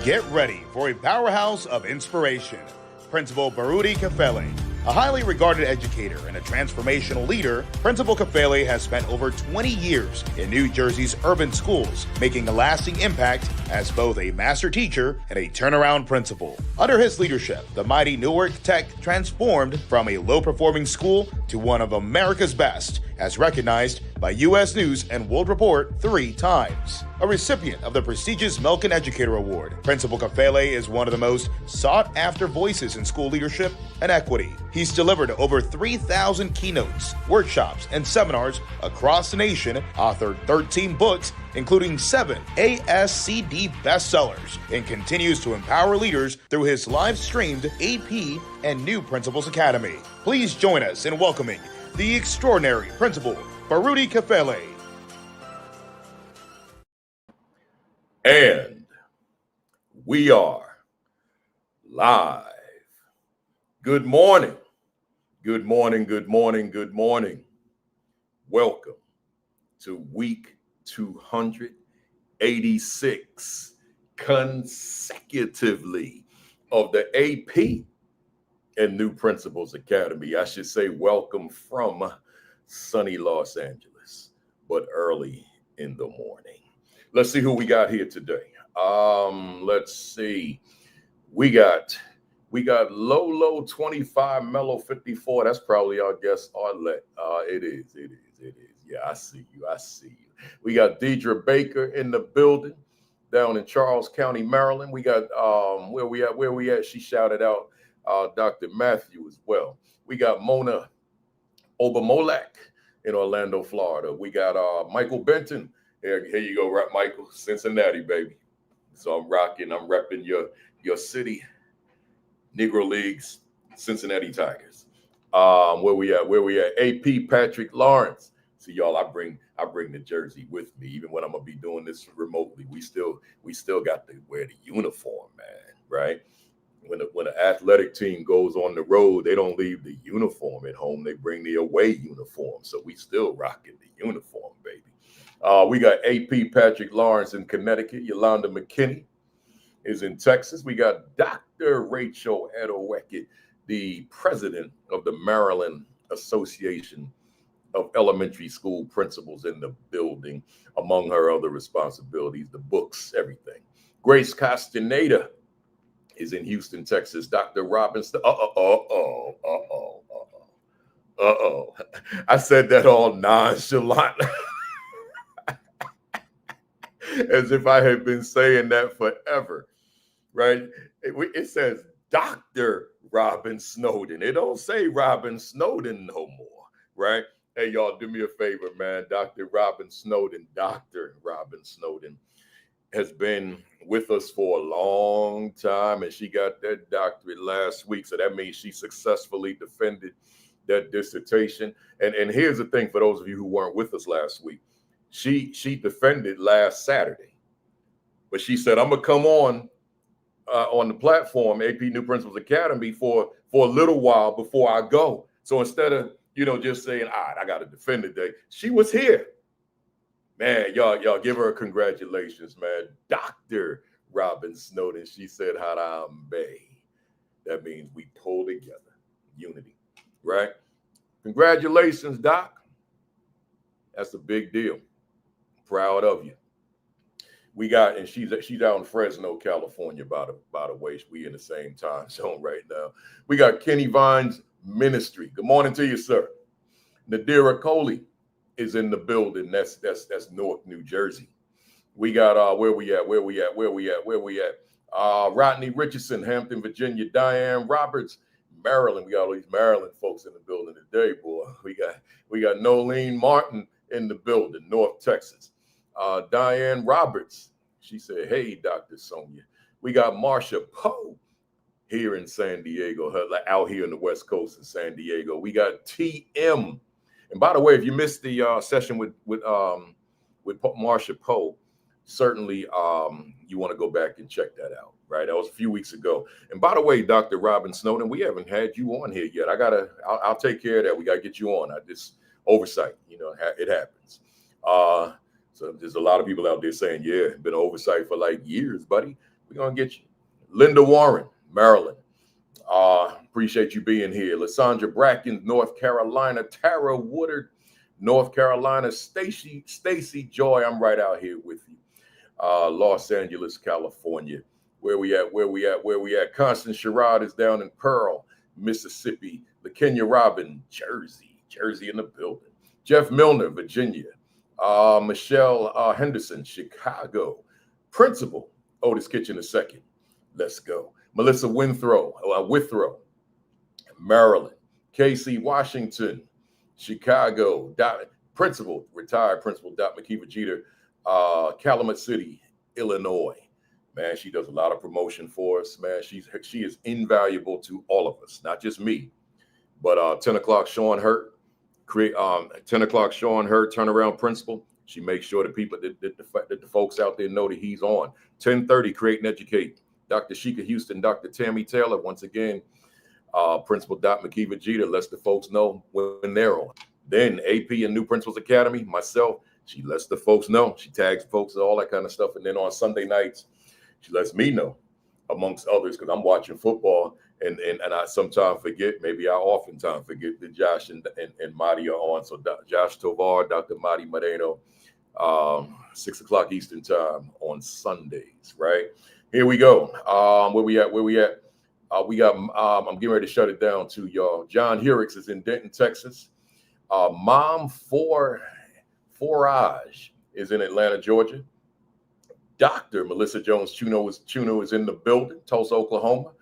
Get ready for a powerhouse of inspiration. Principal Baruti Kafele. A highly regarded educator and a transformational leader, Principal Kafele has spent over 20 years in New Jersey's urban schools, making a lasting impact as both a master teacher and a turnaround principal. Under his leadership, the mighty Newark Tech transformed from a low-performing school to one of America's best, as recognized by U.S. News and World Report 3 times. A recipient of the prestigious Milken Educator Award, Principal Kafele is one of the most sought-after voices in school leadership and equity. He's delivered over 3,000 keynotes, workshops, and seminars across the nation, authored 13 books, including 7 ASCD bestsellers, and continues to empower leaders through his live-streamed AP and New Principals Academy. Please join us in welcoming the extraordinary Principal Baruti Kafele. And we are live. Good morning. Good morning. Good morning. Good morning. Welcome to week 286 consecutively of the AP and New Principals Academy. I should say welcome from sunny Los Angeles, but early in the morning. Let's see who we got here today. Let's see. We got Lolo 25, Mello 54. That's probably our guest Arlette. It is. Yeah, I see you. We got Deidre Baker in the building down in Charles County, Maryland. We got where we at? She shouted out Dr. Matthew as well. We got Mona Obamolak in Orlando, Florida. We got Michael Benton. Here you go, right, Michael, Cincinnati, baby. So I'm repping your city, Negro Leagues, Cincinnati Tigers. Where we at? AP Patrick Lawrence. See, y'all, I bring the jersey with me, even when I'm gonna be doing this remotely. We still got to wear the uniform, man, right? When an athletic team goes on the road, they don't leave the uniform at home. They bring the away uniform. So we still rocking the uniform, baby. We got AP Patrick Lawrence in Connecticut. Yolanda McKinney is in Texas. We got Dr. Rachel Adoweket, the president of the Maryland Association of Elementary School Principals, in the building, among her other responsibilities, the books, everything. Grace Castaneda is in Houston, Texas. Dr. Robinson. I said that all nonchalant. As if I had been saying that forever, right? It says Dr. Robin Snowden. It don't say Robin Snowden no more, right? Hey, y'all, do me a favor, man. Dr. Robin Snowden has been with us for a long time, and she got that doctorate last week. So that means she successfully defended that dissertation. And here's the thing, for those of you who weren't with us last week, she defended last Saturday, but she said, I'm gonna come on the platform, AP New Principals Academy, for a little while before I go. So instead of just saying, all right, I got to defend today, she was here. Man, y'all give her a congratulations, man. Dr. Robin Snowden. She said, Harambe. That means we pull together. Unity, right? Congratulations, Doc. That's a big deal. Proud of you. We got, and she's out in Fresno, California, by the way. We in the same time zone right now. We got Kenny Vines Ministry. Good morning to you, sir. Nadira Coley is in the building. That's Newark, New Jersey. We got where we at? Rodney Richardson, Hampton, Virginia. Diane Roberts, Maryland. We got all these Maryland folks in the building today, boy. We got Nolene Martin in the building, North Texas. Diane Roberts, she said, hey, Dr. Sonia. We got Marsha Poe here in San Diego, out here in the West Coast in San Diego. We got TM. And by the way, if you missed the session with Marsha Poe, certainly you want to go back and check that out, right? That was a few weeks ago. And by the way, Dr. Robin Snowden, we haven't had you on here yet. I'll take care of that. We got to get you on. Oversight, it happens. So there's a lot of people out there saying, yeah, been oversight for like years, buddy. We're going to get you. Linda Warren, Maryland. Appreciate you being here. Lysandra Bracken, North Carolina. Tara Woodard, North Carolina. Stacy Joy, I'm right out here with you. Los Angeles, California. Where we at? Constance Sherrod is down in Pearl, Mississippi. LaKenya Robin, Jersey in the building. Jeff Milner, Virginia. Michelle Henderson, Chicago. Principal, Otis Kitchen II. Let's go. Melissa Withrow, Maryland. KC Washington, Chicago. Retired Principal McKeever Jeter, Calumet City, Illinois. Man, she does a lot of promotion for us. Man, she is invaluable to all of us, not just me. But 10 o'clock Sean Hurt, 10 o'clock Sean Hurt, turnaround principal. She makes sure that people, that the folks out there know that he's on. 10:30, Create and Educate. Dr. Sheikah Houston, Dr. Tammy Taylor, once again, Principal McKeever Jeter lets the folks know when they're on. Then AP and New Principals Academy, myself, she lets the folks know. She tags folks and all that kind of stuff. And then on Sunday nights, she lets me know, amongst others, because I'm watching football and I sometimes forget, maybe I oftentimes forget that Josh and Marty are on. So Josh Tovar, Dr. Marty Moreno, 6 o'clock Eastern time on Sundays, right? Here we go. Where we at? We got, I'm getting ready to shut it down too, y'all. John Hurix is in Denton, Texas. Mom Forage is in Atlanta, Georgia. Dr. Melissa Jones Chuno is in the building, Tulsa, Oklahoma.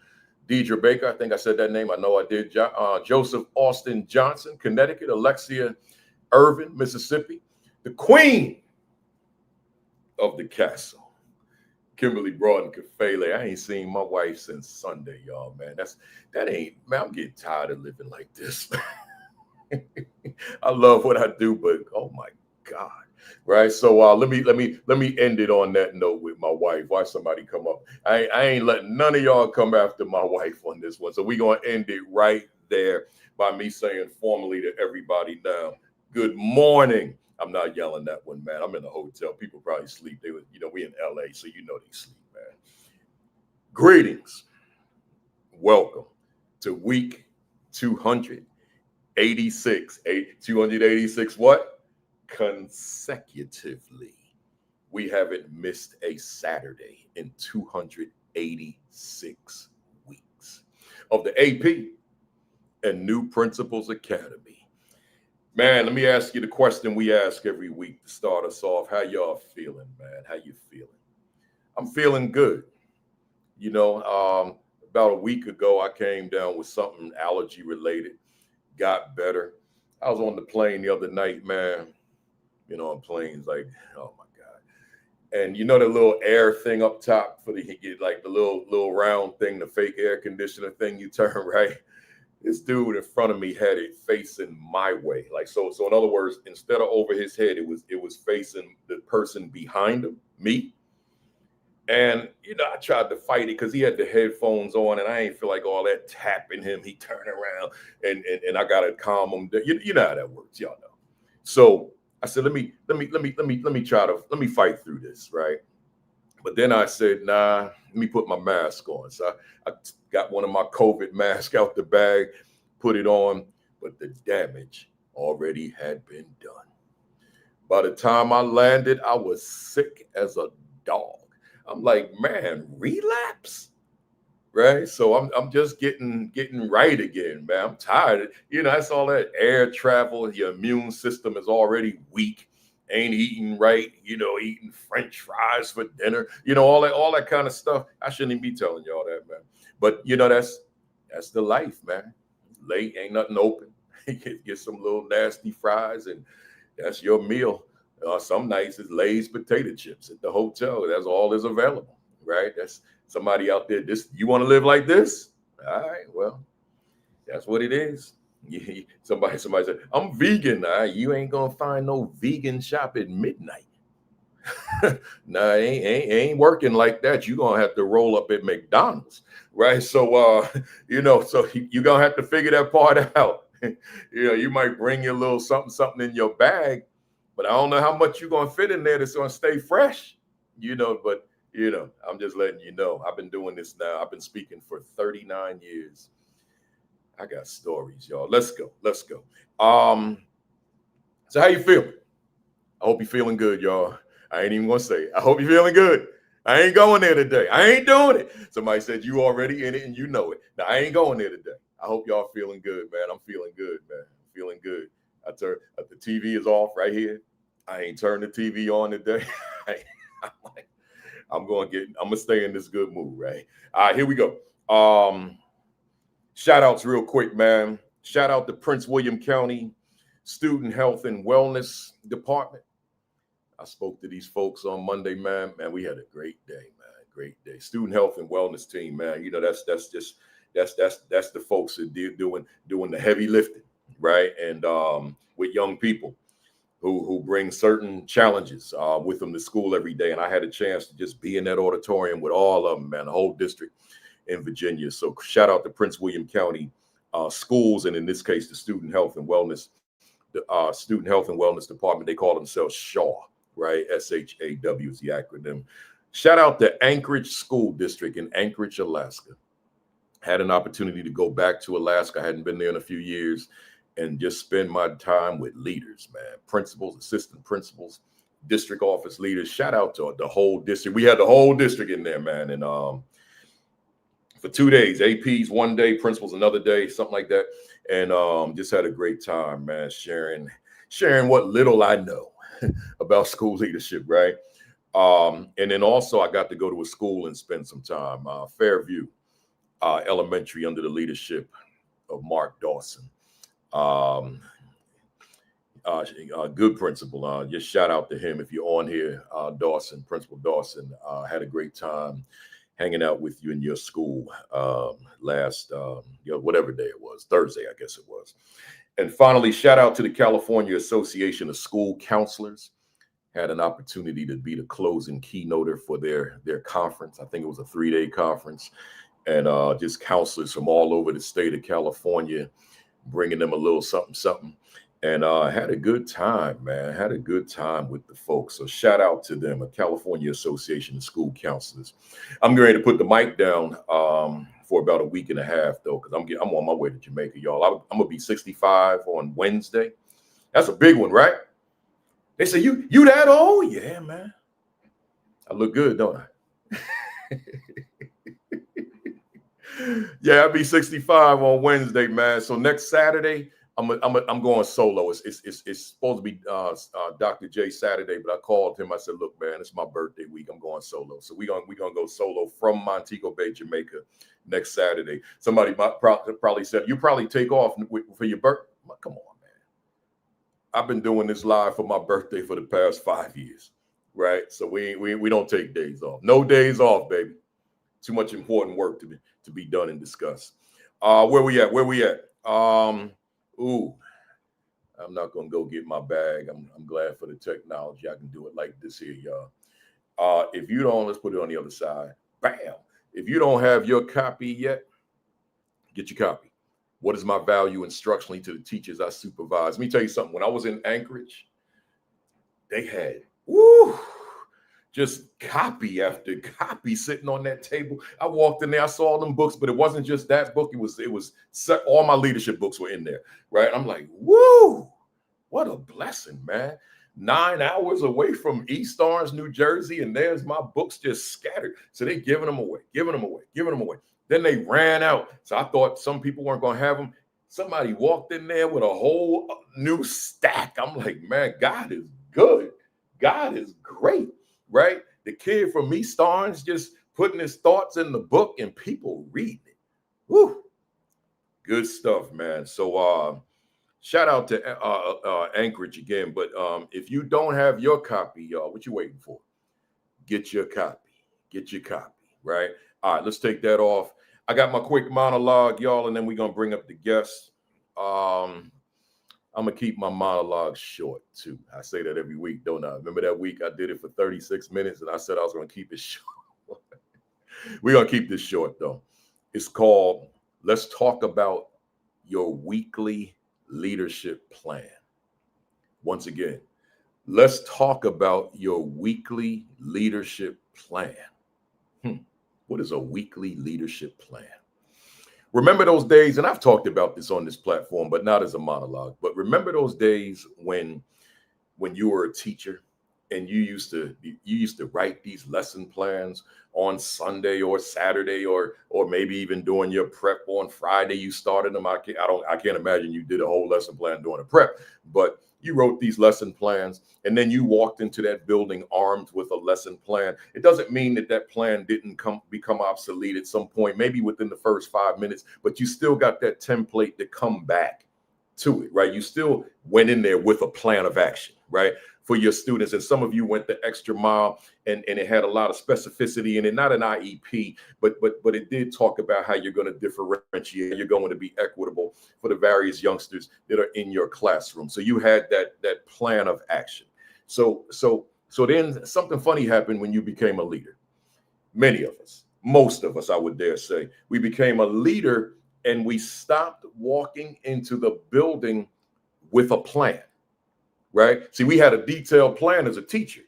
Deidre Baker, I think I said that name. I know I did. Joseph Austin Johnson, Connecticut. Alexia Irvin, Mississippi. The queen of the castle, Kimberly Broughton Kafele. I ain't seen my wife since Sunday, y'all, man. Man, I'm getting tired of living like this. I love what I do, but oh my God. Right. So let me end it on that note with my wife. Why somebody come up? I ain't letting none of y'all come after my wife on this one. So we're gonna end it right there by me saying formally to everybody now, good morning. I'm not yelling that one, man. I'm in a hotel. People probably sleep. We in LA, so they sleep, man. Greetings. Welcome to week 286. 286 what? Consecutively. We haven't missed a Saturday in 286 weeks of the AP and New Principals Academy. Man, let me ask you the question we ask every week to start us off. How y'all feeling, man? How you feeling? I'm feeling good. About a week ago, I came down with something allergy related, got better. I was on the plane the other night, man. On planes, like, oh my God. And the little air thing up top for the little round thing, the fake air conditioner thing you turn, right? This dude in front of me had it facing my way. Like, so in other words, instead of over his head, it was facing the person behind him, me. And, I tried to fight it because he had the headphones on and I ain't feel like all that tapping him. He turned around and I got to calm him. You know how that works. Y'all know. So I said, let me fight through this, right? But then I said, nah, let me put my mask on. So I got one of my COVID masks out the bag, put it on, but the damage already had been done. By the time I landed, I was sick as a dog. I'm like, man, relapse? Right? So I'm just getting right again, man. I'm tired. That's all that air travel. Your immune system is already weak. Ain't eating right. Eating French fries for dinner. All that kind of stuff. I shouldn't even be telling y'all that, man. But that's the life, man. Late, ain't nothing open. Get some little nasty fries, and that's your meal. Some nights it's Lay's potato chips at the hotel. That's all is available, right? That's somebody out there. You want to live like this? All right, well, that's what it is. Somebody said, I'm vegan. You ain't gonna find no vegan shop at midnight. Nah, it ain't working like that. You're gonna have to roll up at McDonald's, right? So so you're gonna have to figure that part out. You might bring your little something in your bag, but I don't know how much you're gonna fit in there that's gonna stay fresh. But I'm just letting you know. I've been doing this now. I've been speaking for 39 years. I got stories, y'all. Let's go. Let's go. So how you feeling? I hope you're feeling good, y'all. I ain't even gonna say it. I hope you're feeling good. I ain't going there today. I ain't doing it. Somebody said you already in it and you know it. Now I ain't going there today. I hope y'all feeling good, man. I'm feeling good, man. I'm feeling good. The TV is off right here. I ain't turned the TV on today. I'm gonna stay in this good mood, right? All right, here we go. Shout outs real quick, man. Shout out to Prince William County Student Health and Wellness Department. I spoke to these folks on Monday, man. Man, we had a great day, man. Great day. Student Health and Wellness team, man. You know, that's the folks that doing the heavy lifting, right? And with young people who bring certain challenges with them to school every day. And I had a chance to just be in that auditorium with all of them, man, the whole district in Virginia. So shout out to Prince William County schools, and in this case, the Student Health and Wellness Department. They call themselves SHAW, right? SHAW is the acronym. Shout out to Anchorage School District in Anchorage, Alaska. Had an opportunity to go back to Alaska. I hadn't been there in a few years, and just spend my time with leaders, man. Principals, assistant principals, district office leaders. Shout out to the whole district. We had the whole district in there, man. And for 2 days, APs one day, principals another day, something like that. And just had a great time, man, sharing what little I know about school leadership, right? And then also I got to go to a school and spend some time, Fairview Elementary, under the leadership of Mark Dawson. Good principal. Just shout out to him if you're on here. Dawson, Principal Dawson, had a great time hanging out with you in your school last, whatever day it was, Thursday, I guess it was. And finally, shout out to the California Association of School Counselors. Had an opportunity to be the closing keynoter for their conference. I think it was a 3-day conference, and just counselors from all over the state of California, bringing them a little something. And had a good time, man. Had a good time with the folks. So shout out to them, a California Association of School Counselors. I'm going to put the mic down for about a week and a half, though, because I'm on my way to Jamaica, y'all. I'm going to be 65 on Wednesday. That's a big one, right? They say, you that old? Yeah, man. I look good, don't I? Yeah, I'll be 65 on Wednesday, man. So next Saturday, I'm going solo. It's supposed to be Dr. J Saturday, but I called him. I said, look, man, it's my birthday week. I'm going solo. So we're gonna go solo from Montego Bay, Jamaica, next Saturday. Somebody probably said, you probably take off for your birthday. Come on, man. I've been doing this live for my birthday for the past 5 years, right? So we don't take days off. No days off, baby. Too much important work to be done and discussed. Where we at? Ooh, I'm not gonna go get my bag. I'm glad for the technology. I can do it like this here, y'all. If you don't, let's put it on the other side. Bam. If you don't have your copy yet, get your copy. What is my value instructionally to the teachers I supervise? Let me tell you something. When I was in Anchorage, they had just copy after copy sitting on that table. I walked in there, I saw them books, but it wasn't just that book. It was all my leadership books were in there, right? I'm like, woo, what a blessing, man. 9 hours away from East Orange, New Jersey, and there's my books just scattered. So they giving them away. Then they ran out. So I thought some people weren't going to have them. Somebody walked in there with a whole new stack. I'm like, man, God is good. God is great. Right? The kid from East Orange just putting his thoughts in the book and people reading it. Woo. Good stuff, man. So shout out to Anchorage again. But if you don't have your copy, y'all, what you waiting for? Get your copy. Right? All right, let's take that off. I got my quick monologue, y'all, and then we're going to bring up the guests. I'm going to keep my monologue short, too. I say that every week, don't I? Remember that week I did it for 36 minutes, and I said I was going to keep it short. We're going to keep this short, though. It's called, Let's Talk About Your Weekly Leadership Plan. Once again, let's talk about your weekly leadership plan. What is a weekly leadership plan? Remember those days, and I've talked about this on this platform, but not as a monologue, but remember those days when you were a teacher and you used to write these lesson plans on Sunday or Saturday, or maybe even doing your prep on Friday. You started them. I can't imagine you did a whole lesson plan during a prep, but you wrote these lesson plans and then you walked into that building armed with a lesson plan. It doesn't mean that plan didn't become obsolete at some point, maybe within the first 5 minutes, but you still got that template to come back to it, right? You still went in there with a plan of action, right, for your students. And some of you went the extra mile, and it had a lot of specificity in it, not an IEP, but it did talk about how you're going to differentiate, you're going to be equitable for the various youngsters that are in your classroom. So you had that plan of action. So then something funny happened when you became a leader. Many of us, most of us, I would dare say, we became a leader and we stopped walking into the building with a plan, right? See, we had a detailed plan as a teacher.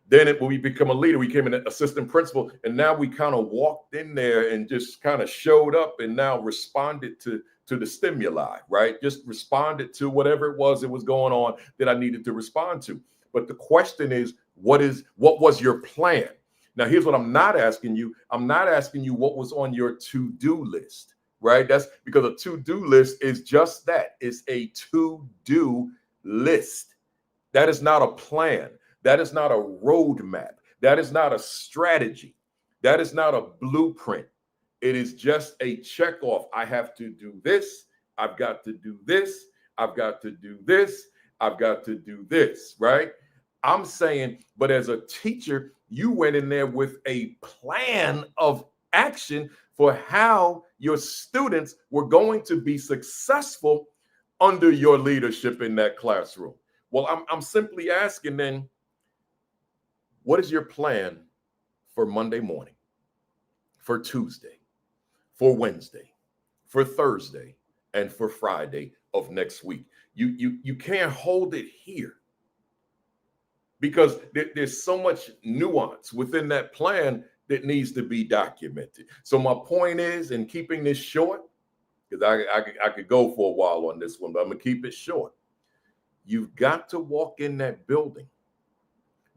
Then when we become a leader, we became an assistant principal, and now we kind of walked in there and just kind of showed up and now responded to the stimuli, right? Just responded to whatever it was going on that I needed to respond to. But the question is, what was your plan? Now, here's what I'm not asking you. I'm not asking you what was on your to-do list, right? That's because a to-do list is just that. It's a to-do list. That is not a plan. That is not a roadmap. That is not a strategy. That is not a blueprint. It is just a check off. I have to do this. I've got to do this. I've got to do this. I've got to do this, right? I'm saying, but as a teacher, you went in there with a plan of action for how your students were going to be successful under your leadership in that classroom. Well, I'm simply asking then, what is your plan for Monday morning, for Tuesday, for Wednesday, for Thursday, and for Friday of next week? You can't hold it here because there's so much nuance within that plan that needs to be documented. So my point is, in keeping this short, because I could go for a while on this one, but I'm gonna keep it short. You've got to walk in that building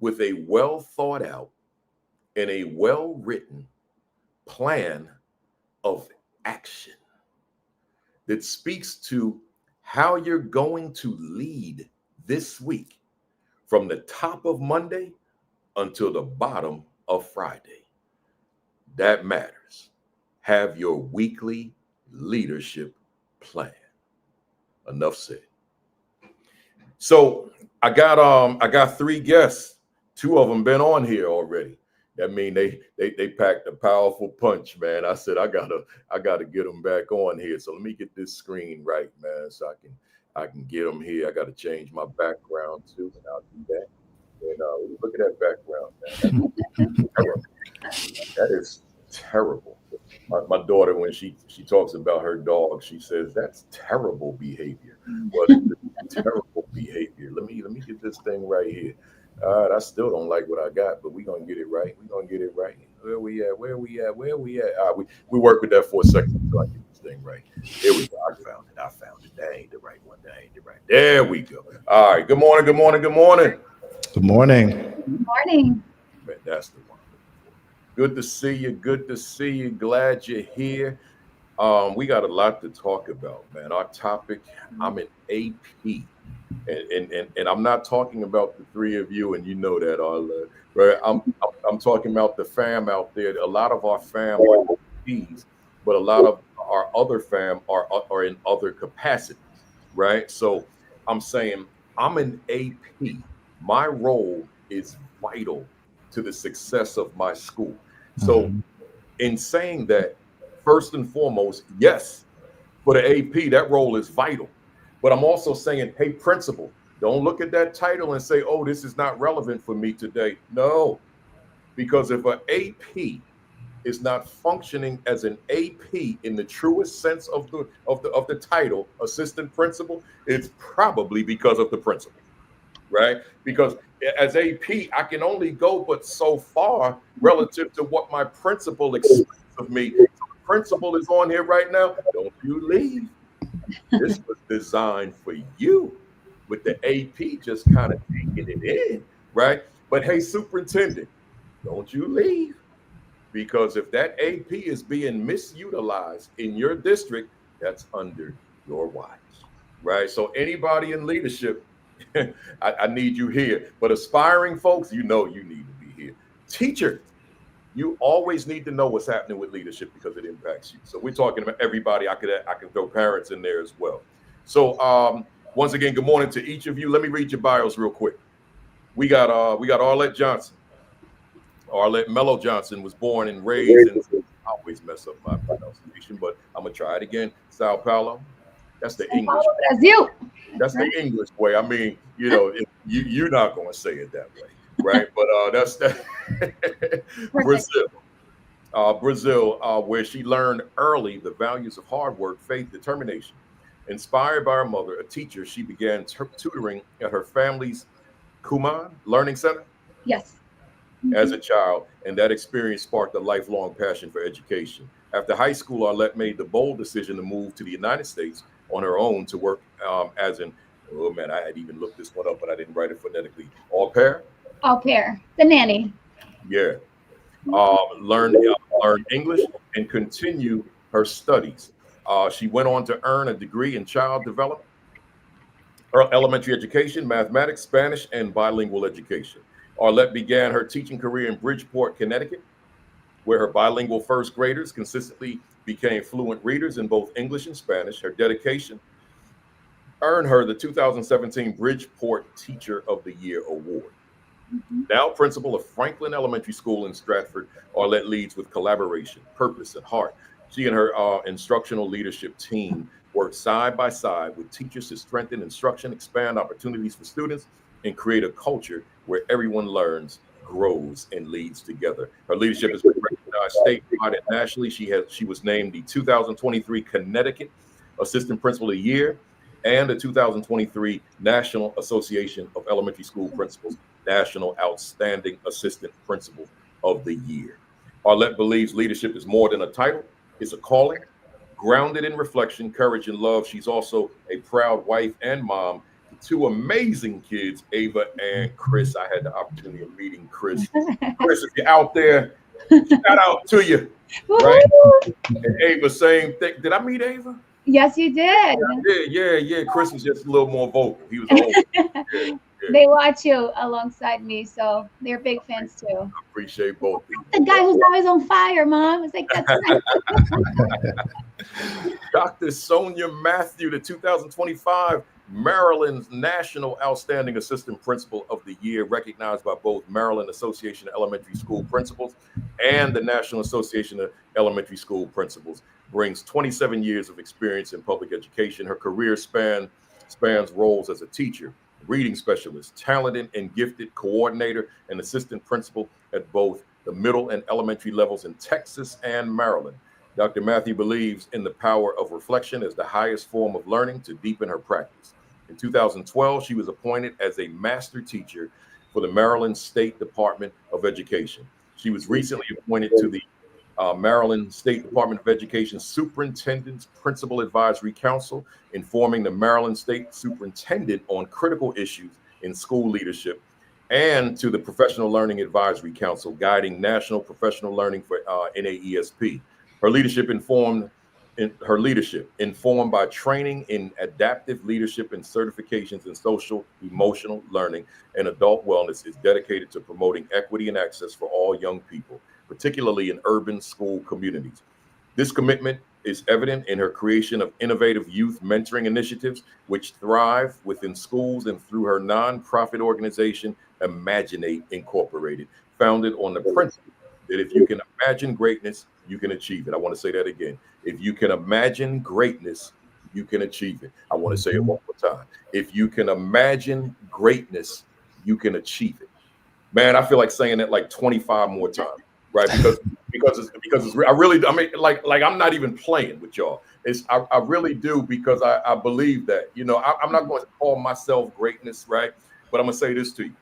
with a well thought out and a well written plan of action that speaks to how you're going to lead this week from the top of Monday until the bottom of Friday. That matters. Have your weekly leadership plan. Enough said. So I got 3 guests. 2 of them been on here already. That mean they packed a powerful punch, man. I said I gotta get them back on here. So let me get this screen right, man, so I can get them here. I got to change my background too, and I'll do that. And look at that background, man. That is terrible. My daughter, when she talks about her dog, she says that's terrible behavior. Well, it's terrible behavior. Let me get this thing right here. All right, I still don't like what I got, but we're gonna get it right. We're gonna get it right. Where we at? All right, we work with that for a second until I get this thing right. Here we go. I found it. That ain't the right one. There we go. All right. Good morning. Good morning. Good morning. Man, that's the one. Good to see you. Glad you're here. We got a lot to talk about, man. Our topic, I'm an AP. And I'm not talking about the 3 of you, and you know that, Arla, right? I'm talking about the fam out there. A lot of our fam are APs, but a lot of our other fam are in other capacities, right? So I'm saying I'm an AP. My role is vital to the success of my school. So in saying that, first and foremost, yes, for the AP, that role is vital. But I'm also saying, hey, principal, don't look at that title and say, oh, this is not relevant for me today. No, because if an AP is not functioning as an AP in the truest sense of the title, assistant principal, it's probably because of the principal, right? Because as AP, I can only go but so far relative to what my principal expects of me. So the principal is on here right now. Don't you leave. This was designed for you, with the AP just kind of taking it in, right? But hey, superintendent, don't you leave. Because if that AP is being misutilized in your district, that's under your watch, right? So anybody in leadership, I need you here. But aspiring folks, you know you need to be here. Teacher, you always need to know what's happening with leadership because it impacts you. So we're talking about everybody. I can throw parents in there as well. So once again, good morning to each of you. Let me read your bios real quick. We got Arlette Johnson. Arlette Mello Johnson was born and raised in, I always mess up my pronunciation, but I'm gonna try it again. Sao Paulo. That's the English. Brazil. That's the English way. I mean, you're not gonna say it that way, right? But that's Brazil. Brazil, where she learned early the values of hard work, faith, determination. Inspired by her mother, a teacher, she began tutoring at her family's Kuman Learning Center. Yes. As a child, and that experience sparked a lifelong passion for education. After high school, Arlette made the bold decision to move to the United States on her own to work as an, oh man, I had even looked this one up, but I didn't write it phonetically. Au pair? Au pair, the nanny. Yeah. Learn English and continue her studies. She went on to earn a degree in child development, elementary education, mathematics, Spanish, and bilingual education. Arlette began her teaching career in Bridgeport, Connecticut, where her bilingual first graders consistently became fluent readers in both English and Spanish. Her dedication earned her the 2017 Bridgeport Teacher of the Year Award. Now principal of Franklin Elementary School in Stratford, Arlette leads with collaboration, purpose, and heart. She and her instructional leadership team work side by side with teachers to strengthen instruction, expand opportunities for students, and create a culture where everyone learns, grows, and leads together. Her leadership has been recognized statewide and nationally. She was named the 2023 Connecticut Assistant Principal of the Year and the 2023 National Association of Elementary School Principals National Outstanding Assistant Principal of the Year. Arlette believes leadership is more than a title, it's a calling. Grounded in reflection, courage, and love, she's also a proud wife and mom. Two amazing kids, Ava and Chris. I had the opportunity of meeting Chris. Chris, if you're out there, shout out to you. Right? And Ava, same thing. Did I meet Ava? Yes, you did. Yeah. Chris was just a little more vocal. He was older. Yeah. They watch you alongside me, so they're big fans too. I appreciate both. The guy who's always on fire, Mom. It's like that's right. Dr. Sonia Matthew, the 2025 Maryland's National Outstanding Assistant Principal of the Year, recognized by both Maryland Association of Elementary School Principals and the National Association of Elementary School Principals, brings 27 years of experience in public education. Her career spans roles as a teacher, reading specialist, talented and gifted coordinator, and assistant principal at both the middle and elementary levels in Texas and Maryland. Dr. Matthew believes in the power of reflection as the highest form of learning to deepen her practice. In 2012, she was appointed as a master teacher for the Maryland State Department of Education. She was recently appointed to the Maryland State Department of Education Superintendent's Principal Advisory Council, informing the Maryland State Superintendent on critical issues in school leadership, and to the Professional Learning Advisory Council, guiding national professional learning for NAESP. Her leadership informed by training in adaptive leadership and certifications in social, emotional learning and adult wellness, is dedicated to promoting equity and access for all young people, particularly in urban school communities. This commitment is evident in her creation of innovative youth mentoring initiatives, which thrive within schools, and through her nonprofit organization, Imaginate Incorporated, founded on the principle that if you can imagine greatness, you can achieve it. I want to say that again. If you can imagine greatness, you can achieve it. I want to say it one more time. If you can imagine greatness, you can achieve it. Man, I feel like saying that like 25 more times, right? Because it's I really, I mean, like I'm not even playing with y'all. I really do, because I believe that, I'm not going to call myself greatness, right? But I'm gonna say this to you.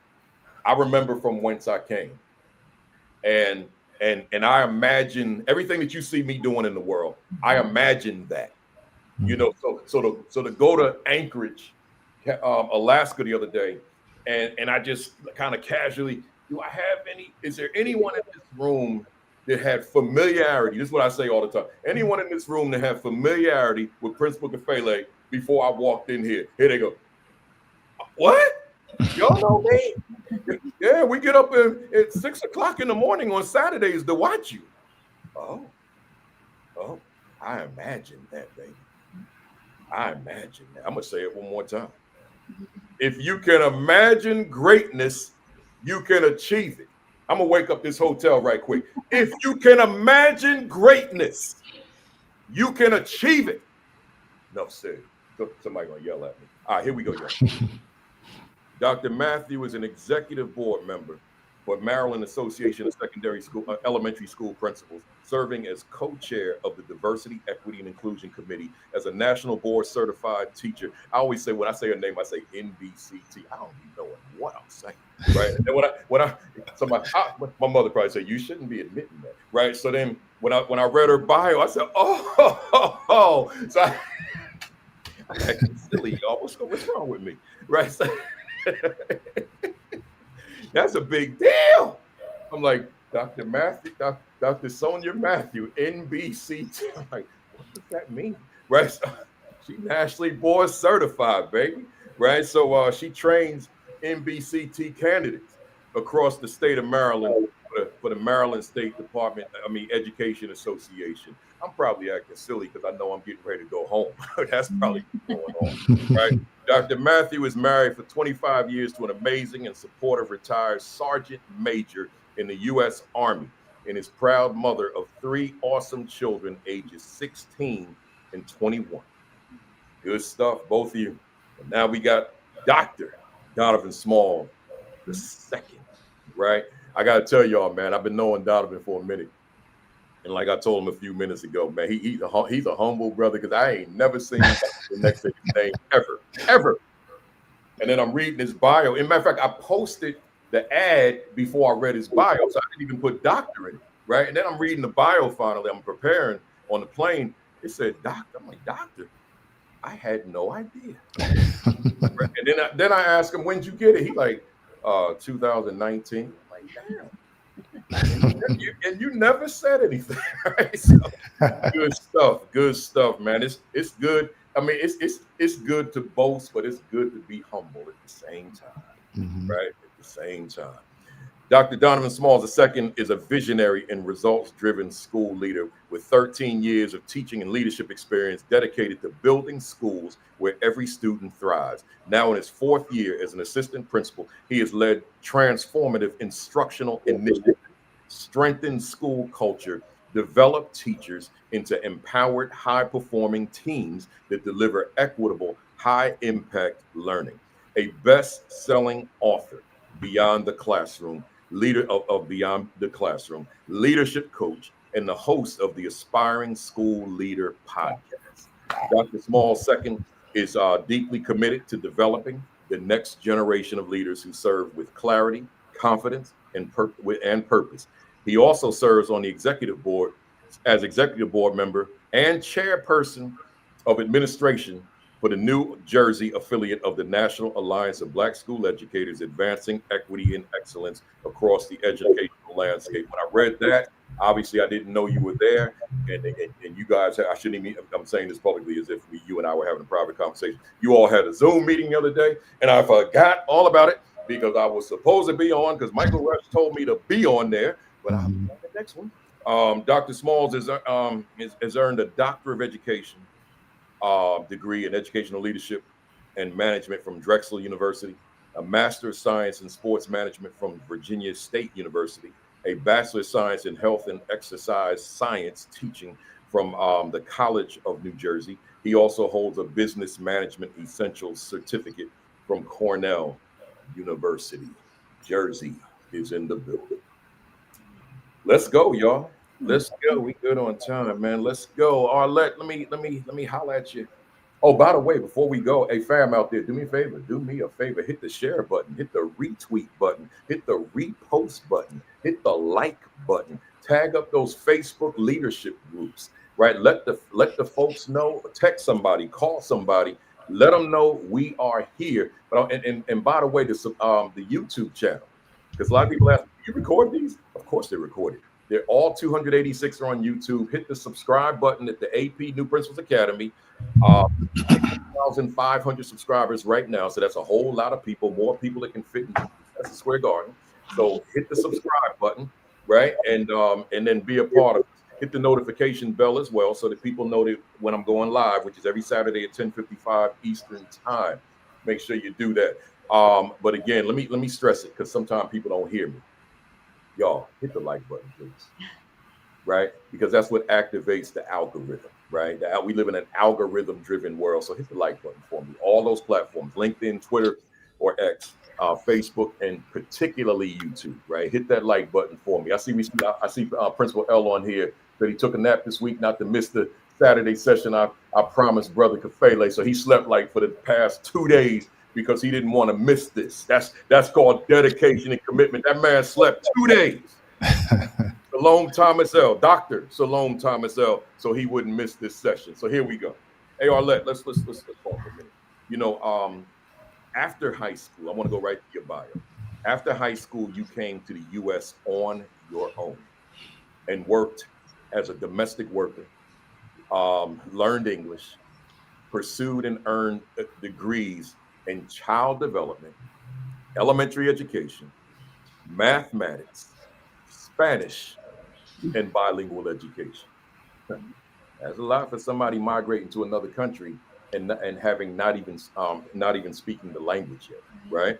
I remember from whence I came, and I imagine everything that you see me doing in the world. I imagine that, you know. So to go to Anchorage, Alaska the other day, and I just kind of casually, do I have any? Is there anyone in this room that had familiarity? This is what I say all the time. Anyone in this room that had familiarity with Principal Kafele before I walked in here? Here they go. What? Y'all know me? Yeah, we get up at 6 o'clock in the morning on Saturdays to watch you. Oh, I imagine that, baby. I imagine that. I'm gonna say it one more time. If you can imagine greatness, you can achieve it. I'm gonna wake up this hotel right quick. If you can imagine greatness, you can achieve it. No, sir. Somebody gonna yell at me. All right, here we go, y'all. Dr. Matthew is an executive board member for Maryland Association of Elementary School Principals, serving as co-chair of the Diversity, Equity, and Inclusion Committee as a national board certified teacher. I always say, when I say her name, I say NBCT. I don't even know what I'm saying, right? And then my mother probably said, you shouldn't be admitting that, right? So then when I read her bio, I said, oh. So I acted silly, y'all. What's wrong with me, right? So, that's a big deal. I'm like, Dr. Matthew, Dr. Sonia Matthew, NBCT. I'm like, what does that mean? Right? So she nationally board certified, baby. Right? So she trains NBCT candidates across the state of Maryland for the Maryland State Education Association. I'm probably acting silly because I know I'm getting ready to go home. That's probably what's going on, right? Dr. Matthew is married for 25 years to an amazing and supportive retired Sergeant Major in the U.S. Army, and is proud mother of 3 awesome children, ages 16 and 21. Good stuff, both of you. And now we got Dr. Donovan Small the second, right? I got to tell y'all, man, I've been knowing Donovan for a minute. And like I told him a few minutes ago, man, he's a humble brother, because I ain't never seen the next to his name ever. And then I'm reading his bio. As a matter of fact, I posted the ad before I read his bio, so I didn't even put doctor in it, right? And then I'm reading the bio finally. I'm preparing on the plane. It said doctor. I'm like, doctor? I had no idea. Right? And then I asked him, when'd you get it? He like, 2019. I'm like, damn. And you never said anything, right? So, good stuff, man. It's good. I mean, it's good to boast, but it's good to be humble at the same time, right? At the same time. Dr. Donovan Smalls II is a visionary and results-driven school leader with 13 years of teaching and leadership experience dedicated to building schools where every student thrives. Now in his 4th year as an assistant principal, he has led transformative instructional initiatives, strengthened school culture, developed teachers into empowered, high-performing teams that deliver equitable, high-impact learning. A best-selling author, Beyond the Classroom, leader of Beyond the Classroom, leadership coach, and the host of the Aspiring School Leader podcast. Dr. Small II is deeply committed to developing the next generation of leaders who serve with clarity, confidence, and purpose. He also serves on the executive board as executive board member and chairperson of administration for the New Jersey affiliate of the National Alliance of Black School Educators, advancing equity and excellence across the educational landscape. When I read that, obviously I didn't know you were there, and you guys, I shouldn't even, I'm saying this publicly as if you and I were having a private conversation. You all had a Zoom meeting the other day, and I forgot all about it because I was supposed to be on, because Michael Rush told me to be on there, but I'll be on the next one. Dr. Smalls has earned a Doctor of Education degree in educational leadership and management from Drexel University, a Master of Science in Sports Management from Virginia State University, a Bachelor of Science in Health and Exercise Science teaching from the College of New Jersey. He also holds a Business Management Essentials Certificate from Cornell University. Jersey is in the building. Let's go, y'all. Let's go. We good on time, man. Let's go. Arlette, let me holler at you. Oh, by the way, before we go, hey fam out there, do me a favor. Do me a favor. Hit the share button. Hit the retweet button. Hit the repost button. Hit the like button. Tag up those Facebook leadership groups. Right. Let the folks know. Text somebody. Call somebody. Let them know we are here. But and by the way, the YouTube channel, because a lot of people ask, "Do you record these?" Of course, they're recorded. They're all 286 are on YouTube. Hit the subscribe button at the AP New Principles Academy. Uh, 1,500 subscribers right now. So that's a whole lot of people, more people that can fit in Madison Square Garden. So hit the subscribe button, right? And then be a part of it. Hit the notification bell as well so that people know that when I'm going live, which is every Saturday at 10:55 Eastern time. Make sure you do that. But again, let me stress it because sometimes people don't hear me. Y'all hit the like button, please. Right? Because that's what activates the algorithm, right? We live in an algorithm driven world. So hit the like button for me. All those platforms, LinkedIn, Twitter, or X, Facebook, and particularly YouTube, right? Hit that like button for me. I see Principal L on here that he took a nap this week, not to miss the Saturday session. I promised Brother Kafele. So he slept like for the past 2 days because he didn't want to miss this. That's called dedication and commitment. That man slept 2 days. Salome Thomas L, Dr. Salome Thomas L, so he wouldn't miss this session. So here we go. Hey, Arlette, let's talk for a minute. You know, after high school, I want to go right to your bio. After high school, you came to the U.S. on your own and worked as a domestic worker, learned English, pursued and earned degrees in child development, elementary education, mathematics, Spanish, and bilingual education. That's a lot for somebody migrating to another country and having not even speaking the language yet, right?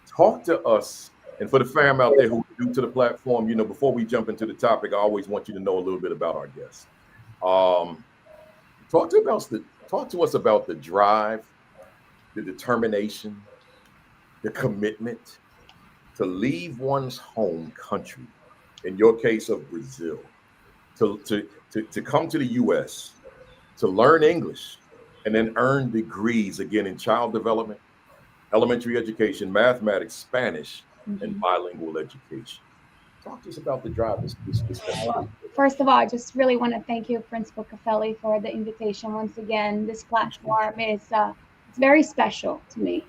Talk to us, and for the fam out there who are new to the platform, you know, before we jump into the topic, I always want you to know a little bit about our guests. Um, talk to us about the drive, the determination, the commitment to leave one's home country, in your case of Brazil, to come to the US, to learn English, and then earn degrees again in child development, elementary education, mathematics, Spanish, and bilingual education. Talk to us about the drive. Well, first of all, I just really want to thank you, Principal Caffelli, for the invitation once again. This platform is it's very special to me.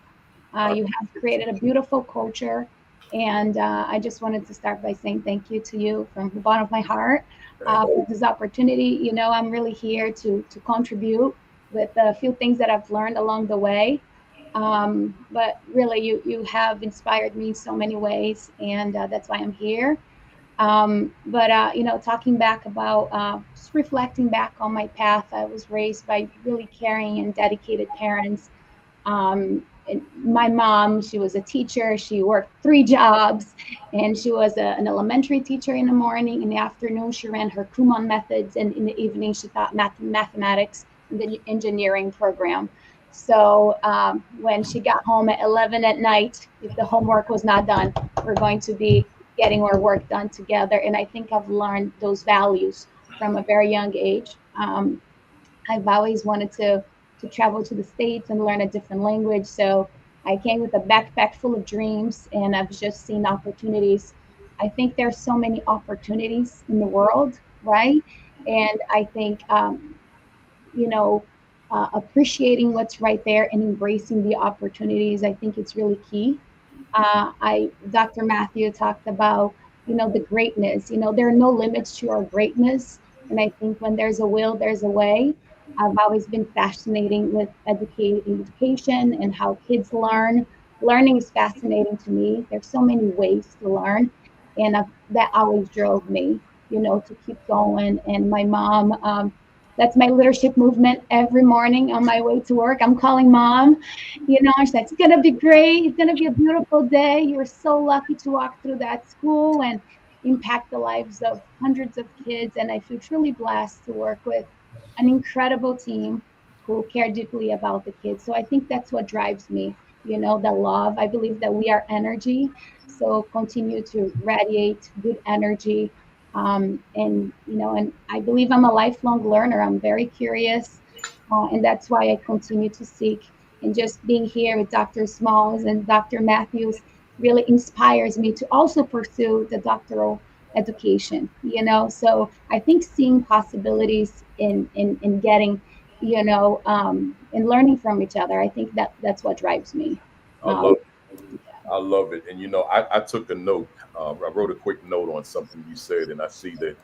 You have created a beautiful culture, and I just wanted to start by saying thank you to you from the bottom of my heart for this opportunity. You know, I'm really here to contribute with a few things that I've learned along the way. But really, you have inspired me in so many ways, and that's why I'm here. But you know, talking back about just reflecting back on my path, I was raised by really caring and dedicated parents. And my mom, she was a teacher. She worked 3 jobs, and she was an elementary teacher in the morning. In the afternoon, she ran her Kumon methods, and in the evening, she taught mathematics in the engineering program. So when she got home at 11 at night, if the homework was not done, we're going to be getting our work done together. And I think I've learned those values from a very young age. I've always wanted to travel to the States and learn a different language. So I came with a backpack full of dreams, and I've just seen opportunities. I think there's so many opportunities in the world, right? And I think, you know, appreciating what's right there and embracing the opportunities, I think it's really key. Dr. Matthew talked about, you know, the greatness. You know, there are no limits to our greatness, and I think when there's a will, there's a way. I've always been fascinating with education and how kids learn. Learning is fascinating to me. There's so many ways to learn, and that always drove me, you know, to keep going. And my mom, that's my leadership movement every morning on my way to work. I'm calling mom, you know, she said, it's going to be great. It's going to be a beautiful day. You're so lucky to walk through that school and impact the lives of hundreds of kids. And I feel truly blessed to work with an incredible team who care deeply about the kids. So I think that's what drives me, you know, the love. I believe that we are energy. So continue to radiate good energy. And, you know, and I believe I'm a lifelong learner. I'm very curious. And that's why I continue to seek. And just being here with Dr. Smalls and Dr. Matthews really inspires me to also pursue the doctoral education. So I think seeing possibilities in getting, in learning from each other, I think that's what drives me. I love I love it. And I took a note. I wrote a quick note on something you said, and I see that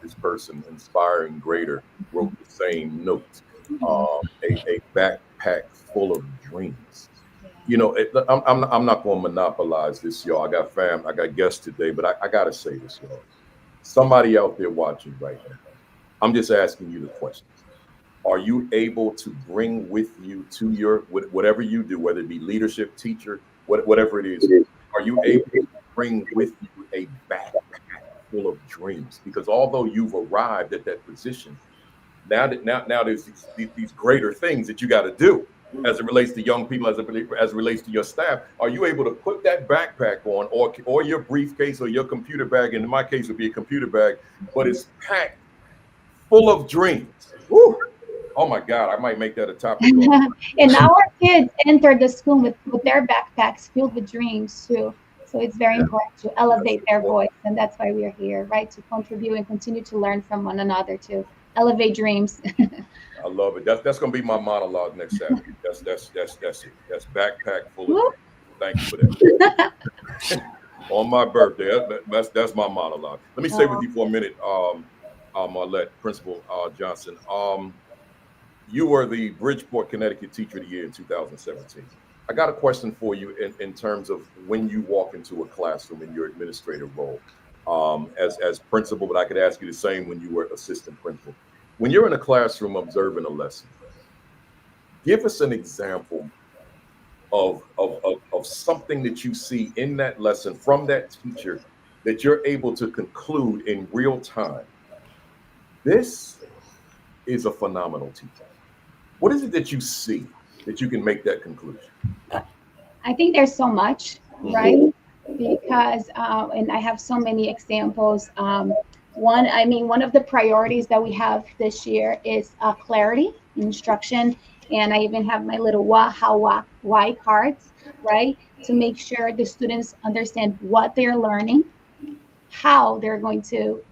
this person, Inspiring Greater, wrote the same note. A backpack full of dreams. I'm not going to monopolize this, y'all. I got guests today, but I got to say this, y'all. Somebody out there watching right now, I'm just asking you the question. Are you able to bring with you to your whatever you do, whether it be leadership, teacher, whatever it is, are you able to bring with you a backpack full of dreams? Because although you've arrived at that position, now there's these greater things that you got to do as it relates to young people, as it relates to your staff. Are you able to put that backpack on, or your briefcase, or your computer bag? And in my case, it would be a computer bag, but it's packed full of dreams. Woo! Oh my God, I might make that a topic. And now our kids enter the school with their backpacks filled with dreams too. So it's very important to elevate their voice. And that's why we're here, right? To contribute and continue to learn from one another, to elevate dreams. I love it. That's gonna be my monologue next Saturday. That's it. That's backpack full of dreams. Thank you for that. On my birthday, that's my monologue. Let me stay with you for a minute, Marlette, Principal Johnson. You were the Bridgeport, Connecticut Teacher of the Year in 2017. I got a question for you in terms of when you walk into a classroom in your administrative role as principal, but I could ask you the same when you were assistant principal. When you're in a classroom observing a lesson, give us an example of something that you see in that lesson from that teacher that you're able to conclude in real time. This is a phenomenal teacher. What is it that you see that you can make that conclusion? I think there's so much, right? Because, and I have so many examples. One of the priorities that we have this year is clarity, instruction. And I even have my little what, how, why cards, right? To make sure the students understand what they're learning, how they're going to,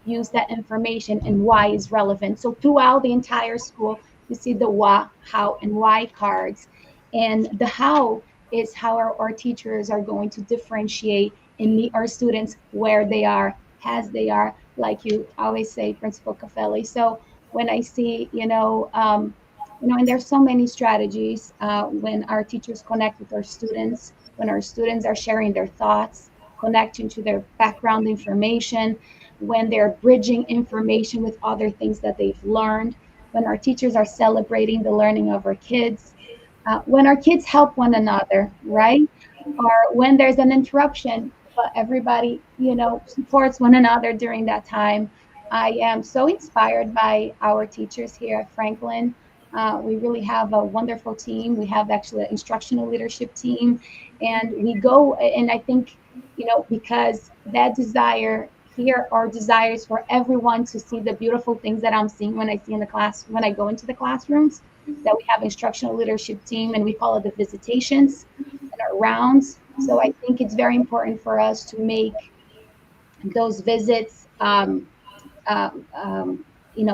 use that information, and why is relevant. So throughout the entire school, you see the what, how, and why cards. And the how is how our teachers are going to differentiate and meet our students where they are, as they are, like you always say, Principal Caffelli. So when I see, and there's so many strategies when our teachers connect with our students, when our students are sharing their thoughts, connecting to their background information, when they're bridging information with other things that they've learned, when our teachers are celebrating the learning of our kids, when our kids help one another, right? Or when there's an interruption, but everybody, supports one another during that time. I am so inspired by our teachers here at Franklin. We really have a wonderful team. We have actually an instructional leadership team, and we go, and I think, because that desire here are desires for everyone to see the beautiful things that I'm seeing when I see in the class, when I go into the classrooms, that we have instructional leadership team, and we call it the visitations and our rounds. So I think it's very important for us to make those visits,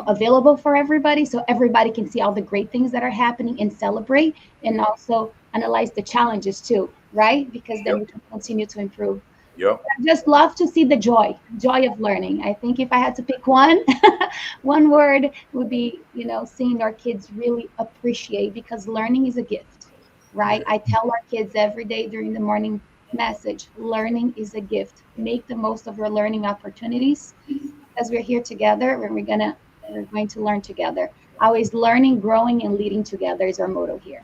available for everybody, so everybody can see all the great things that are happening and celebrate, and also analyze the challenges too, right? Because then we can continue to improve. Yep. I just love to see the joy of learning. I think if I had to pick one, one word would be, seeing our kids really appreciate, because learning is a gift, right? I tell our kids every day during the morning message, learning is a gift. Make the most of your learning opportunities, because we're here together, and we're going to learn together. Always learning, growing, and leading together is our motto here.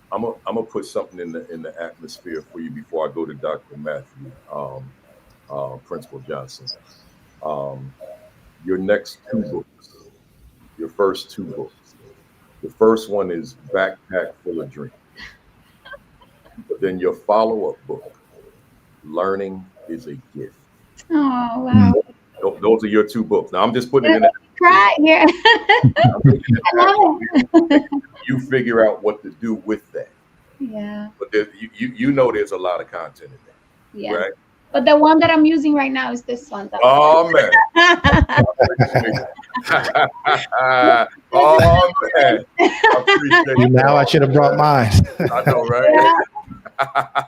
I'm gonna put something in the atmosphere for you before I go to Dr. Matthew, Principal Johnson. Your next two books, your first two books. The first one is Backpack Full of Dreams. But then your follow-up book, Learning is a Gift. Oh, wow. Those are your two books. Now I'm just putting it in. cry here. I love it. You figure out what to do with that. Yeah. But you know there's a lot of content in there, Yeah. right? But the one that I'm using right now is this one. Oh man. Oh man. I appreciate you. Now I should have brought mine. I know, right? Yeah.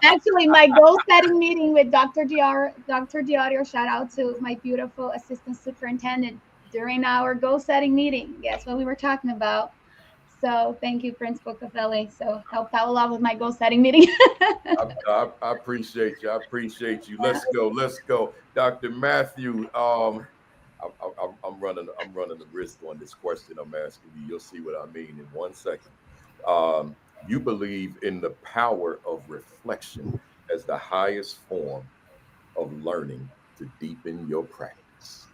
Actually, my goal setting meeting with Dr. Diorio, shout out to my beautiful assistant superintendent during our goal setting meeting. Guess what we were talking about? So thank you, Principal Cafelli. So helped out a lot with my goal setting meeting. I appreciate you. I appreciate you. Let's go. Dr. Matthew, I'm running the risk on this question I'm asking you. You'll see what I mean in 1 second. You believe in the power of reflection as the highest form of learning to deepen your practice.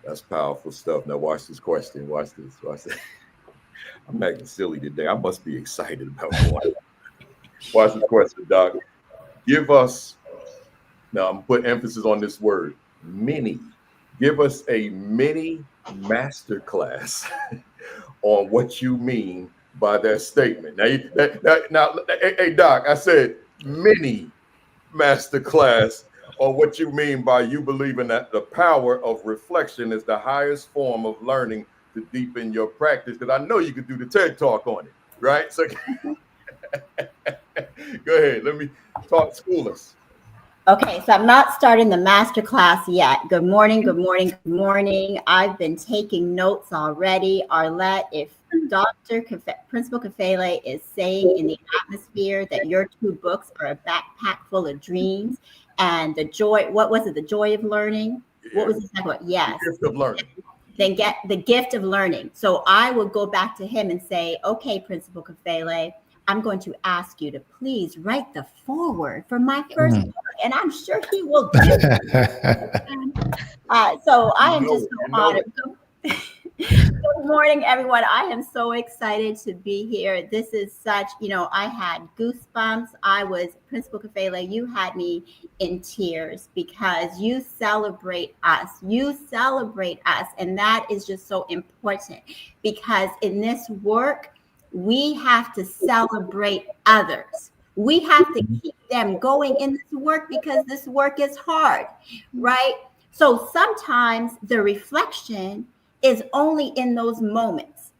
That's powerful stuff. Now watch this question. Watch this. I'm acting silly today. I must be excited about one. Watch this question, Doc. Give us, now I'm putting emphasis on this word, mini. Give us a mini masterclass on what you mean by that statement. Now, hey, Doc, I said mini masterclass on what you mean by you believing that the power of reflection is the highest form of learning to deepen your practice, because I know you could do the TED Talk on it, right? So go ahead, let me talk, school us. Okay, so I'm not starting the master class yet. Good morning. I've been taking notes already. Arlette, if Principal Cafelli is saying in the atmosphere that your 2 books are a backpack full of dreams, and the joy, what was it? The joy of learning? What was the second one? Yes. The gift of learning. Then get the gift of learning. So I will go back to him and say, okay, Principal Cafelli, I'm going to ask you to please write the foreword for my first book, and I'm sure he will do it. So I am just so honored. Good morning, everyone. I am so excited to be here. This is such, I had goosebumps. Principal Cafelli, you had me in tears because you celebrate us. And that is just so important, because in this work, we have to celebrate others. We have to keep them going in this work, because this work is hard, right? So sometimes the reflection is only in those moments.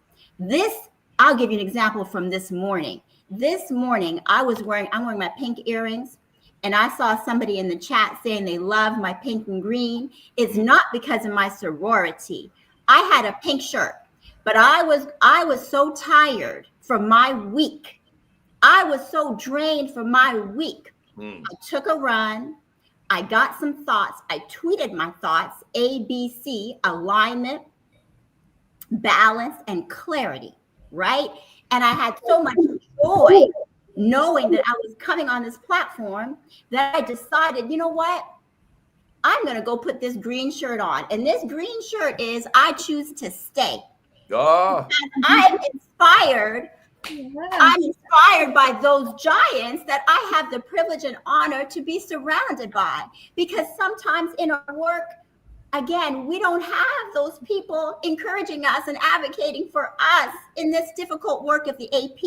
I'll give you an example from this morning. This morning, I'm wearing my pink earrings, and I saw somebody in the chat saying they love my pink and green. It's not because of my sorority. I had a pink shirt, but I was so tired from my week. I was so drained from my week. I took a run. I got some thoughts. I tweeted my thoughts, ABC, alignment, balance, and clarity, right? And I had so much joy knowing that I was coming on this platform that I decided, you know what? I'm going to go put this green shirt on. And this green shirt is I choose to stay. I'm inspired. I'm inspired by those giants that I have the privilege and honor to be surrounded by. Because sometimes in our work, again, we don't have those people encouraging us and advocating for us in this difficult work of the AP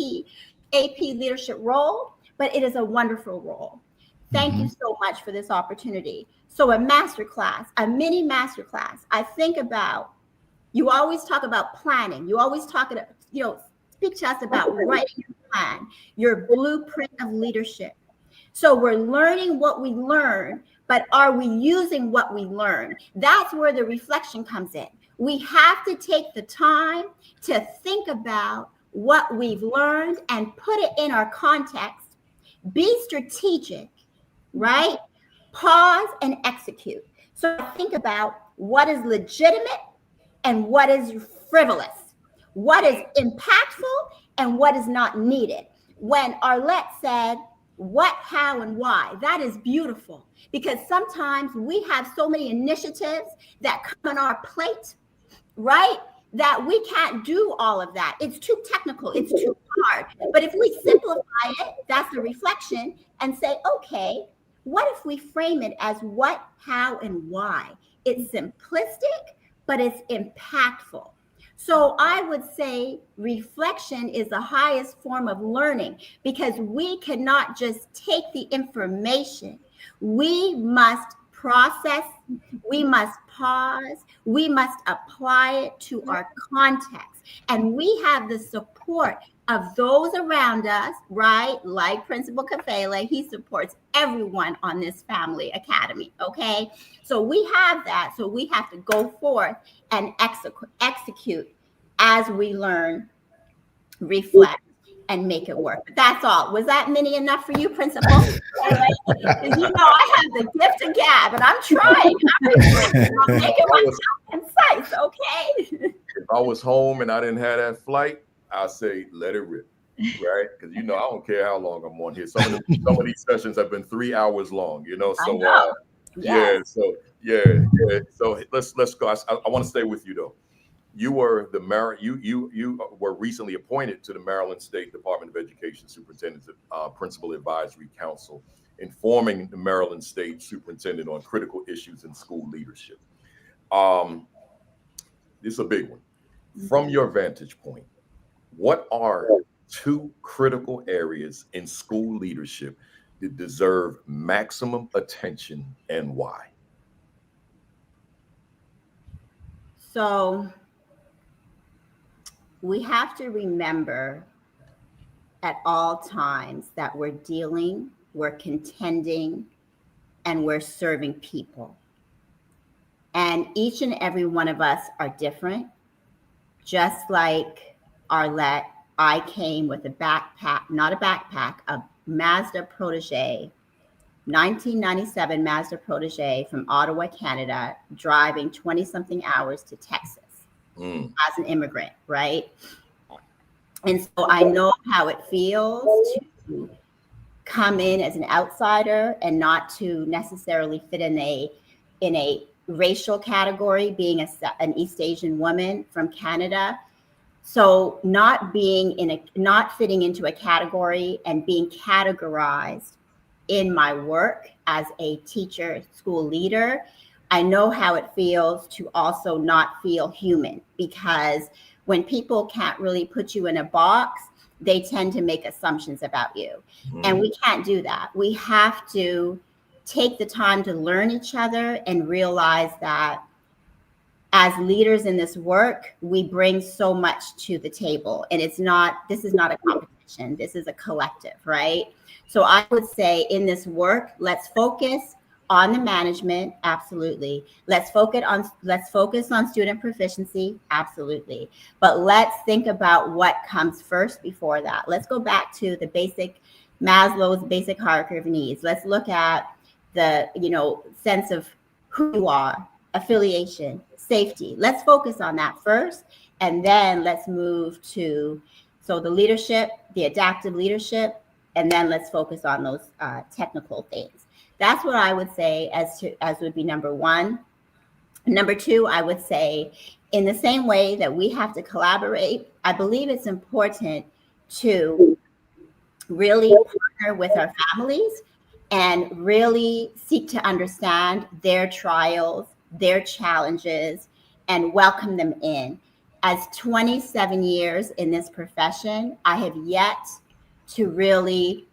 leadership role, but it is a wonderful role. Thank you so much for this opportunity. So a masterclass, a mini masterclass, I think about, you always talk about planning. You always talk about, speak to us about writing your plan, your blueprint of leadership. So we're learning what we learn, but are we using what we learn? That's where the reflection comes in. We have to take the time to think about what we've learned and put it in our context. Be strategic, right? Pause and execute. So think about what is legitimate and what is frivolous, what is impactful and what is not needed. When Arlette said, what, how, and why, that is beautiful, because sometimes we have so many initiatives that come on our plate, right, that we can't do all of that. It's too technical, it's too hard. But if we simplify it, that's a reflection, and say, okay, what if we frame it as what, how, and why? It's simplistic, but it's impactful. So I would say reflection is the highest form of learning, because we cannot just take the information. We must process, we must pause, we must apply it to our context. And we have the support of those around us, right? Like Principal Kafele, he supports everyone on this family academy, okay? So we have that. So we have to go forth and execute as we learn, reflect, and make it work. But that's all. Was that many enough for you, Principal? Because you know I have the gift of gab, and I'm trying. I'm making myself concise, okay? If I was home and I didn't have that flight, I'd say let it rip, right? Because you know I don't care how long I'm on here. Some of these sessions have been 3 hours long, you know. So yeah, so So let's go. I want to stay with you though. You were you were recently appointed to the Maryland State Department of Education Superintendent's Principal Advisory Council, informing the Maryland State Superintendent on critical issues in school leadership. This is a big one. From your vantage point, what are 2 critical areas in school leadership that deserve maximum attention, and why? So we have to remember at all times that we're dealing, we're contending, and we're serving people. And each and every one of us are different. Just like Arlette, I came with a backpack, not a backpack, a Mazda Protege, 1997 Mazda Protege from Ottawa, Canada, driving 20-something hours to Texas as an immigrant, right? And so I know how it feels to come in as an outsider and not to necessarily fit in a racial category, being an East Asian woman from Canada. So not fitting into a category and being categorized in my work as a teacher, school leader, I know how it feels to also not feel human, because when people can't really put you in a box, they tend to make assumptions about you. And we can't do that. We have to take the time to learn each other and realize that as leaders in this work, we bring so much to the table. And this is not a competition. This is a collective, right? So I would say in this work, let's focus on the management, absolutely. Let's focus on student proficiency, absolutely. But let's think about what comes first before that. Let's go back to the Maslow's basic hierarchy of needs. Let's look at the, sense of who you are, affiliation, safety. Let's focus on that first, and then let's move to the leadership, the adaptive leadership, and then let's focus on those technical things. That's what I would say as would be number one. Number two, I would say in the same way that we have to collaborate, I believe it's important to really partner with our families and really seek to understand their trials, their challenges, and welcome them in. As 27 years in this profession, I have yet to really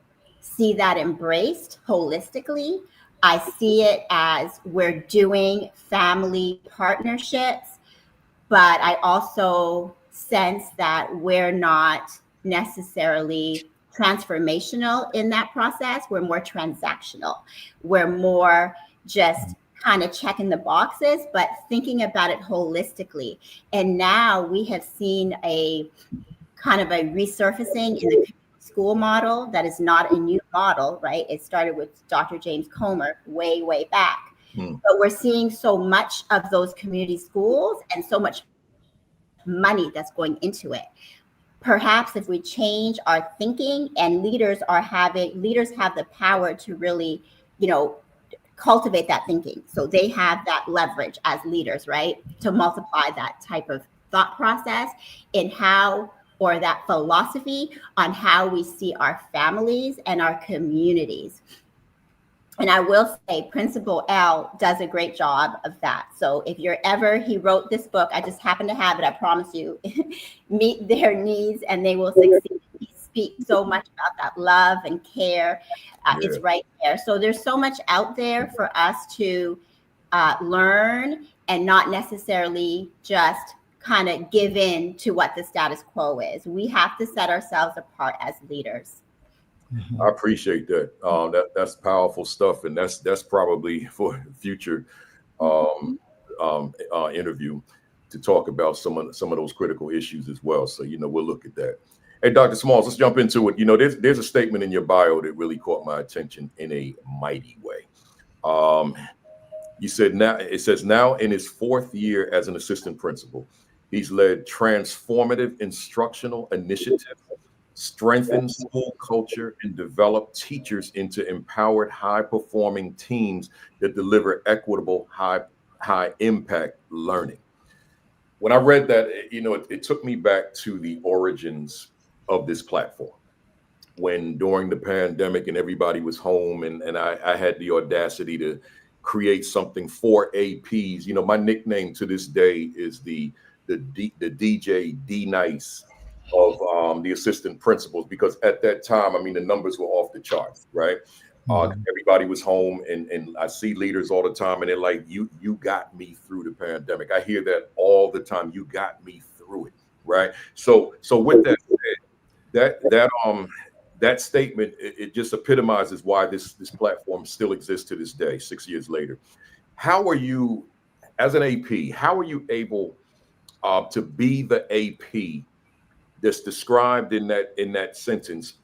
see that embraced holistically. I see it as we're doing family partnerships, but I also sense that we're not necessarily transformational in that process. We're more transactional. We're more just kind of checking the boxes, but thinking about it holistically. And now we have seen a kind of a resurfacing in the school model that is not a new model, right? It started with Dr. James Comer way back. But we're seeing so much of those community schools and so much money that's going into it. Perhaps if we change our thinking, and leaders have the power to really, cultivate that thinking. So they have that leverage as leaders, right? To multiply that type of thought process in or that philosophy on how we see our families and our communities. And I will say Principal L does a great job of that. So if you're ever, he wrote this book, I just happen to have it, I promise you, Meet Their Needs and They Will Succeed. He speaks so much about that love and care. It's right there. So there's so much out there for us to learn and not necessarily just kind of give in to what the status quo is. We have to set ourselves apart as leaders. I appreciate that. That's powerful stuff, and that's probably for a future interview to talk about some of those critical issues as well. So we'll look at that. Hey, Dr. Smalls, let's jump into it. There's a statement in your bio that really caught my attention in a mighty way. You said it says now in his 4th year as an assistant principal, he's led transformative instructional initiatives, strengthen school culture, and develop teachers into empowered, high-performing teams that deliver equitable, high-impact learning. When I read that, it took me back to the origins of this platform. When during the pandemic and everybody was home, and I had the audacity to create something for APs. My nickname to this day is the DJ D Nice of the assistant principals, because at that time, the numbers were off the charts, right? Everybody was home, and I see leaders all the time, and they're like, you got me through the pandemic. I hear that all the time. You got me through it, right? So with that said, that statement, it just epitomizes why this platform still exists to this day, 6 years later. How are you, as an AP, how are you able to be the AP that's described in that sentence,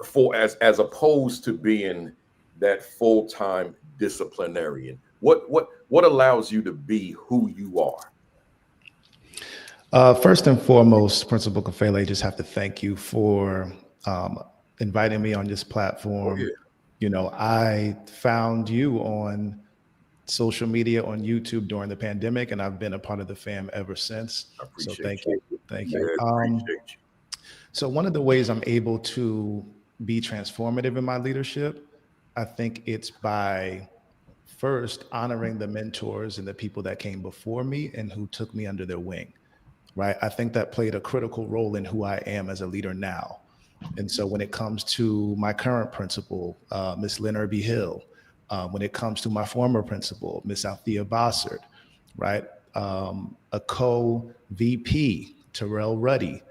for as opposed to being that full-time disciplinarian? What allows you to be who you are? First and foremost, Principal Kafele, I just have to thank you for inviting me on this platform. Oh, yeah. I found you on social media, on YouTube during the pandemic, and I've been a part of the fam ever since. I appreciate so thank you. Thank Yeah, you. appreciate you. So one of the ways I'm able to be transformative in my leadership, I think it's by first honoring the mentors and the people that came before me and who took me under their wing, right? I think that played a critical role in who I am as a leader now. And so when it comes to my current principal, Ms. Leonard B. Hill, when it comes to my former principal, Ms. Althea Bossard, right? A co-VP, Terrell Ruddy.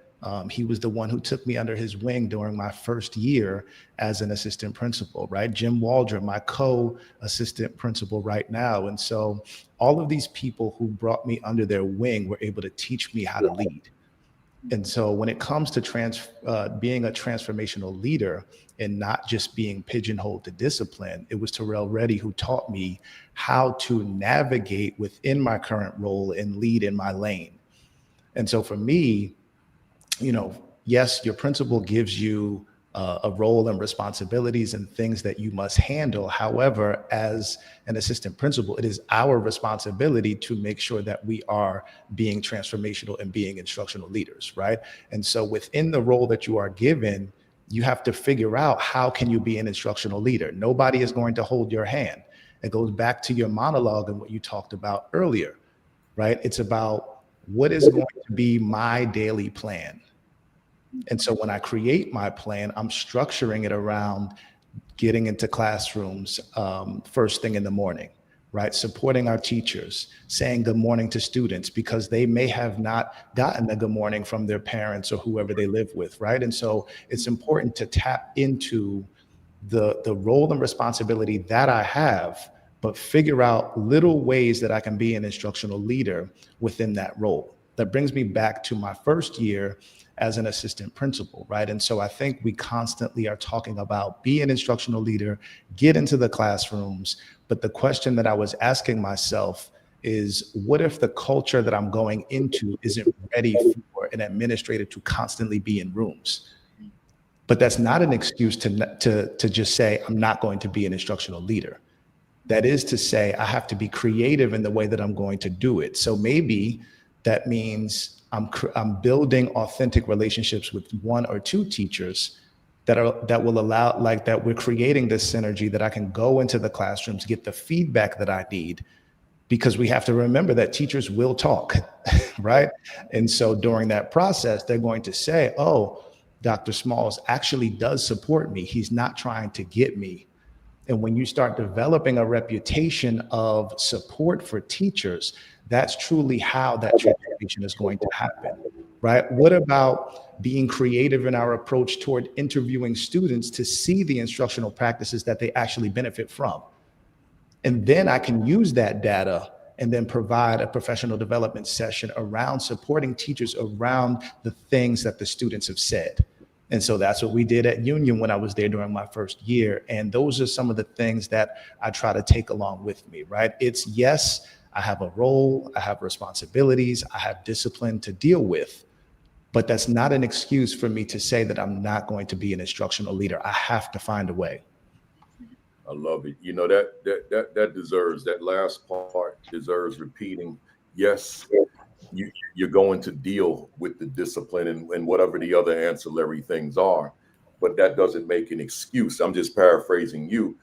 He was the one who took me under his wing during my first year as an assistant principal, right? Jim Waldron, my co-assistant principal right now. And so all of these people who brought me under their wing were able to teach me how to lead. And so when it comes to being a transformational leader and not just being pigeonholed to discipline, it was Terrell Reddy who taught me how to navigate within my current role and lead in my lane. And so for me, yes, your principal gives you a role and responsibilities and things that you must handle. However, as an assistant principal, it is our responsibility to make sure that we are being transformational and being instructional leaders, right? And so within the role that you are given, you have to figure out how can you be an instructional leader. Nobody is going to hold your hand. It goes back to your monologue and what you talked about earlier, right? It's about what is going to be my daily plan. And so when I create my plan, I'm structuring it around getting into classrooms first thing in the morning, right? Supporting our teachers, saying good morning to students because they may have not gotten a good morning from their parents or whoever they live with, right? And so it's important to tap into the role and responsibility that I have, but figure out little ways that I can be an instructional leader within that role. That brings me back to my first year as an assistant principal, right? And so I think we constantly are talking about be an instructional leader, get into the classrooms. But the question that I was asking myself is, what if the culture that I'm going into isn't ready for an administrator to constantly be in rooms? But that's not an excuse to just say, I'm not going to be an instructional leader. That is to say, I have to be creative in the way that I'm going to do it. So maybe that means I'm building authentic relationships with one or two teachers that will allow, like, that we're creating this synergy that I can go into the classrooms, get the feedback that I need, because we have to remember that teachers will talk, right? And so during that process, they're going to say, oh, Dr. Smalls actually does support me. He's not trying to get me. And when you start developing a reputation of support for teachers, that's truly how that transformation is going to happen, right? What about being creative in our approach toward interviewing students to see the instructional practices that they actually benefit from? And then I can use that data and then provide a professional development session around supporting teachers around the things that the students have said. And so that's what we did at Union when I was there during my first year. And those are some of the things that I try to take along with me, right? It's, yes, I have a role, I have responsibilities, I have discipline to deal with, but that's not an excuse for me to say that I'm not going to be an instructional leader. I have to find a way. I love it. You know, that deserves, that last part deserves repeating. Yes, you're going to deal with the discipline and whatever the other ancillary things are, but that doesn't make an excuse. I'm just paraphrasing you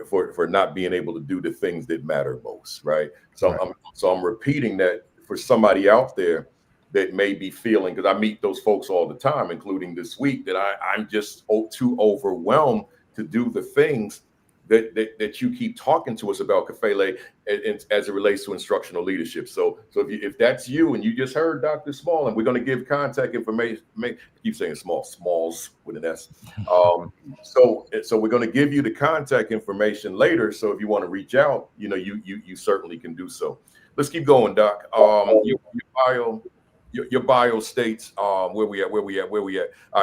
for not being able to do the things that matter most, right? So Right. I'm repeating that for somebody out there that may be feeling, because I meet those folks all the time, including this week, that I'm just too overwhelmed to do the things that you keep talking to us about, Kafele, as it relates to instructional leadership. So if that's you and you just heard Dr. Small, and we're going to give contact information, I keep saying Smalls with an S. So we're going to give you the contact information later. So if you want to reach out, you know, you certainly can do so. Let's keep going, Doc. Your bio states where we at.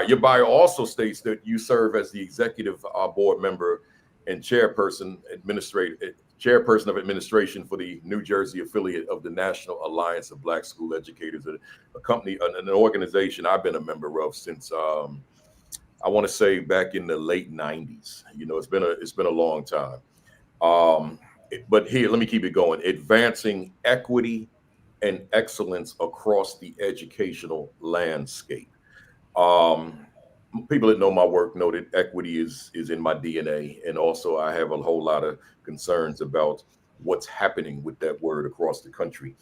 Your bio also states that you serve as the executive board member and chairperson of administration for the New Jersey affiliate of the National Alliance of Black School Educators, a company, an organization I've been a member of since I want to say back in the late 90s. You know, it's been a long time. But here, let me keep it going. Advancing equity and excellence across the educational landscape. People that know my work know that equity is in my DNA. And also I have a whole lot of concerns about what's happening with that word across the country.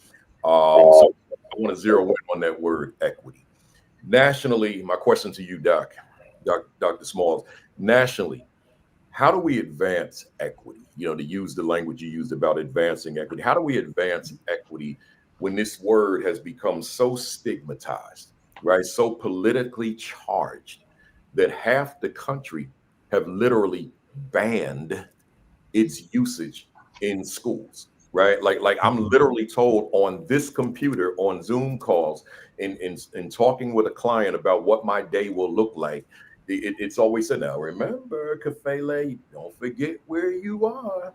So I want to zero in on that word equity. Nationally, my question to you, Dr. Smalls, nationally, how do we advance equity? You know, to use the language you used about advancing equity, how do we advance equity when this word has become so stigmatized, right? So politically charged that half the country have literally banned its usage in schools, right? Like I'm literally told on this computer, on Zoom calls, in talking with a client about what my day will look like, it's always said, now remember, Kafele, don't forget where you are.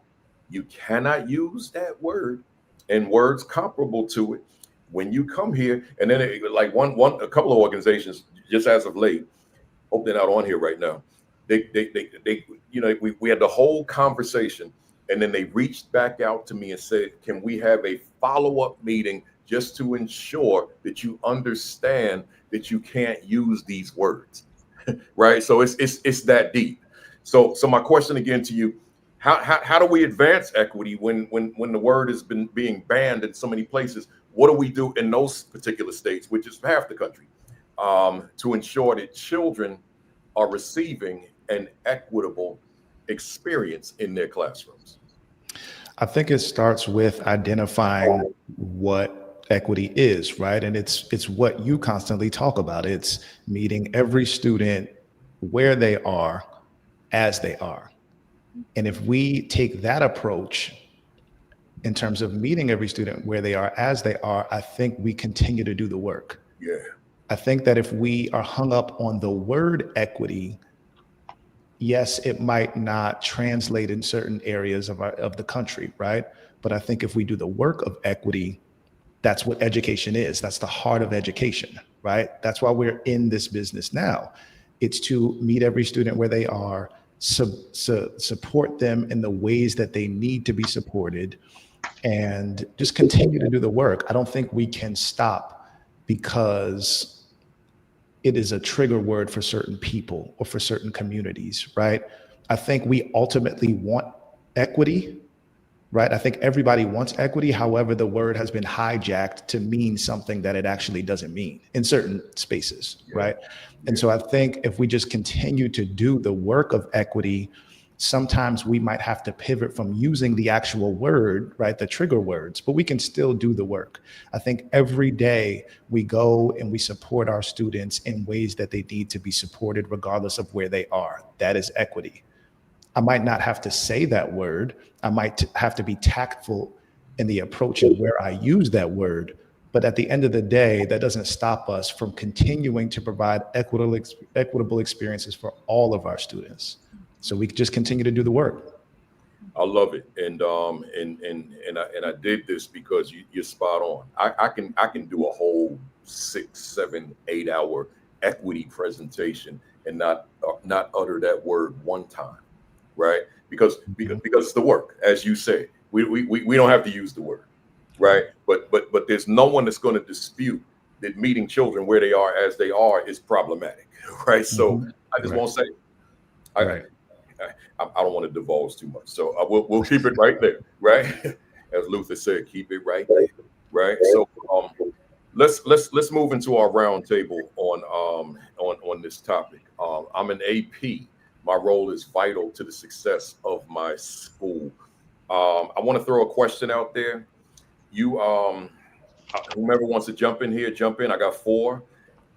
You cannot use that word and words comparable to it when you come here. And then a couple of organizations just as of late, hope they're not on here right now. They you know, we had the whole conversation, and then they reached back out to me and said, can we have a follow-up meeting just to ensure that you understand that you can't use these words, right? So it's that deep. So my question again to you, how do we advance equity when the word has been being banned in so many places? What do we do in those particular states, which is half the country, to ensure that children are receiving an equitable experience in their classrooms? I think it starts with identifying what equity is, right? And it's what you constantly talk about. It's meeting every student where they are, as they are. And if we take that approach in terms of meeting every student where they are, as they are, I think we continue to do the work. Yeah. I think that if we are hung up on the word equity, yes, it might not translate in certain areas of the country, right? But I think if we do the work of equity, that's what education is. That's the heart of education, right? That's why we're in this business now. It's to meet every student where they are, support them in the ways that they need to be supported, and just continue to do the work. I don't think we can stop because it is a trigger word for certain people or for certain communities, right? I think we ultimately want equity, right? I think everybody wants equity. However, the word has been hijacked to mean something that it actually doesn't mean in certain spaces, right? And so I think if we just continue to do the work of equity, sometimes we might have to pivot from using the actual word, right? The trigger words, but we can still do the work. I think every day we go and we support our students in ways that they need to be supported, regardless of where they are. That is equity. I might not have to say that word. I might have to be tactful in the approach of where I use that word. But at the end of the day, that doesn't stop us from continuing to provide equitable experiences for all of our students. So we just continue to do the work. I love it, and I did this because you're spot on. I can do a whole 6, 7, 8 hour equity presentation and not utter that word one time, right? Because it's the work, as you say. We don't have to use the word, right? But there's no one that's going to dispute that meeting children where they are as they are is problematic, right? So I just won't say it. I don't want to divulge too much, so we'll keep it right there, right? As Luther said, keep it right there, right? So let's move into our roundtable on this topic. I'm an AP. My role is vital to the success of my school. I want to throw a question out there. You whomever wants to jump in here, jump in. I got 4,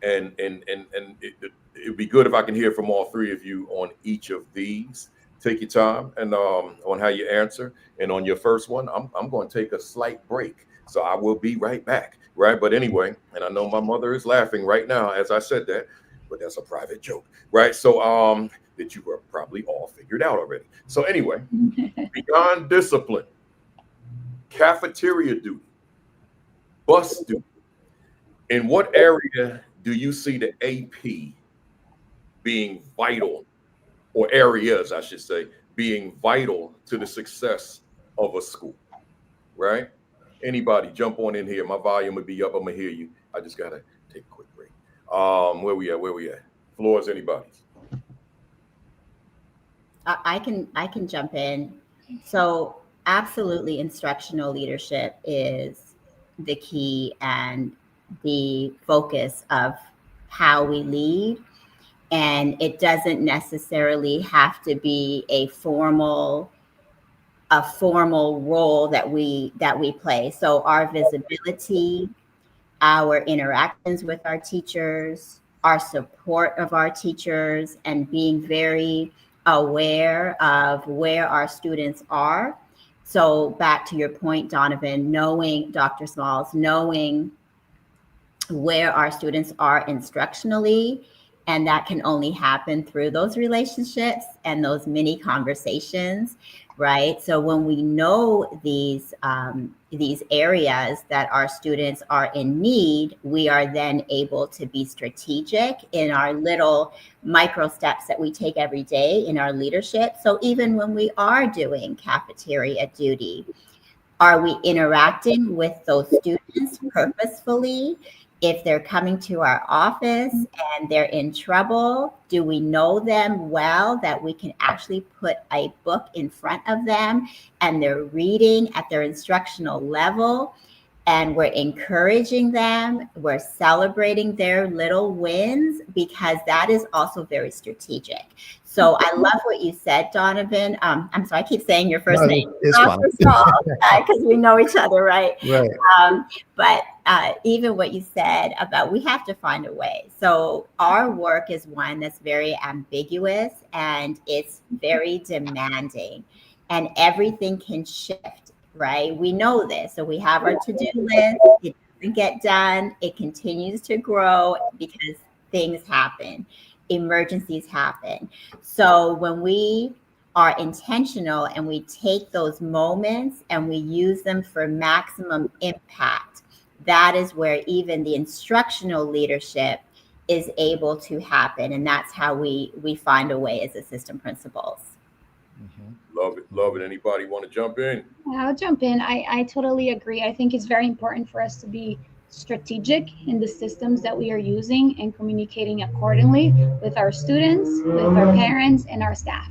and it'd be good if I can hear from all 3 of you on each of these. Take your time and on how you answer. And on your first one, I'm going to take a slight break, so I will be right back. Right, but anyway, and I know my mother is laughing right now as I said that, but that's a private joke, right? So that you were probably all figured out already. So anyway, beyond discipline, cafeteria duty, bus duty. In what area do you see the AP being vital, or areas, I should say, being vital to the success of a school, right? Anybody jump on in here. My volume would be up. I'm gonna hear you. I just gotta take a quick break. Where we at? Floor is anybody's. I can jump in. So absolutely, instructional leadership is the key and the focus of how we lead. And it doesn't necessarily have to be a formal role that we play. So our visibility, our interactions with our teachers, our support of our teachers, and being very aware of where our students are. So back to your point, Donovan, knowing, Dr. Smalls, knowing where our students are instructionally, and that can only happen through those relationships and those mini conversations, right? So when we know these areas that our students are in need, we are then able to be strategic in our little micro steps that we take every day in our leadership. So even when we are doing cafeteria duty, are we interacting with those students purposefully? If they're coming to our office and they're in trouble, do we know them well that we can actually put a book in front of them and they're reading at their instructional level, and we're encouraging them, we're celebrating their little wins, because that is also very strategic. So I love what you said, Donovan. I'm sorry, I keep saying your first name. It's fine. Because we know each other, right? Right. But even what you said about we have to find a way. So our work is one that's very ambiguous and it's very demanding, and everything can shift, right? We know this. So we have our to-do list. It doesn't get done. It continues to grow because things happen. Emergencies happen. So when we are intentional and we take those moments and we use them for maximum impact, that is where even the instructional leadership is able to happen. And that's how we find a way as assistant principals. Love it. Anybody want to jump in? I'll jump in. I totally agree. I think it's very important for us to be strategic in the systems that we are using and communicating accordingly with our students, with our parents, and our staff,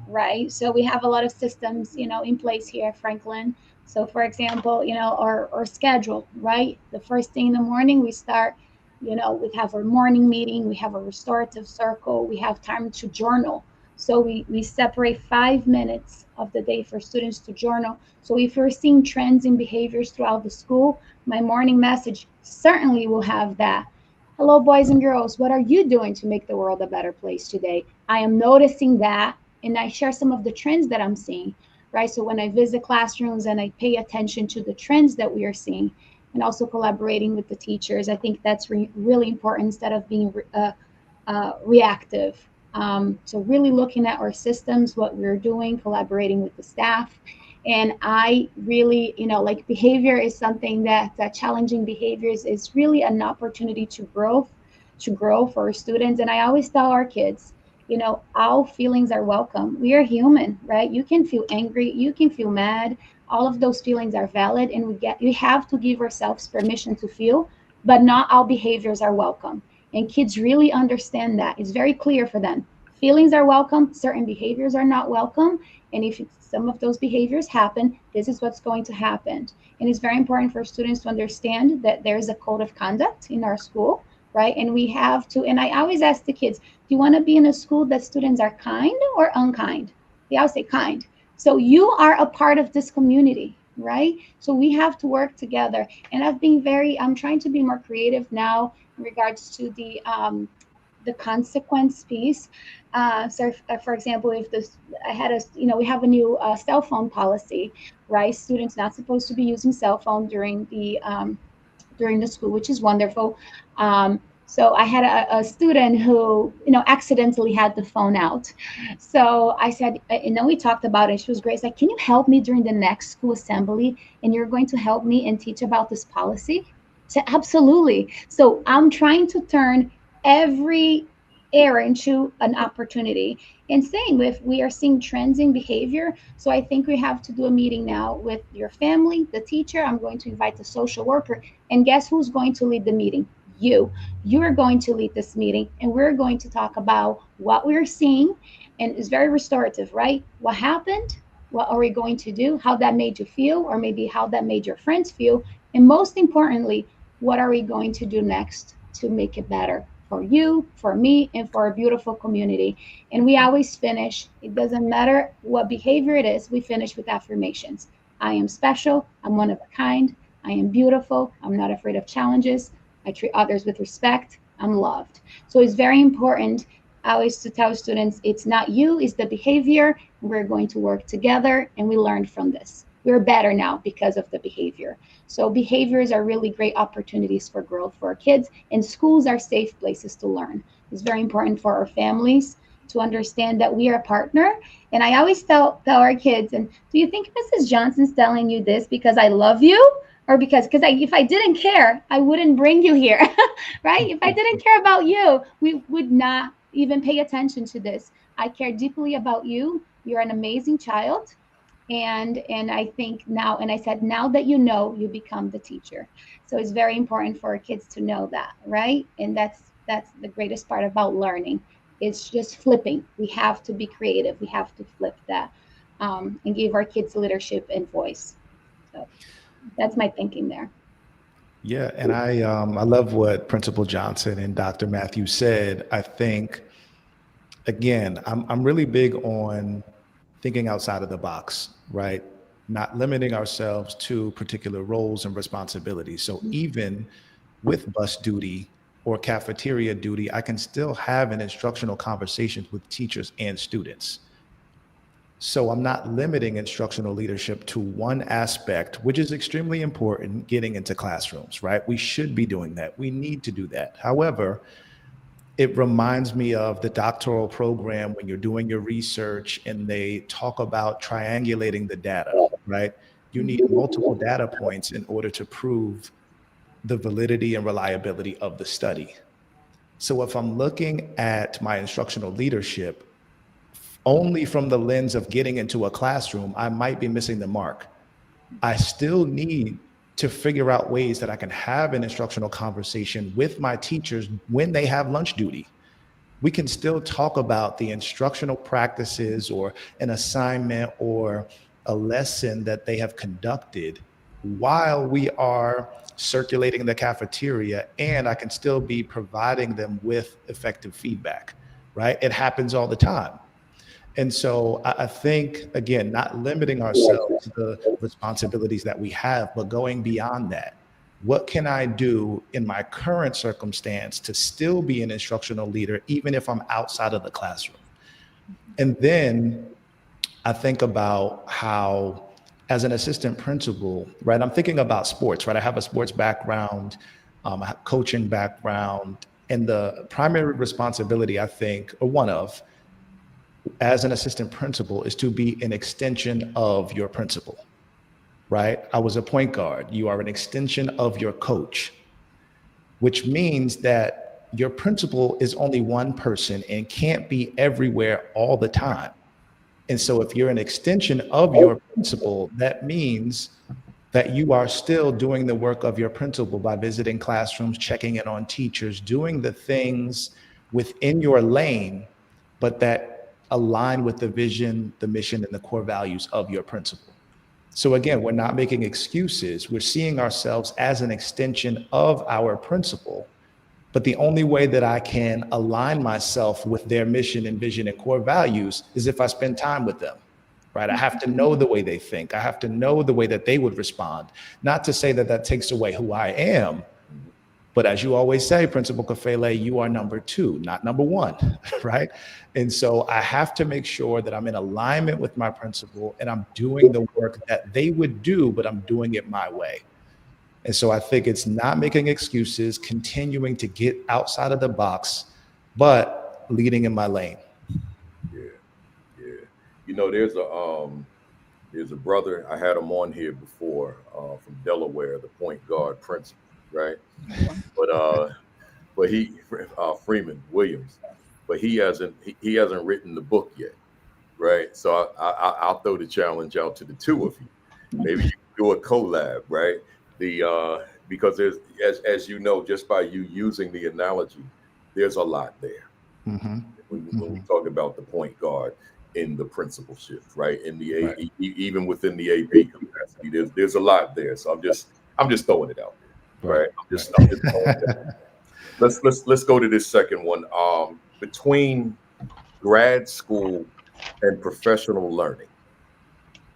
right? So we have a lot of systems, in place here at Franklin. So for example, our schedule, right? The first thing in the morning, we start, we have our morning meeting, we have a restorative circle, we have time to journal. So we separate 5 minutes of the day for students to journal. So if you're seeing trends in behaviors throughout the school, my morning message certainly will have that. Hello, boys and girls. What are you doing to make the world a better place today? I am noticing that, and I share some of the trends that I'm seeing, right? So when I visit classrooms and I pay attention to the trends that we are seeing, and also collaborating with the teachers, I think that's really important instead of being reactive. So really looking at our systems, what we're doing, collaborating with the staff. And I really, like behavior is something that challenging behaviors is really an opportunity to grow for our students. And I always tell our kids, all feelings are welcome. We are human, right? You can feel angry, you can feel mad. All of those feelings are valid, and we have to give ourselves permission to feel, but not all behaviors are welcome. And kids really understand that. It's very clear for them. Feelings are welcome, certain behaviors are not welcome. And if some of those behaviors happen, this is what's going to happen. And it's very important for students to understand that there's a code of conduct in our school, right? And we have to, and I always ask the kids, do you want to be in a school that students are kind or unkind? They always say kind. So you are a part of this community, right? So we have to work together. And I'm trying to be more creative now in regards to the consequence piece. For example, if this, I had we have a new cell phone policy, right? Students not supposed to be using cell phone during the school, which is wonderful. So I had a student who, accidentally had the phone out. So I said, we talked about it. She was great. It's like, can you help me during the next school assembly? And you're going to help me and teach about this policy? I said, absolutely. So I'm trying to turn every error into an opportunity. And same with, we are seeing trends in behavior. So I think we have to do a meeting now with your family, the teacher. I'm going to invite the social worker. And guess who's going to lead the meeting? You are going to lead this meeting, and we're going to talk about what we're seeing. And it's very restorative, right? What happened? What are we going to do? How that made you feel, or maybe how that made your friends feel. And most importantly, what are we going to do next to make it better for you, for me, and for our beautiful community? And we always finish, it doesn't matter what behavior it is, we finish with affirmations. I am special, I'm one of a kind, I am beautiful, I'm not afraid of challenges, I treat others with respect, I'm loved. So it's very important always to tell students, it's not you, it's the behavior. We're going to work together, and we learned from this. We're better now because of the behavior. So behaviors are really great opportunities for growth for our kids, and schools are safe places to learn. It's very important for our families to understand that we are a partner. And I always tell our kids, and do you think Mrs. Johnson's telling you this because I love you? Or because if I didn't care, I wouldn't bring you here, right? If I didn't care about you, we would not even pay attention to this. I care deeply about you. You're an amazing child. And I think now, and I said, now that you know, you become the teacher. So it's very important for our kids to know that, right? And that's the greatest part about learning. It's just flipping. We have to be creative. We have to flip that, and give our kids leadership and voice. So that's my thinking there. Yeah, and I love what Principal Johnson and Dr. Matthews said. I think again, I'm really big on thinking outside of the box, right? Not limiting ourselves to particular roles and responsibilities. So even with bus duty or cafeteria duty, I can still have an instructional conversations with teachers and students. So I'm not limiting instructional leadership to one aspect, which is extremely important getting into classrooms, right? We should be doing that. We need to do that. However, it reminds me of the doctoral program when you're doing your research and they talk about triangulating the data, right? You need multiple data points in order to prove the validity and reliability of the study. So if I'm looking at my instructional leadership only from the lens of getting into a classroom, I might be missing the mark. I still need to figure out ways that I can have an instructional conversation with my teachers when they have lunch duty. We can still talk about the instructional practices or an assignment or a lesson that they have conducted while we are circulating the cafeteria, and I can still be providing them with effective feedback, right? It happens all the time. And so I think, again, not limiting ourselves to the responsibilities that we have, but going beyond that. What can I do in my current circumstance to still be an instructional leader, even if I'm outside of the classroom? And then I think about how, as an assistant principal, right, I'm thinking about sports, right? I have a sports background, I have coaching background, and the primary responsibility, I think, or one of, as an assistant principal, is to be an extension of your principal, right? I was a point guard. You are an extension of your coach, which means that your principal is only one person and can't be everywhere all the time. And so if you're an extension of your principal, that means that you are still doing the work of your principal by visiting classrooms, checking in on teachers, doing the things within your lane, but that align with the vision, the mission, and the core values of your principal. So again, we're not making excuses. We're seeing ourselves as an extension of our principal. But the only way that I can align myself with their mission and vision and core values is if I spend time with them, right? I have to know the way they think. I have to know the way that they would respond. Not to say that that takes away who I am, but as you always say, Principal Kafele, you are number two, not number one, right? And so I have to make sure that I'm in alignment with my principal and I'm doing the work that they would do, but I'm doing it my way. And so I think it's not making excuses, continuing to get outside of the box, but leading in my lane. Yeah, yeah. You know, there's a brother, I had him on here before, from Delaware, the point guard principal, right? But he Freeman Williams, but he hasn't written the book yet, right? So I'll throw the challenge out to the two of you. Maybe you can do a collab, right? Because there's, as you know, just by you using the analogy, there's a lot there. Mm-hmm. When we talk about the point guard in the principalship, right? In the Right. even within the AP capacity, there's a lot there. So I'm just throwing it out there, right? I'm just throwing it out. Let's go to this second one. Between grad school and professional learning,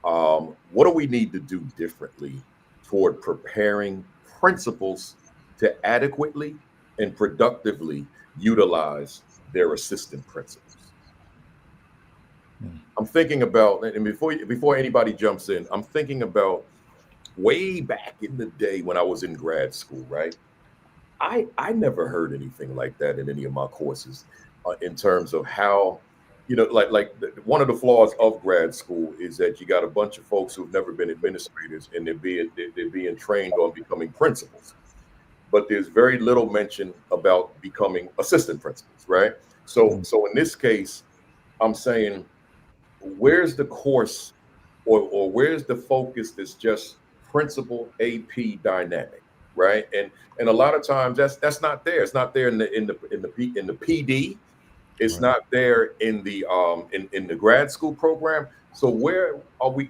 what do we need to do differently toward preparing principals to adequately and productively utilize their assistant principals? I'm thinking about, and before anybody jumps in, I'm thinking about way back in the day when I was in grad school, right? I never heard anything like that in any of my courses, in terms of how, one of the flaws of grad school is that you got a bunch of folks who've never been administrators and they're being trained on becoming principals, but there's very little mention about becoming assistant principals, right? So in this case, I'm saying, where's the course, or where's the focus that's just principal AP dynamic, right? And a lot of times that's not there. It's not there in the PD. It's Right. not there in the in the grad school program. So where are we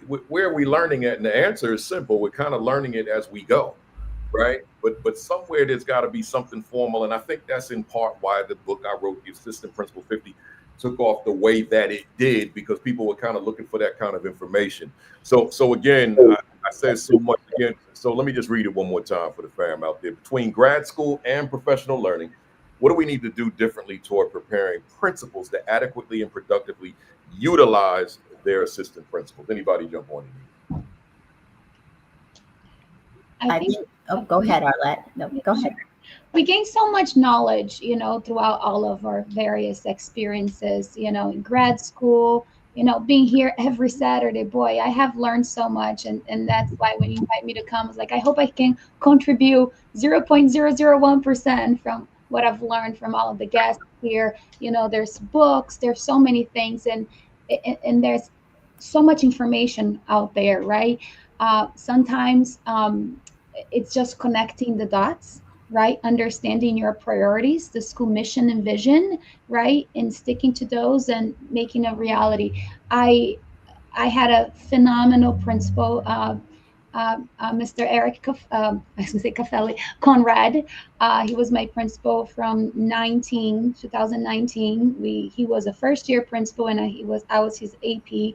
learning it? And the answer is simple. We're kind of learning it as we go, right? But somewhere there's got to be something formal, and I think that's in part why the book I wrote, The Assistant Principal 50, took off the way that it did, because people were kind of looking for that kind of information. So again, I said so much again. So let me just read it one more time for the fam out there. Between grad school and professional learning, what do we need to do differently toward preparing principals to adequately and productively utilize their assistant principals? Anybody jump on in? I think Oh, go ahead, Arlette. No, go ahead. we gain so much knowledge, throughout all of our various experiences, in grad school, being here every Saturday. Boy, I have learned so much. And that's why when you invite me to come, it's like, I hope I can contribute 0.001% from what I've learned from all of the guests here. There's books, there's so many things, and there's so much information out there, right? Sometimes it's just connecting the dots, right? Understanding your priorities, the school mission and vision, right? And sticking to those and making a reality. I had a phenomenal principal, Mr. Eric, I was going to say Caffelli, Conrad. He was my principal from 2019. He was a first year principal, and I was his AP.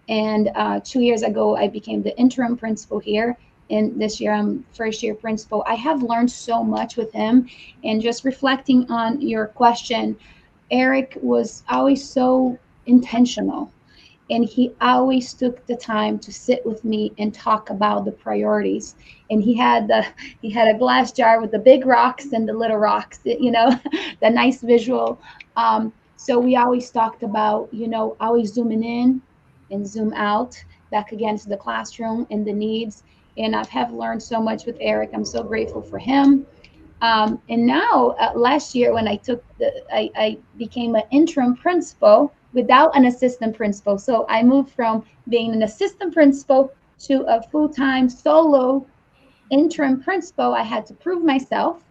And 2 years ago, I became the interim principal here. And this year, I'm first year principal. I have learned so much with him. And just reflecting on your question, Eric was always so intentional, and he always took the time to sit with me and talk about the priorities. And he had a glass jar with the big rocks and the little rocks, the nice visual. So we always talked about, always zooming in and zoom out back against the classroom and the needs. And I have learned so much with Eric. I'm so grateful for him. And now, last year, when I became an interim principal without an assistant principal. So I moved from being an assistant principal to a full-time solo interim principal. I had to prove myself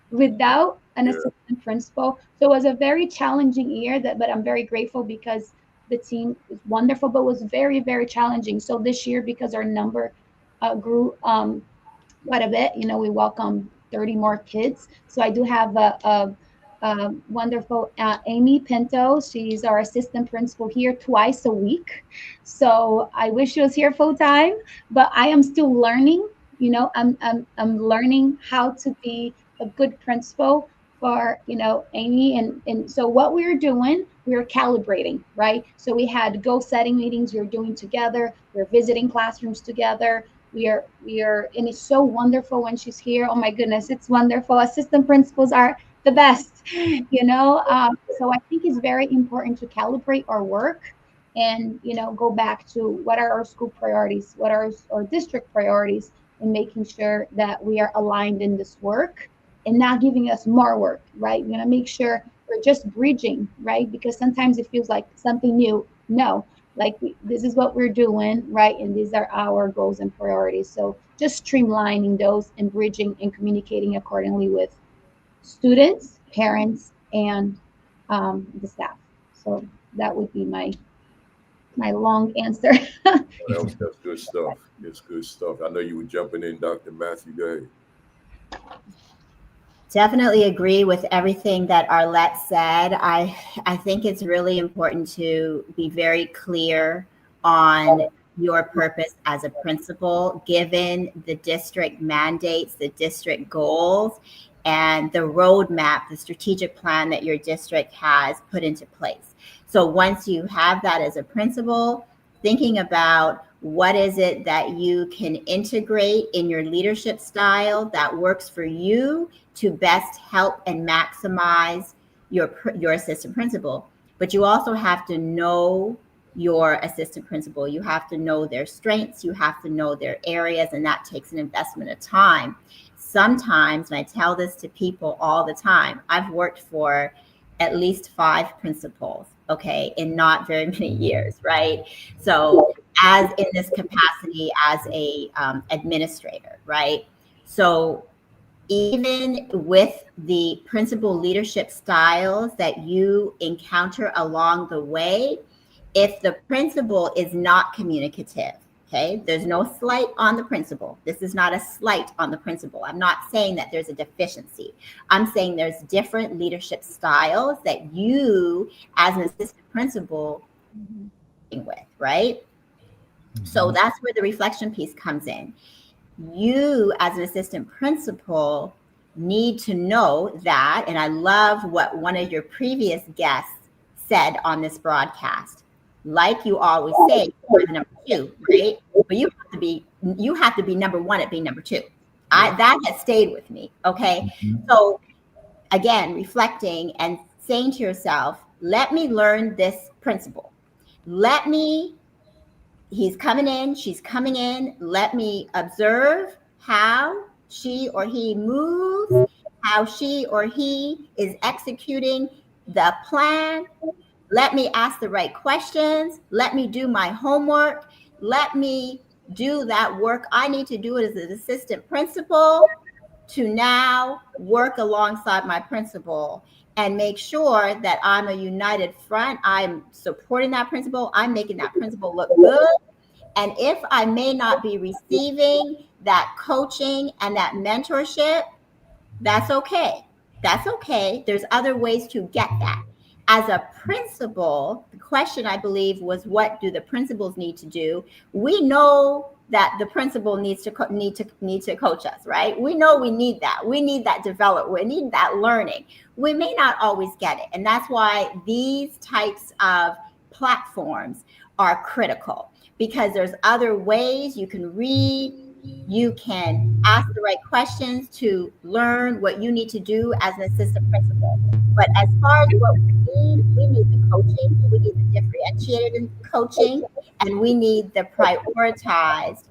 without an assistant principal. So it was a very challenging year, but I'm very grateful because the team is wonderful, but was very, very challenging. So this year, because our number grew quite a bit. We welcome 30 more kids. So I do have a wonderful Amy Pinto. She's our assistant principal here twice a week. So I wish she was here full time, but I am still learning. I'm learning how to be a good principal for Amy, and so what we're doing, we're calibrating, right? So we had goal setting meetings we're doing together. We're visiting classrooms together. We are, and it's so wonderful when she's here. Oh my goodness, it's wonderful. Assistant principals are the best, So I think it's very important to calibrate our work and, go back to what are our school priorities, what are our district priorities, and making sure that we are aligned in this work and not giving us more work, right? We're gonna make sure we're just bridging, right? Because sometimes it feels like something new. No, like this is what we're doing, right? And these are our goals and priorities. So just streamlining those and bridging and communicating accordingly with students, parents, and the staff. So that would be my long answer. That's good stuff. It's good stuff. I know you were jumping in, Dr. Matthew. Go ahead. Definitely agree with everything that Arlette said. I think it's really important to be very clear on your purpose as a principal, given the district mandates, the district goals, and the roadmap, the strategic plan that your district has put into place. So once you have that as a principal, thinking about what is it that you can integrate in your leadership style that works for you to best help and maximize your assistant principal. But you also have to know your assistant principal. You have to know their strengths. You have to know their areas, and that takes an investment of time. Sometimes, and I tell this to people all the time, I've worked for at least 5 principals, okay, in not very many years, right? So as in this capacity as a administrator, right? So even with the principal leadership styles that you encounter along the way, if the principal is not communicative, okay, there's no slight on the principal. This is not a slight on the principal. I'm not saying that there's a deficiency. I'm saying there's different leadership styles that you as an assistant principal with, right? So that's where the reflection piece comes in. You as an assistant principal need to know that, and I love what one of your previous guests said on this broadcast. Like you always say, you're the number 2, right? But you have to be number 1 at being number 2. That has stayed with me. Okay. So again, reflecting and saying to yourself, let me learn this principle. He's coming in, she's coming in. Let me observe how she or he moves, how she or he is executing the plan. Let me ask the right questions. Let me do my homework. Let me do that work I need to do as an assistant principal to now work alongside my principal and make sure that I'm a united front. I'm supporting that principal. I'm making that principal look good. And if I may not be receiving that coaching and that mentorship, that's okay. That's okay. There's other ways to get that. As a principal, the question I believe was, what do the principals need to do? We know that the principal needs to coach us, right? We know we need that. We need that development. We need that learning. We may not always get it, and that's why these types of platforms are critical, because there's other ways you can read, you can ask the right questions to learn what you need to do as an assistant principal. But as far as what we need the coaching, we need the differentiated coaching, and we need the prioritized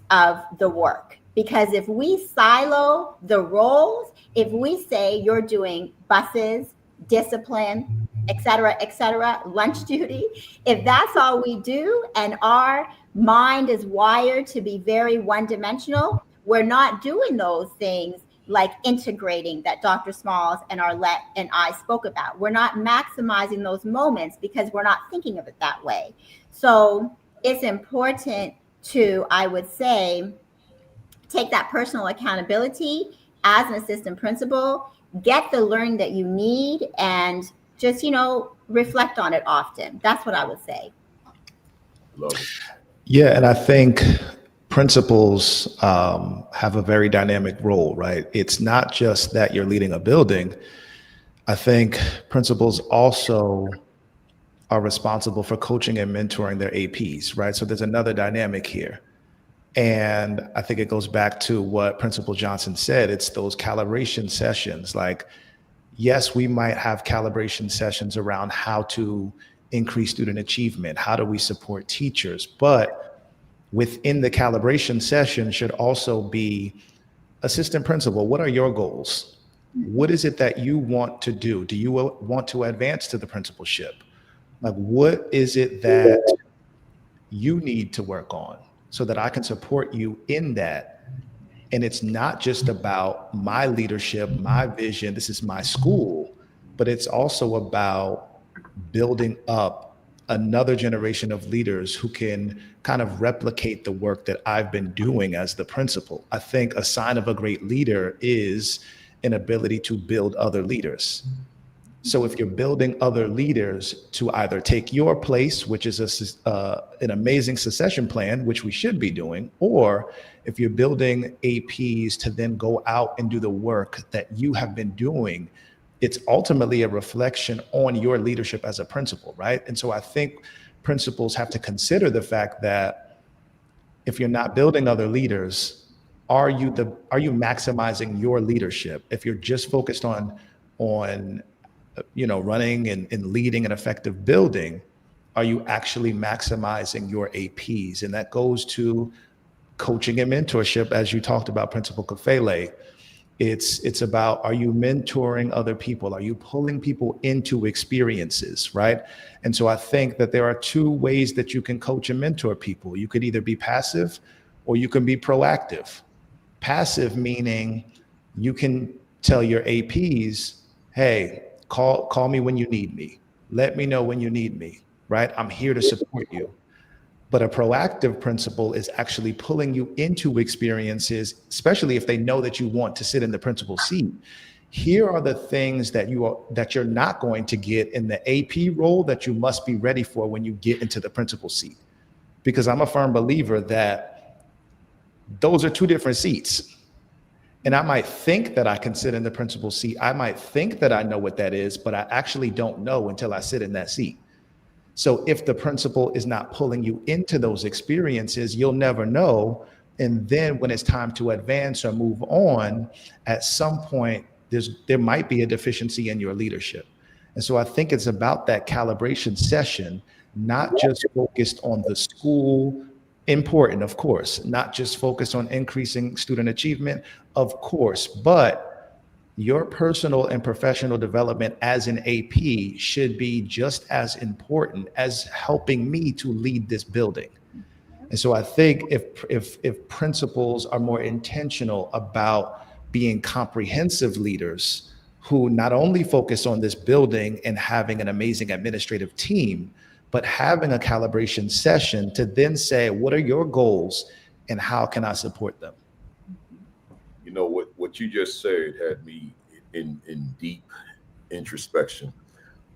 of the work. Because if we silo the roles, if we say you're doing buses, discipline, et cetera, lunch duty, if that's all we do and our mind is wired to be very one-dimensional, we're not doing those things like integrating that Dr. Smalls and Arlette and I spoke about. We're not maximizing those moments because we're not thinking of it that way. So it's important to, I would say, take that personal accountability as an assistant principal, get the learning that you need, and just, reflect on it often. That's what I would say. Love it. Yeah, and I think principals have a very dynamic role, right? It's not just that you're leading a building. I think principals also are responsible for coaching and mentoring their APs, right? So there's another dynamic here. And I think it goes back to what Principal Johnson said. It's those calibration sessions. Like, yes, we might have calibration sessions around how to increase student achievement. How do we support teachers? But within the calibration session should also be, assistant principal, what are your goals? What is it that you want to do? Do you want to advance to the principalship? Like, what is it that you need to work on so that I can support you in that? And it's not just about my leadership, my vision, this is my school, but it's also about building up another generation of leaders who can kind of replicate the work that I've been doing as the principal. I think a sign of a great leader is an ability to build other leaders. So if you're building other leaders to either take your place, which is an amazing succession plan, which we should be doing, or if you're building APs to then go out and do the work that you have been doing, it's ultimately a reflection on your leadership as a principal, right? And so I think principals have to consider the fact that if you're not building other leaders, are you maximizing your leadership? If you're just focused on running and leading an effective building, are you actually maximizing your APs? And that goes to coaching and mentorship, as you talked about, Principal Kafele. It's about, are you mentoring other people? Are you pulling people into experiences, right? And so I think that there are two ways that you can coach and mentor people. You could either be passive or you can be proactive. Passive meaning you can tell your APs, hey, call me when you need me. Let me know when you need me, right? I'm here to support you. But a proactive principal is actually pulling you into experiences, especially if they know that you want to sit in the principal seat. Here are the things that you're not going to get in the AP role that you must be ready for when you get into the principal seat. Because I'm a firm believer that those are two different seats. And I might think that I can sit in the principal seat. I might think that I know what that is, but I actually don't know until I sit in that seat. So if the principal is not pulling you into those experiences, you'll never know. And then when it's time to advance or move on, at some point, there might be a deficiency in your leadership. And so I think it's about that calibration session, not just focused on the school, important, of course, not just focused on increasing student achievement, of course, but your personal and professional development as an AP should be just as important as helping me to lead this building. And so I think if principals are more intentional about being comprehensive leaders who not only focus on this building and having an amazing administrative team, but having a calibration session to then say, what are your goals and how can I support them? You know what you just said had me in deep introspection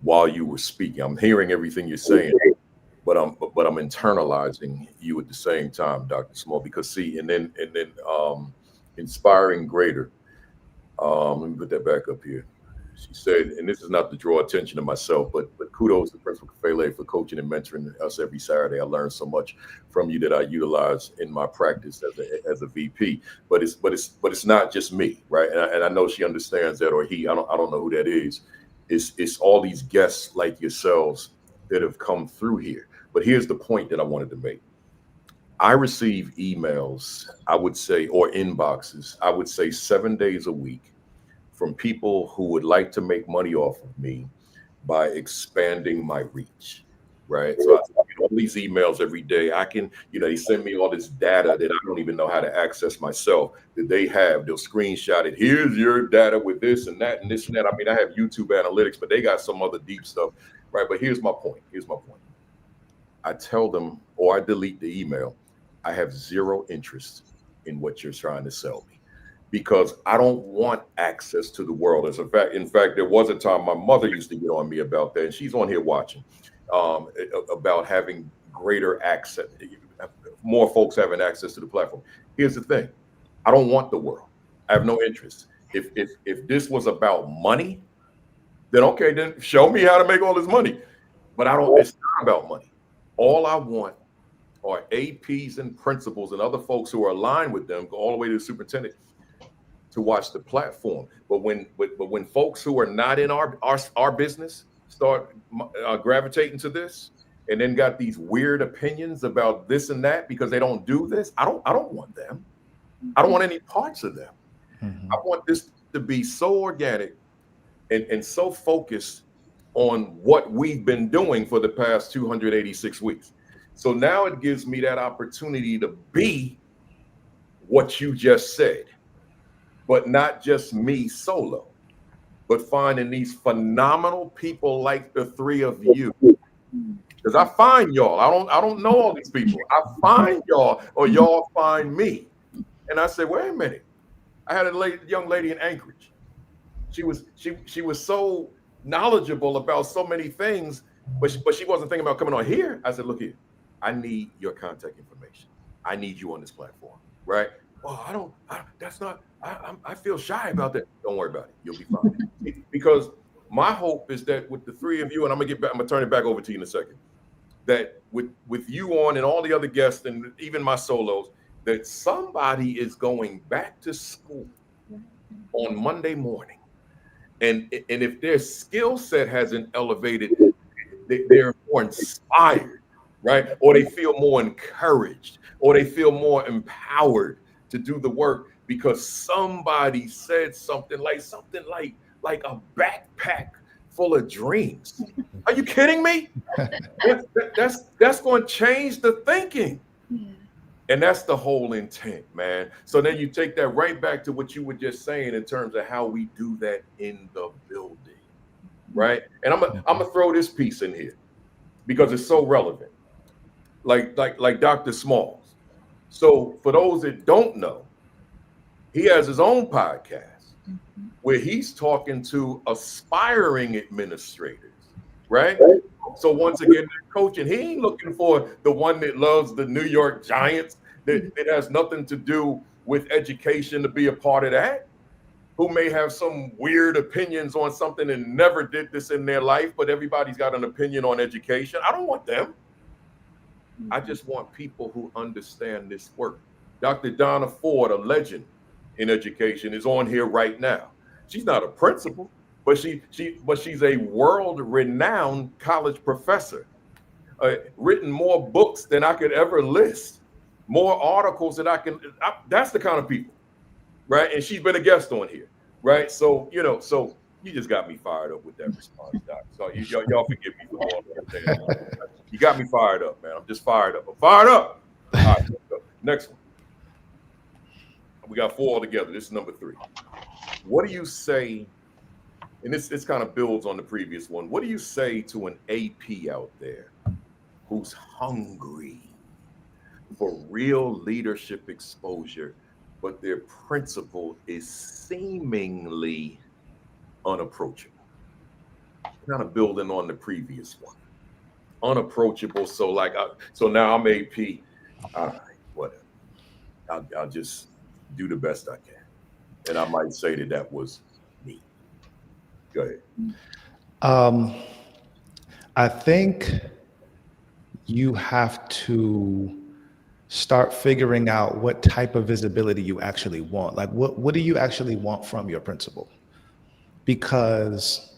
while you were speaking. I'm hearing everything you're saying, but I'm internalizing you at the same time, Dr. Small, because see, and then inspiring greater. Let me put that back up here. She said, and this is not to draw attention to myself, but kudos to Principal Kafele for coaching and mentoring us every Saturday. I learned so much from you that I utilize in my practice as a VP. But it's not just me, right? And I know she understands that, or he. I don't know who that is. It's all these guests like yourselves that have come through here. But here's the point that I wanted to make. I receive emails, I would say, or inboxes, I would say 7 days a week, from people who would like to make money off of me by expanding my reach, right? So I get all these emails every day. I can, they send me all this data that I don't even know how to access myself that they have. They'll screenshot it. Here's your data with this and that and this and that. I mean, I have YouTube analytics, but they got some other deep stuff, right? But here's my point. I tell them, or I delete the email, I have zero interest in what you're trying to sell me, because I don't want access to the world. In fact, there was a time my mother used to get on me about that, and she's on here watching, about having greater access, more folks having access to the platform. Here's the thing. I don't want the world. I have no interest. If this was about money, then okay, then show me how to make all this money. But it's not about money. All I want are APs and principals and other folks who are aligned with them, go all the way to the superintendent, to watch the platform. But when folks who are not in our business start gravitating to this, and then got these weird opinions about this and that because they don't do this, I don't want them. I don't want any parts of them. Mm-hmm. I want this to be so organic and so focused on what we've been doing for the past 286 weeks. So now it gives me that opportunity to be what you just said, but not just me solo, but finding these phenomenal people like the three of you. Because I find y'all, I don't know all these people. I find y'all, or y'all find me. And I said, wait a minute. I had a young lady in Anchorage. She was so knowledgeable about so many things, but she wasn't thinking about coming on here. I said, look here, I need your contact information. I need you on this platform, right? Oh, I feel shy about that. Don't worry about it. You'll be fine. Because my hope is that with the three of you, and I'm gonna turn it back over to you in a second, that with you on and all the other guests and even my solos, that somebody is going back to school on Monday morning. And if their skill set hasn't elevated, they're more inspired, right? Or they feel more encouraged, or they feel more empowered to do the work because somebody said something like a backpack full of dreams. Are you kidding me? That's going to change the thinking. And that's the whole intent, man. So then you take that right back to what you were just saying in terms of how we do that in the building, right? And I'm gonna throw this piece in here because it's so relevant. Like Dr. Smalls. So for those that don't know, he has his own podcast where he's talking to aspiring administrators, right? So once again, coaching, he ain't looking for the one that loves the New York Giants, that has nothing to do with education to be a part of that, who may have some weird opinions on something and never did this in their life, but everybody's got an opinion on education. I don't want them. I just want people who understand this work. Dr. Donna Ford, a legend in education, is on here right now. She's not a principal, but she's a world-renowned college professor. Written more books than I could ever list, more articles than that's the kind of people, right? And she's been a guest on here, right? So you just got me fired up with that response, Doc. So y'all forgive me for all that. You got me fired up, man. I'm just fired up. I'm fired up. All right, let's go. Next one. We got 4 altogether. This is number 3. What do you say? And this kind of builds on the previous one. What do you say to an AP out there who's hungry for real leadership exposure, but their principal is seemingly unapproachable? Kind of building on the previous one. Unapproachable. So so now I'm AP. All right, whatever. I'll just do the best I can. And I might say that was me. Go ahead. I think you have to start figuring out what type of visibility you actually want. Like, what do you actually want from your principal? Because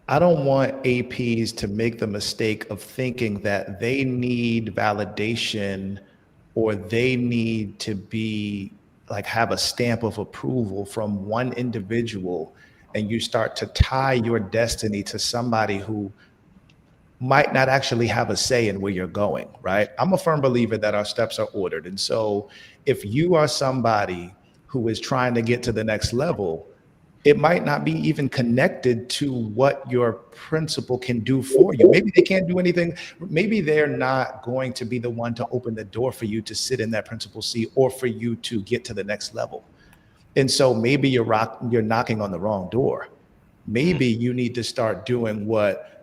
I don't want APs to make the mistake of thinking that they need validation or they need to be like have a stamp of approval from one individual, and you start to tie your destiny to somebody who might not actually have a say in where you're going, right? I'm a firm believer that our steps are ordered. And so if you are somebody who is trying to get to the next level, it might not be even connected to what your principal can do for you. Maybe they can't do anything. Maybe they're not going to be the one to open the door for you to sit in that principal seat or for you to get to the next level. And so maybe you're knocking on the wrong door. Maybe you need to start doing what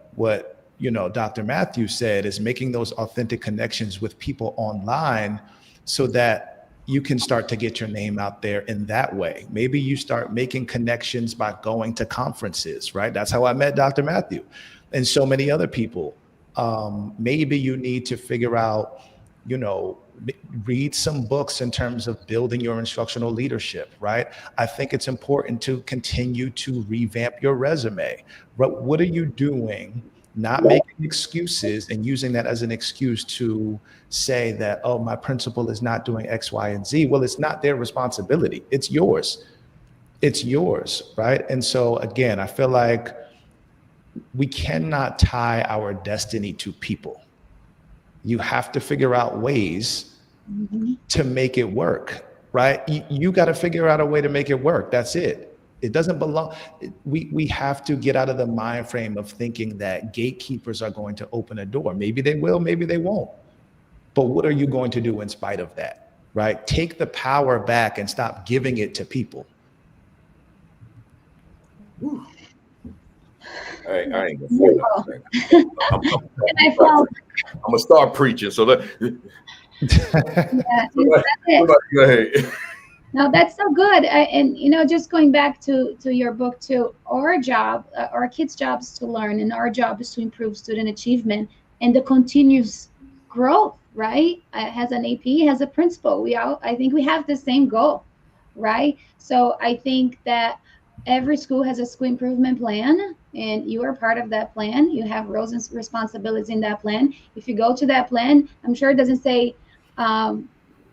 Dr. Matthews said, is making those authentic connections with people online so that you can start to get your name out there in that way. Maybe you start making connections by going to conferences, right? That's how I met Dr. Matthew and so many other people. Maybe you need to figure out, read some books in terms of building your instructional leadership, right? I think it's important to continue to revamp your resume. But what are you doing? Not making excuses and using that as an excuse to say that, oh, my principal is not doing X, Y, and Z. Well, it's not their responsibility. It's yours. It's yours, right? And so again, I feel like we cannot tie our destiny to people. You have to figure out ways to make it work, right? You got to figure out a way to make it work. That's it. It doesn't belong. We have to get out of the mind frame of thinking that gatekeepers are going to open a door. Maybe they will, maybe they won't. But what are you going to do in spite of that, right? Take the power back and stop giving it to people. I ain't gonna say that. I'm gonna start preaching. So go ahead. No, that's so good. And just going back to your book too, our job, our kids' job is to learn, and our job is to improve student achievement and the continuous growth, right? As an AP, as a principal, I think we have the same goal, right? So I think that every school has a school improvement plan, and you are part of that plan. You have roles and responsibilities in that plan. If you go to that plan, I'm sure it doesn't say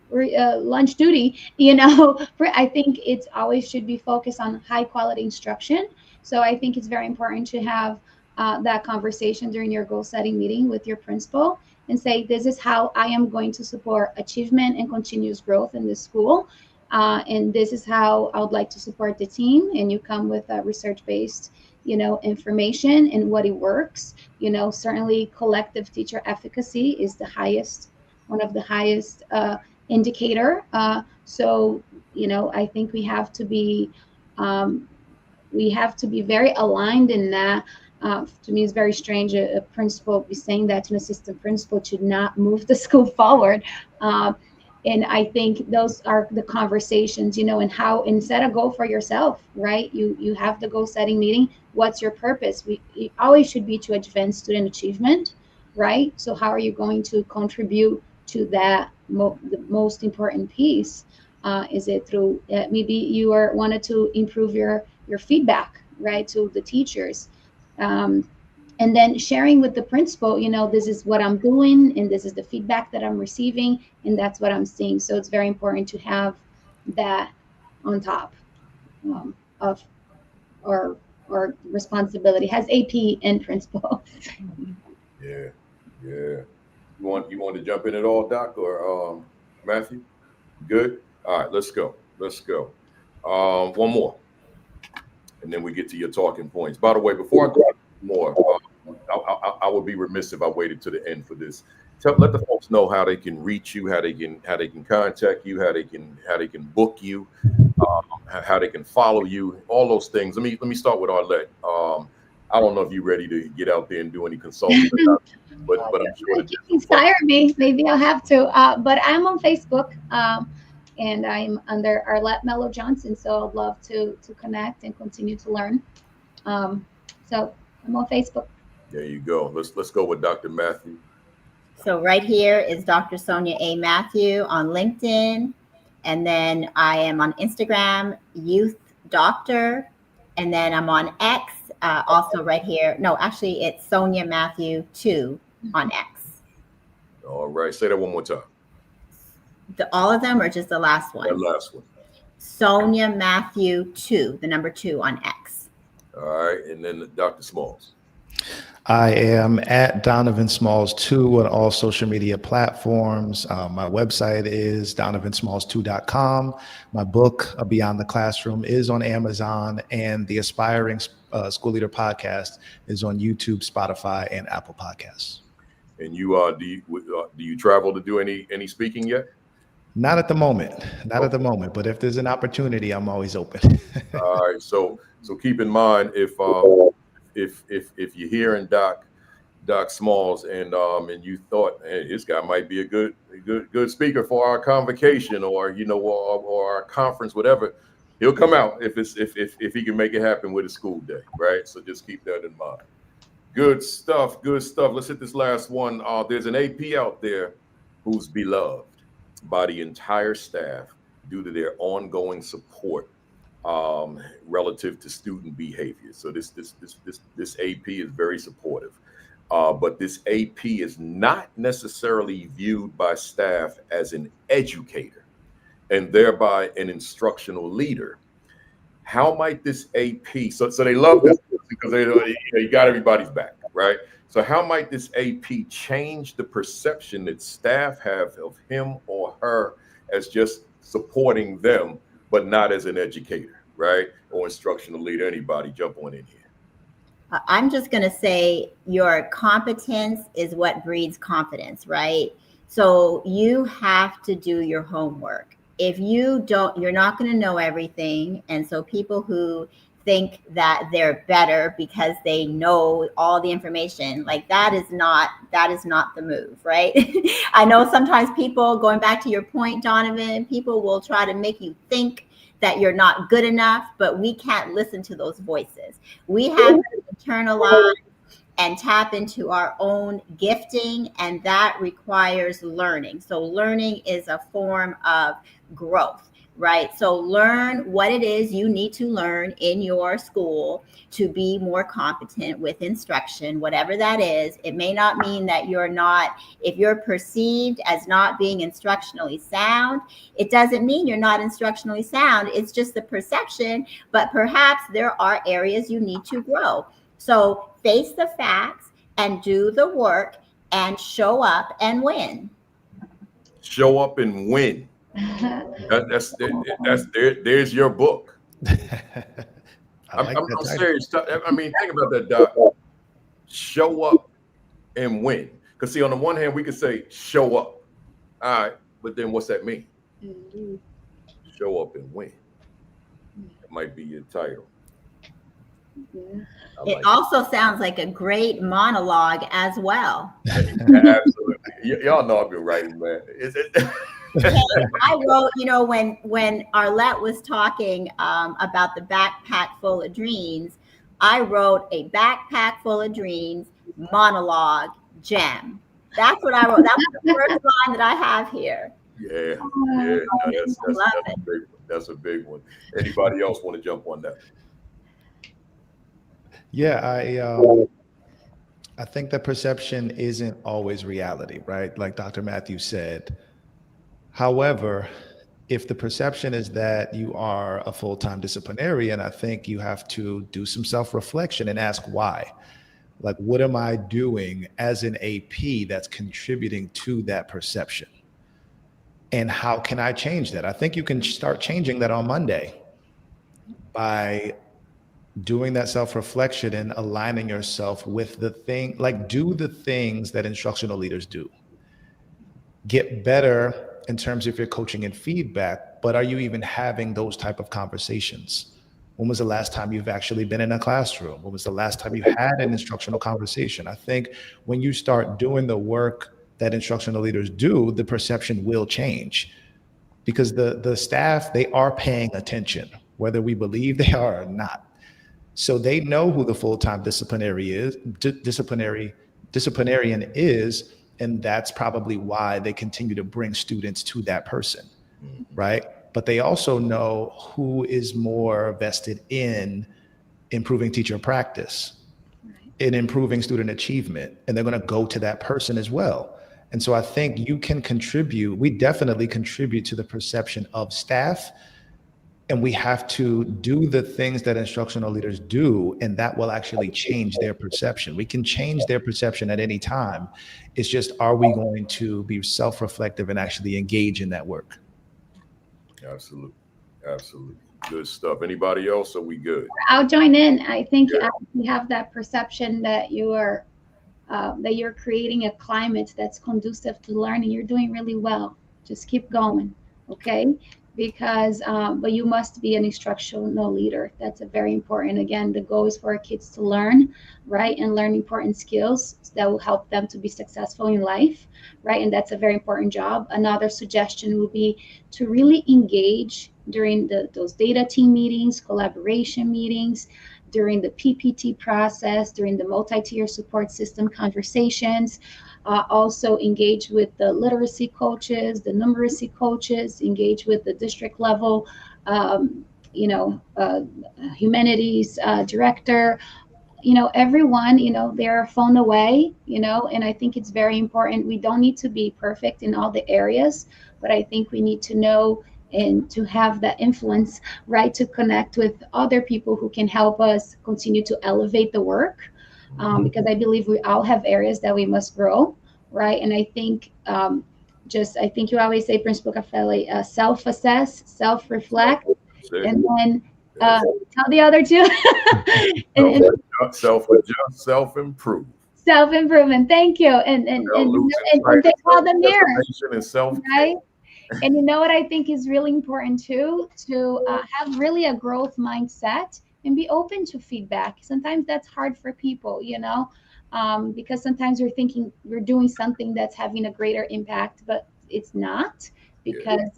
lunch duty, I think it's always should be focused on high quality instruction. So I think it's very important to have that conversation during your goal setting meeting with your principal and say, this is how I am going to support achievement and continuous growth in this school. And this is how I would like to support the team. And you come with a research-based, information and what it works. Certainly collective teacher efficacy is one of the highest indicator. So, I think we have to be very aligned in that. To me, it's very strange a principal be saying that to an assistant principal to not move the school forward. And I think those are the conversations, and how, and set a goal for yourself, right? You have the goal setting meeting. What's your purpose? It always should be to advance student achievement, right? So how are you going to contribute to that? The most important piece is it through maybe you wanted to improve your feedback, right, to the teachers, and then sharing with the principal, this is what I'm doing and this is the feedback that I'm receiving and that's what I'm seeing. So it's very important to have that on top of or responsibility, has AP and principal. Yeah. You want to jump in at all, Doc or Matthew? Good. All right, let's go. Let's go. One more, and then we get to your talking points. By the way, before I go more, I would be remiss if I waited to the end for this. Let the folks know how they can reach you, how they can contact you, how they can book you, how they can follow you, all those things. Let me start with Arlette. I don't know if you're ready to get out there and do any consulting, but I'm sure that You inspire me. Maybe I'll have to. But I'm on Facebook, and I'm under Arlette Mello Johnson. So I'd love to connect and continue to learn. So I'm on Facebook. there you go. Let's go with Dr. Matthew. So right here is Dr. Sonia A. Matthew on LinkedIn. And then I am on Instagram, Youth Doctor. And then I'm on X, also right here. No, actually, it's Sonia Matthew 2 on X. All right. Say that one more time. All of them or just the last one? That last one. Sonia Matthew 2, the number 2 on X. All right. And then Dr. Smalls. I am at Donovan Smalls 2 on all social media platforms. My website is donovansmalls2.com. My book, Beyond the Classroom, is on Amazon, and the Aspiring School Leader podcast is on YouTube, Spotify, and Apple Podcasts. And do you travel to do any speaking yet? Not at the moment, but if there's an opportunity, I'm always open. All right. So keep in mind if you're hearing Doc Smalls and you thought, hey, this guy might be a good speaker for our convocation or or our conference, whatever, he'll come out if he can make it happen with a school day, right? So just keep that in mind. Good stuff. Let's hit this last one. There's an AP out there who's beloved by the entire staff due to their ongoing support relative to student behavior. So this AP is very supportive, but this AP is not necessarily viewed by staff as an educator and thereby an instructional leader. How might this AP? So they love this because you got everybody's back, right? So how might this AP change the perception that staff have of him or her as just supporting them, but not as an educator, right? Or instructional leader? Anybody jump on in here. I'm just going to say your competence is what breeds confidence, right? So you have to do your homework. If you don't, you're not going to know everything. And so people who think that they're better because they know all the information, like that is not the move, right? I know sometimes people, going back to your point, Donovan, people will try to make you think that you're not good enough, but we can't listen to those voices. We have to internalize and tap into our own gifting, and that requires learning. So learning is a form of growth, right? So learn what it is you need to learn in your school to be more competent with instruction, whatever that is. It may not mean that you're not, if you're perceived as not being instructionally sound, it doesn't mean you're not instructionally sound. It's just the perception, but perhaps there are areas you need to grow. So face the facts and do the work and show up and win. Show up and win. There's your book. I'm serious. I mean, think about that, Doc. Show up and win. Because see, on the one hand, we could say show up. All right, but then what's that mean? Mm-hmm. Show up and win. It might be your title. Yeah. It also sounds like a great monologue as well. Absolutely. Y'all know I've been writing, man. I wrote, when Arlette was talking about the backpack full of dreams, I wrote a backpack full of dreams monologue gem. That's what I wrote. That was the first line that I have here. Yeah. That's a big one. Anybody else want to jump on that? Yeah, I think that perception isn't always reality, right? Like Dr. Matthew said. However, if the perception is that you are a full-time disciplinarian, I think you have to do some self-reflection and ask why. Like, what am I doing as an AP that's contributing to that perception? And how can I change that? I think you can start changing that on Monday by doing that self-reflection and aligning yourself with the thing, like do the things that instructional leaders do. Get better in terms of your coaching and feedback, but are you even having those type of conversations? When was the last time you've actually been in a classroom? When was the last time you had an instructional conversation? I think when you start doing the work that instructional leaders do, the perception will change, because the staff, they are paying attention, whether we believe they are or not. So they know who the full-time disciplinarian is, and that's probably why they continue to bring students to that person, right? But they also know who is more vested in improving teacher practice, in improving student achievement, and they're going to go to that person as well. And so I think you can contribute, we definitely contribute to the perception of staff, and we have to do the things that instructional leaders do, and that will actually change their perception. We can change their perception at any time. It's just, are we going to be self-reflective and actually engage in that work? Absolutely. Absolutely. Good stuff. Anybody else? Are we good? I'll join in. I think we have that perception that you're creating a climate that's conducive to learning. You're doing really well. Just keep going, okay? Because, but you must be an instructional leader. That's a very important. Again, the goal is for our kids to learn, right? And learn important skills that will help them to be successful in life, right? And that's a very important job. Another suggestion would be to really engage during those data team meetings, collaboration meetings, during the PPT process, during the multi-tier support system conversations. Also engage with the literacy coaches, the numeracy coaches, engage with the district level, humanities director, everyone, they're a phone away, and I think it's very important. We don't need to be perfect in all the areas, but I think we need to know and to have that influence, right, to connect with other people who can help us continue to elevate the work. Because I believe we all have areas that we must grow, right? And I think I think you always say, Principal Caffelli, self-assess, self-reflect, and then tell the other two. Self-adjust, self-improve. Self-improvement. Thank you. And they call the mirror, right? And you know what I think is really important too, to have really a growth mindset and be open to feedback. Sometimes that's hard for people, because sometimes you're thinking you're doing something that's having a greater impact, but it's not,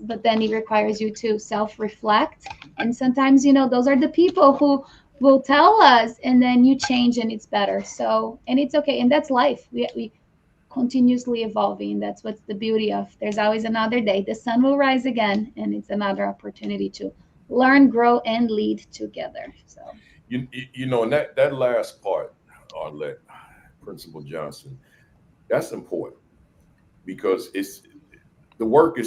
but then it requires you to self-reflect. And sometimes, those are the people who will tell us, and then you change and it's better. So, and it's okay. And that's life. We continuously evolving. That's what's the beauty of, there's always another day. The sun will rise again, and it's another opportunity to learn, grow, and lead together. So and that last part, Arlette, Principal Johnson, that's important, because the work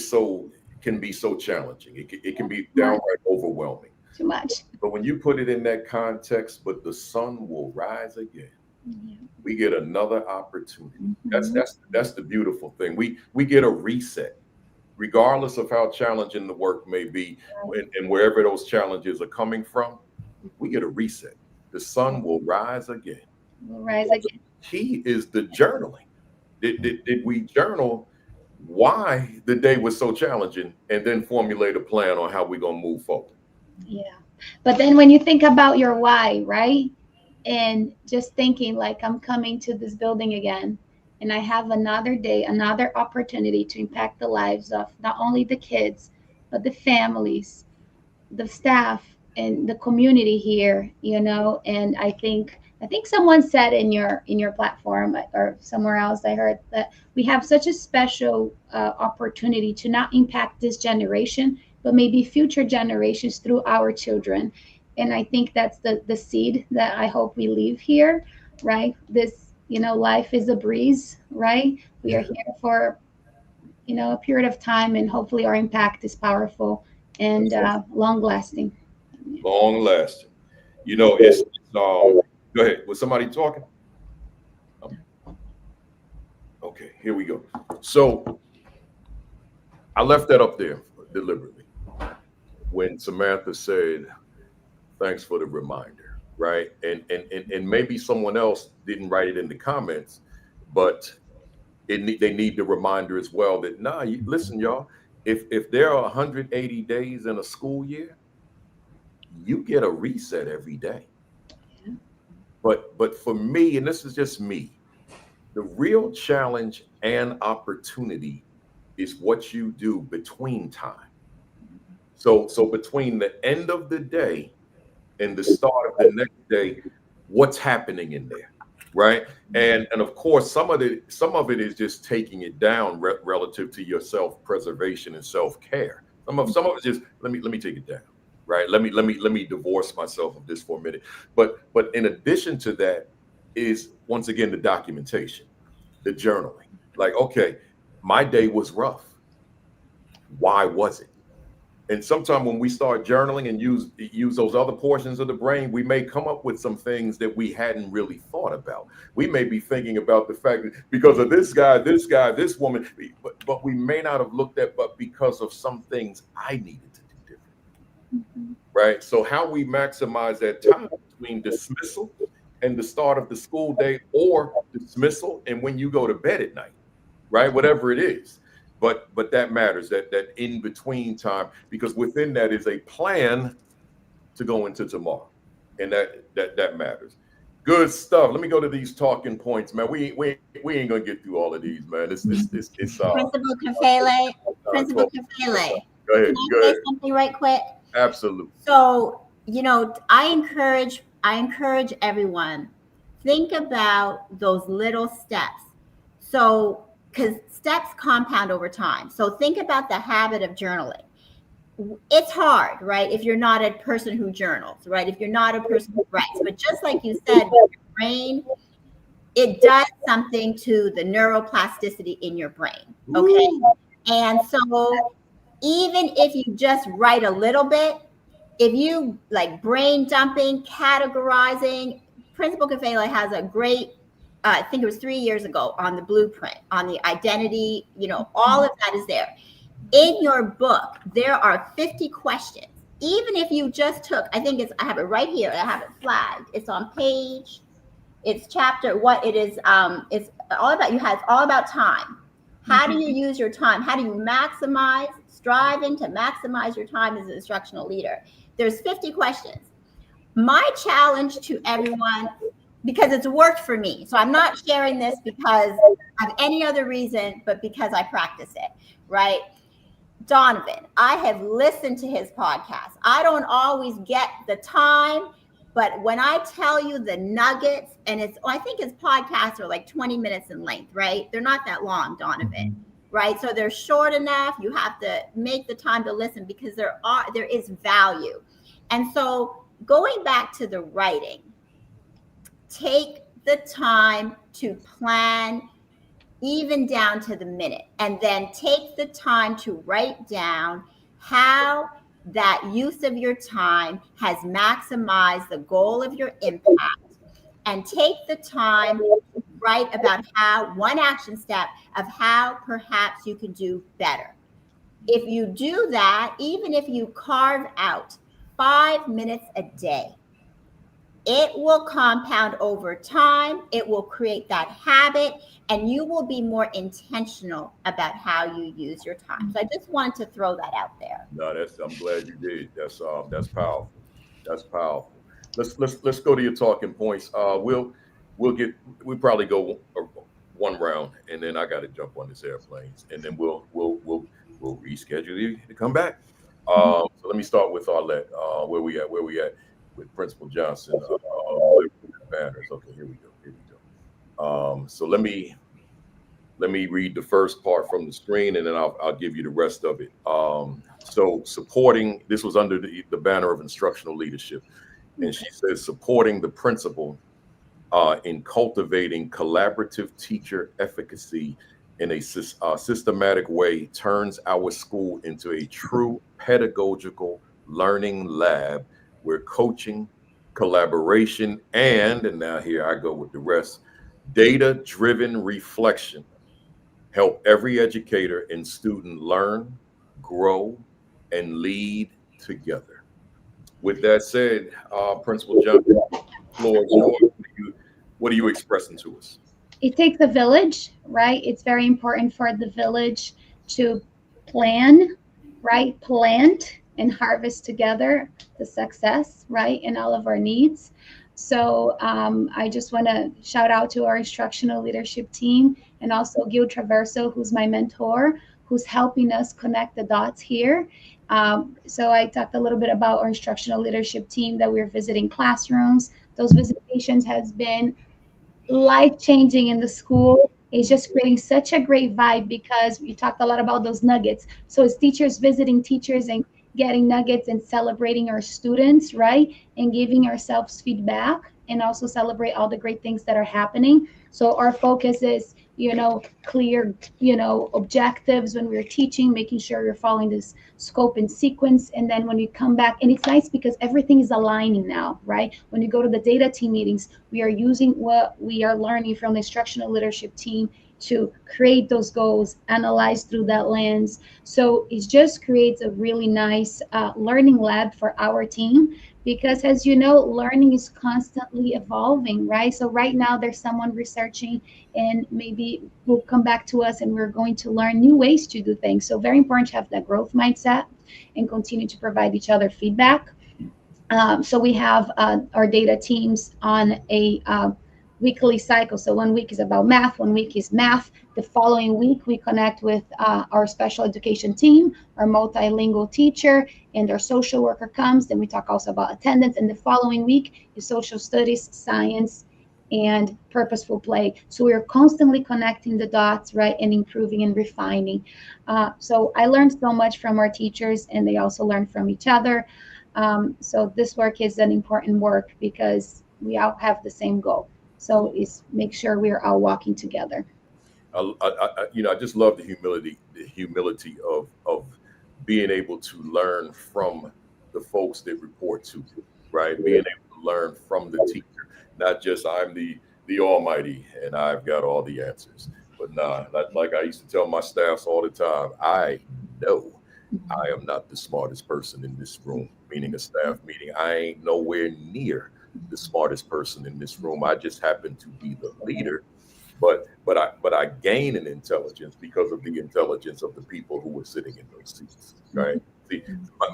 can be so challenging. It can be downright overwhelming. Too much. But when you put it in that context, but the sun will rise again. We get another opportunity. That's the beautiful thing. We get a reset, regardless of how challenging the work may be, and wherever those challenges are coming from. We get a reset. The sun will rise again. The key is the journaling. Did we journal why the day was so challenging, and then formulate a plan on how we're gonna move forward? Yeah, but then when you think about your why, right? And just thinking, like, I'm coming to this building again, and I have another day, another opportunity to impact the lives of not only the kids, but the families, the staff, and the community here, and I think someone said in your platform or somewhere else, I heard that we have such a special opportunity to not impact this generation, but maybe future generations through our children. And I think that's the seed that I hope we leave here, right? This, life is a breeze, right? We are here for, a period of time, and hopefully our impact is powerful and long lasting. Long lasting. It's go ahead. Was somebody talking? Okay, here we go. So I left that up there deliberately when Samantha said, "Thanks for the reminder," right? And maybe someone else didn't write it in the comments, but they need the reminder as well that listen, y'all. If there are 180 days in a school year, you get a reset every day. But for me, and this is just me, the real challenge and opportunity is what you do between time. So between the end of the day and the start of the next day, what's happening in there, right? And of course, some of it is just taking it down relative to your self-preservation and self-care. Some of it is just let me take it down, right? Let me divorce myself of this for a minute. But in addition to that is once again the documentation, the journaling. Like, okay, my day was rough. Why was it? And sometimes when we start journaling and use those other portions of the brain, we may come up with some things that we hadn't really thought about. We may be thinking about the fact that because of this guy, this woman, but we may not have looked at, but because of some things I needed to do different. Right? So how we maximize that time between dismissal and the start of the school day, or dismissal and when you go to bed at night, right? Whatever it is. But that matters, that in between time, because within that is a plan to go into tomorrow, and that matters. Good stuff. Let me go to these talking points, man. We ain't gonna get through all of these, man. It's Principal Kafele. Principal Kafele. Go ahead. Can I say something right quick? Absolutely. So I encourage everyone, think about those little steps. So because steps compound over time. So think about the habit of journaling. It's hard, right? If you're not a person who journals, right? If you're not a person who writes, but just like you said, your brain, it does something to the neuroplasticity in your brain. Okay. And so even if you just write a little bit, if you like brain dumping, categorizing, Principal Kafele has a great, I think it was 3 years ago, on the blueprint, on the identity, all of that is there. In your book, there are 50 questions. Even if you just took, I have it right here. I have it flagged. It's on page, it's chapter, what it is. It's all about time. How do you use your time? How do you striving to maximize your time as an instructional leader? There's 50 questions. My challenge to everyone, because it's worked for me. So I'm not sharing this because of any other reason, but because I practice it, right? Donovan, I have listened to his podcast. I don't always get the time, but when I tell you the nuggets, and I think his podcasts are like 20 minutes in length, right? They're not that long, Donovan, right? So they're short enough. You have to make the time to listen because there is value. And so going back to the writing, take the time to plan even down to the minute, and then take the time to write down how that use of your time has maximized the goal of your impact, and take the time to write about one action step of how perhaps you can do better. If you do that, even if you carve out 5 minutes a day, it will compound over time. It will create that habit, and you will be more intentional about how you use your time. So I just wanted to throw that out there. No, I'm glad you did. That's powerful. That's powerful. Let's go to your talking points. We'll probably go one round, and then I got to jump on this airplane, and then we'll reschedule you to come back. So let me start with Arlette. Where we at with Principal Johnson? Banners. Okay, here we go. So let me read the first part from the screen, and then I'll give you the rest of it. So supporting, this was under the banner of instructional leadership, and she says supporting the principal in cultivating collaborative teacher efficacy in a systematic way turns our school into a true pedagogical learning lab where coaching, collaboration, and now here I go with the rest, data-driven reflection help every educator and student learn, grow, and lead together. With that said, Principal John, the floor is yours. What are you expressing to us? It takes a village, right? It's very important for the village to plan, right? Plant and harvest together the success, right? And all of our needs. So I just want to shout out to our instructional leadership team and also Gil Traverso, who's my mentor, who's helping us connect the dots here. So I talked a little bit about our instructional leadership team that we're visiting classrooms. Those visitations has been life changing in the school. It's just creating such a great vibe because we talked a lot about those nuggets. So it's teachers visiting teachers and getting nuggets and celebrating our students, right? And giving ourselves feedback and also celebrate all the great things that are happening. So our focus is, clear, objectives when we're teaching, making sure you're following this scope and sequence. And then when you come back, and it's nice because everything is aligning now, right? When you go to the data team meetings, we are using what we are learning from the instructional leadership team to create those goals, analyze through that lens. So it just creates a really nice learning lab for our team because, as you know, learning is constantly evolving, right? So right now there's someone researching and maybe will come back to us and we're going to learn new ways to do things. So very important to have that growth mindset and continue to provide each other feedback. So we have our data teams on a weekly cycle. So 1 week is about math, 1 week is math. The following week, we connect with our special education team, our multilingual teacher, and our social worker comes. Then we talk also about attendance. And the following week is social studies, science, and purposeful play. So we're constantly connecting the dots, right, and improving and refining. So I learned so much from our teachers, and they also learn from each other. So this work is an important work because we all have the same goal. So it's make sure we're all walking together. I just love the humility of being able to learn from the folks that report to you, right? Being able to learn from the teacher, not just I'm the Almighty and I've got all the answers. But nah, like I used to tell my staffs all the time, I know I am not the smartest person in this room, meaning a staff meeting. I ain't nowhere near the smartest person in this room. I just happen to be the leader, but I gain an intelligence because of the intelligence of the people who were sitting in those seats. Right? See,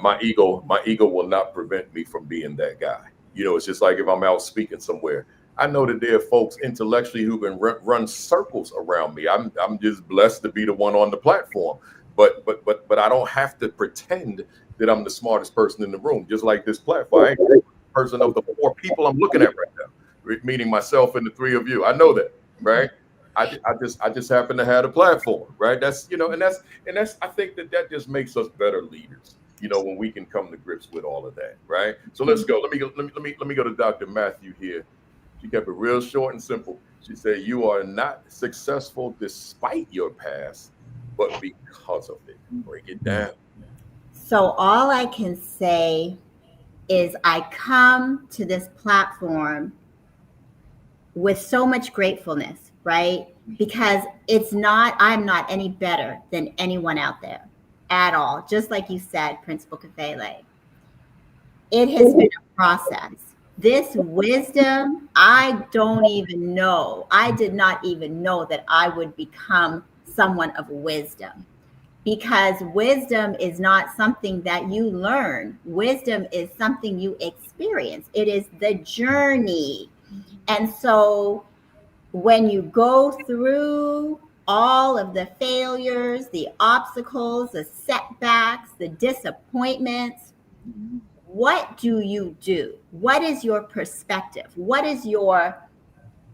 my ego will not prevent me from being that guy. It's just like if I'm out speaking somewhere. I know that there are folks intellectually who can run circles around me. I'm just blessed to be the one on the platform. But I don't have to pretend that I'm the smartest person in the room. Just like this platform, I ain't the person of the 4 people I'm looking at right now, meaning myself and the 3 of you. I know that, right? I just happen to have a platform, right? That's and that's I think that just makes us better leaders. When we can come to grips with all of that, right? So let's go. Let me go to Dr. Matthew here. She kept it real short and simple. She said, "You are not successful despite your past, but because of it." Break it down. So all I can say is I come to this platform with so much gratefulness, right? Because I'm not any better than anyone out there at all. Just like you said, Principal Kafele, it has been a process. This wisdom, I don't even know. I did not even know that I would become someone of wisdom, because wisdom is not something that you learn. Wisdom is something you experience. It is the journey. And so when you go through all of the failures, the obstacles, the setbacks, the disappointments, what do you do? What is your perspective? What is your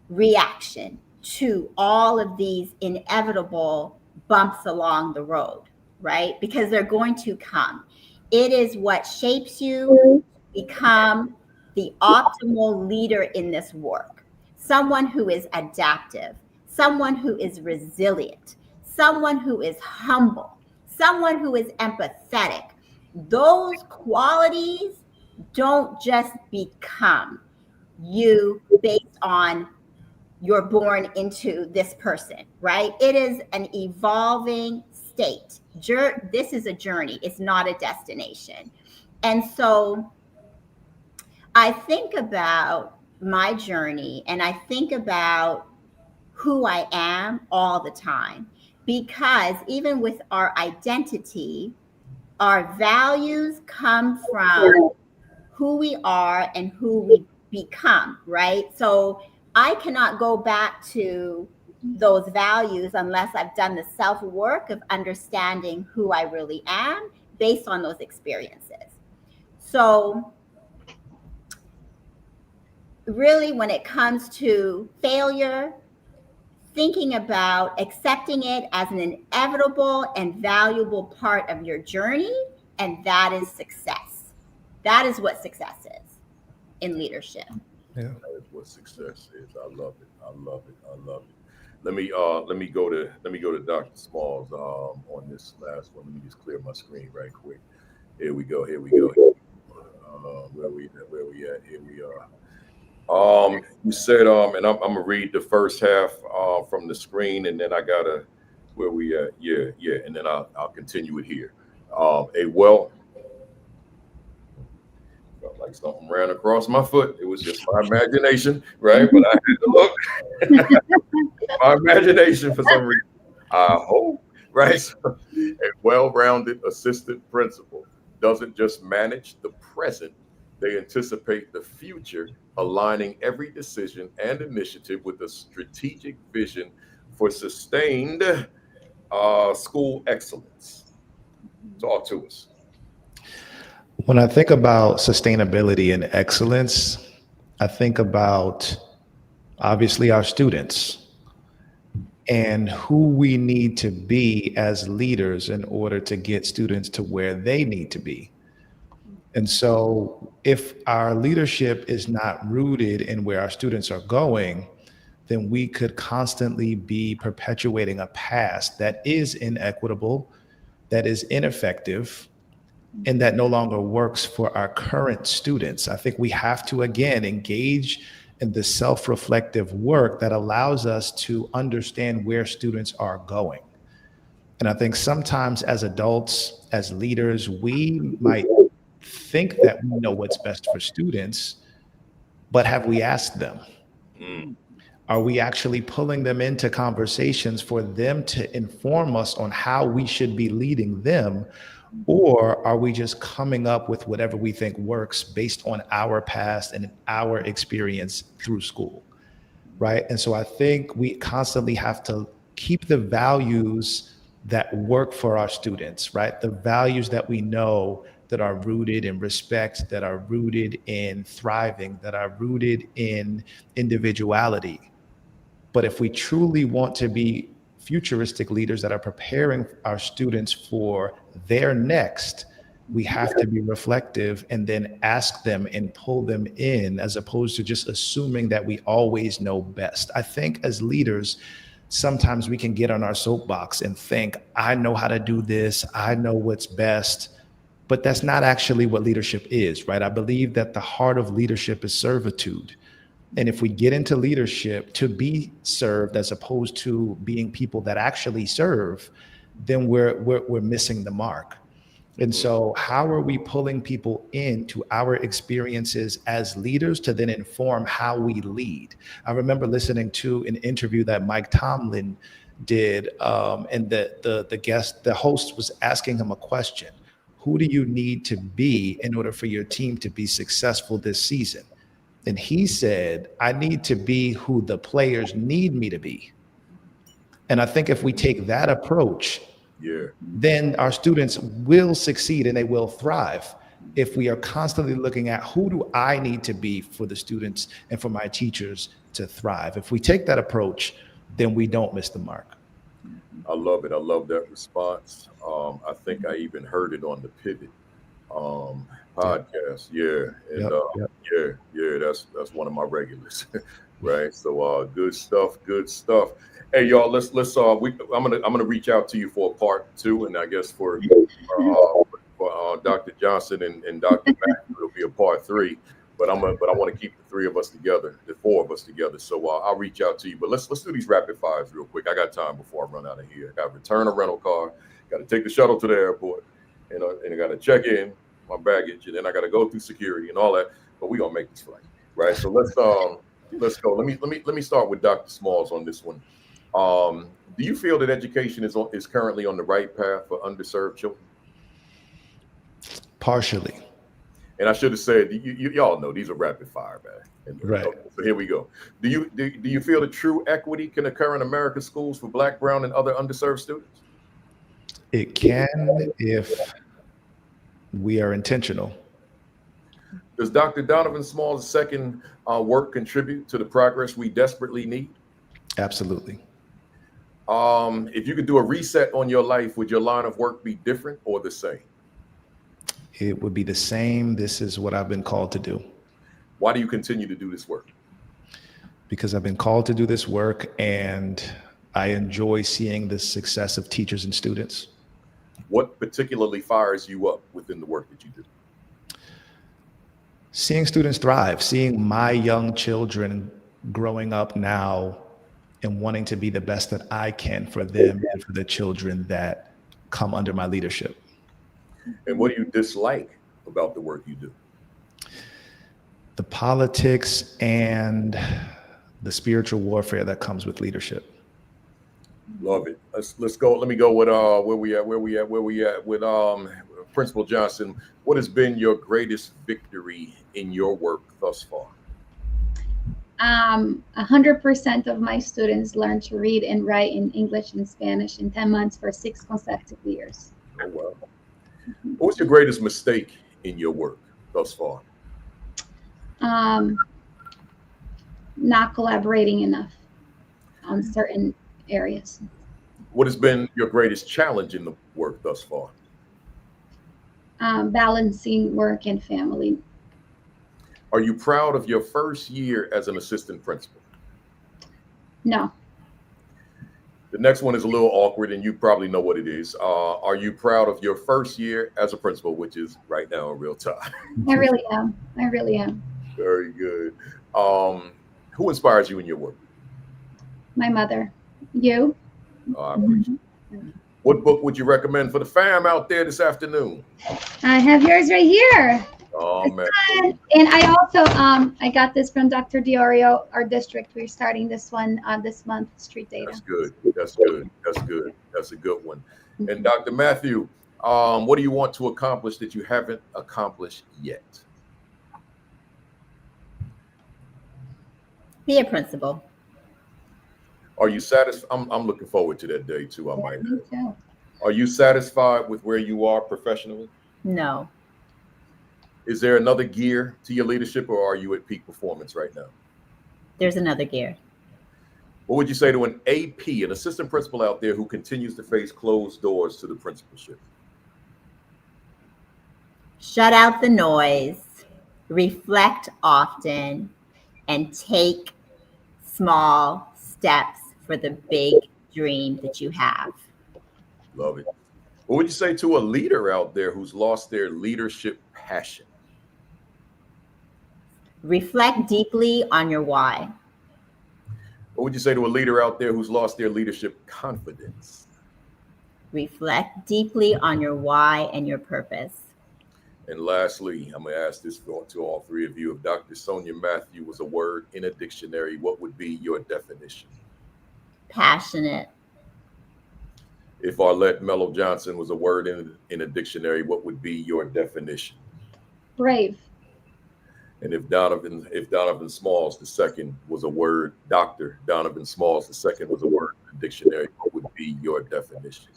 reaction to all of these inevitable bumps along the road, right? Because they're going to come. It is what shapes you to become the optimal leader in this work. Someone who is adaptive, someone who is resilient, someone who is humble, someone who is empathetic. Those qualities don't just become you based on you're born into this person, right? It is an evolving state. This is a journey. It's not a destination. And so I think about my journey and I think about who I am all the time, because even with our identity, our values come from who we are and who we become, right? So I cannot go back to those values unless I've done the self-work of understanding who I really am based on those experiences. So really, when it comes to failure, thinking about accepting it as an inevitable and valuable part of your journey, and that is success. That is what success is in leadership. Yeah. That is what success is. I love it. I love it. I love it. Let me go to Dr. Smalls on this last one. Let me just clear my screen right quick. Here we go. Here we go. Where we at? Where we at? Here we are. You said, and I'm gonna read the first half from the screen, and then I gotta where we at? Yeah, yeah, and then I'll continue it here. Felt like something ran across my foot. It was just my imagination, right? But I had to look. My imagination for some reason. I hope, right? So, a well-rounded assistant principal doesn't just manage the present, they anticipate the future, aligning every decision and initiative with a strategic vision for sustained school excellence. Talk to us. When I think about sustainability and excellence, I think about obviously our students and who we need to be as leaders in order to get students to where they need to be. And so if our leadership is not rooted in where our students are going, then we could constantly be perpetuating a past that is inequitable, that is ineffective, and that no longer works for our current students. I think we have to, again, engage in the self-reflective work that allows us to understand where students are going. And I think sometimes as adults, as leaders, we might think that we know what's best for students, but have we asked them? Are we actually pulling them into conversations for them to inform us on how we should be leading them? Or are we just coming up with whatever we think works based on our past and our experience through school, right? And so I think we constantly have to keep the values that work for our students, right? The values that we know that are rooted in respect, that are rooted in thriving, that are rooted in individuality. But if we truly want to be futuristic leaders that are preparing our students for their next, we have to be reflective and then ask them and pull them in, as opposed to just assuming that we always know best. I think as leaders, sometimes we can get on our soapbox and think, I know how to do this, I know what's best. But that's not actually what leadership is, right? I believe that the heart of leadership is servitude. And if we get into leadership to be served as opposed to being people that actually serve, then we're missing the mark. And so how are we pulling people into our experiences as leaders to then inform how we lead? I remember listening to an interview that Mike Tomlin did, and the host was asking him a question. Who do you need to be in order for your team to be successful this season? And he said, I need to be who the players need me to be. And I think if we take that approach, then our students will succeed and they will thrive. If we are constantly looking at who do I need to be for the students and for my teachers to thrive. If we take that approach, then we don't miss the mark. I love it. I love that response. I think I even heard it on the Pivot podcast. Yeah. And yeah, that's one of my regulars. Right. So good stuff. Good stuff. Hey y'all, let's I'm gonna reach out to you for a part 2, and I guess for Dr. Johnson and Dr. Mack, it'll be a part 3. but I want to keep the three of us together, the four of us together. So I'll reach out to you. But let's do these rapid fires real quick. I got time before I run out of here. I got to return a rental car, got to take the shuttle to the airport, and I got to check in my baggage, and then I got to go through security and all that. But we gonna make this flight, right? So let's go. Let me start with Dr. Smalls on this one. Do you feel that education is currently on the right path for underserved children? Partially. And I should have said, y'all know these are rapid fire, man. Right. Okay, so here we go. Do you feel that true equity can occur in America's schools for Black, brown, and other underserved students? It can if we are intentional. Does Dr. Donovan Smalls' second work contribute to the progress we desperately need? Absolutely. If you could do a reset on your life, would your line of work be different or the same? It would be the same. This is what I've been called to do. Why do you continue to do this work? Because I've been called to do this work, and I enjoy seeing the success of teachers and students. What particularly fires you up within the work that you do? Seeing students thrive, seeing my young children growing up now and wanting to be the best that I can for them and for the children that come under my leadership. And what do you dislike about the work you do? The politics and the spiritual warfare that comes with leadership. Love it. Let's go. Let me go with where we at with Principal Johnson. What has been your greatest victory in your work thus far? 100% of my students learned to read and write in English and Spanish in 10 months for 6 consecutive years. Oh, wow. What was your greatest mistake in your work thus far? Not collaborating enough on certain areas. What has been your greatest challenge in the work thus far? Balancing work and family. Are you proud of your first year as an assistant principal? No. The next one is a little awkward, and you probably know what it is. Are you proud of your first year as a principal, which is right now in real time? I really am. I really am. Very good. Who inspires you in your work? My mother. You? I appreciate it. What book would you recommend for the fam out there this afternoon? I have yours right here. Oh, man. And I also I got this from Dr. Diorio, our district. We're starting this one this month, Street Data. That's good. That's good. That's good. That's a good one. And Dr. Matthew, what do you want to accomplish that you haven't accomplished yet? Be a principal. Are you satisfied? I'm looking forward to that day too. I might. Me too. Are you satisfied with where you are professionally? No. Is there another gear to your leadership, or are you at peak performance right now? There's another gear. What would you say to an AP, an assistant principal out there who continues to face closed doors to the principalship? Shut out the noise, reflect often, and take small steps for the big dream that you have. Love it. What would you say to a leader out there who's lost their leadership passion? Reflect deeply on your why. What would you say to a leader out there who's lost their leadership confidence? Reflect deeply on your why and your purpose. And lastly, I'm going to ask this to all three of you. If Dr. Sonia Matthew was a word in a dictionary, what would be your definition? Passionate. If Arlette Mello Johnson was a word in a dictionary, what would be your definition? Brave. And if Donovan Smalls II was a word, Dr. Donovan Smalls II was a word in the dictionary, what would be your definition?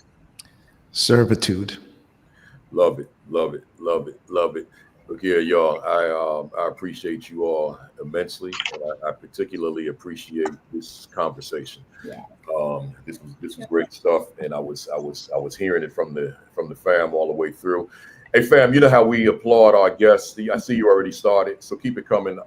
Servitude. Love it, love it, love it, love it. Look here, y'all. I appreciate you all immensely, and I particularly appreciate this conversation. Yeah. This was great stuff, and I was hearing it from the fam all the way through. Hey, fam, you know how we applaud our guests. I see you already started, so keep it coming.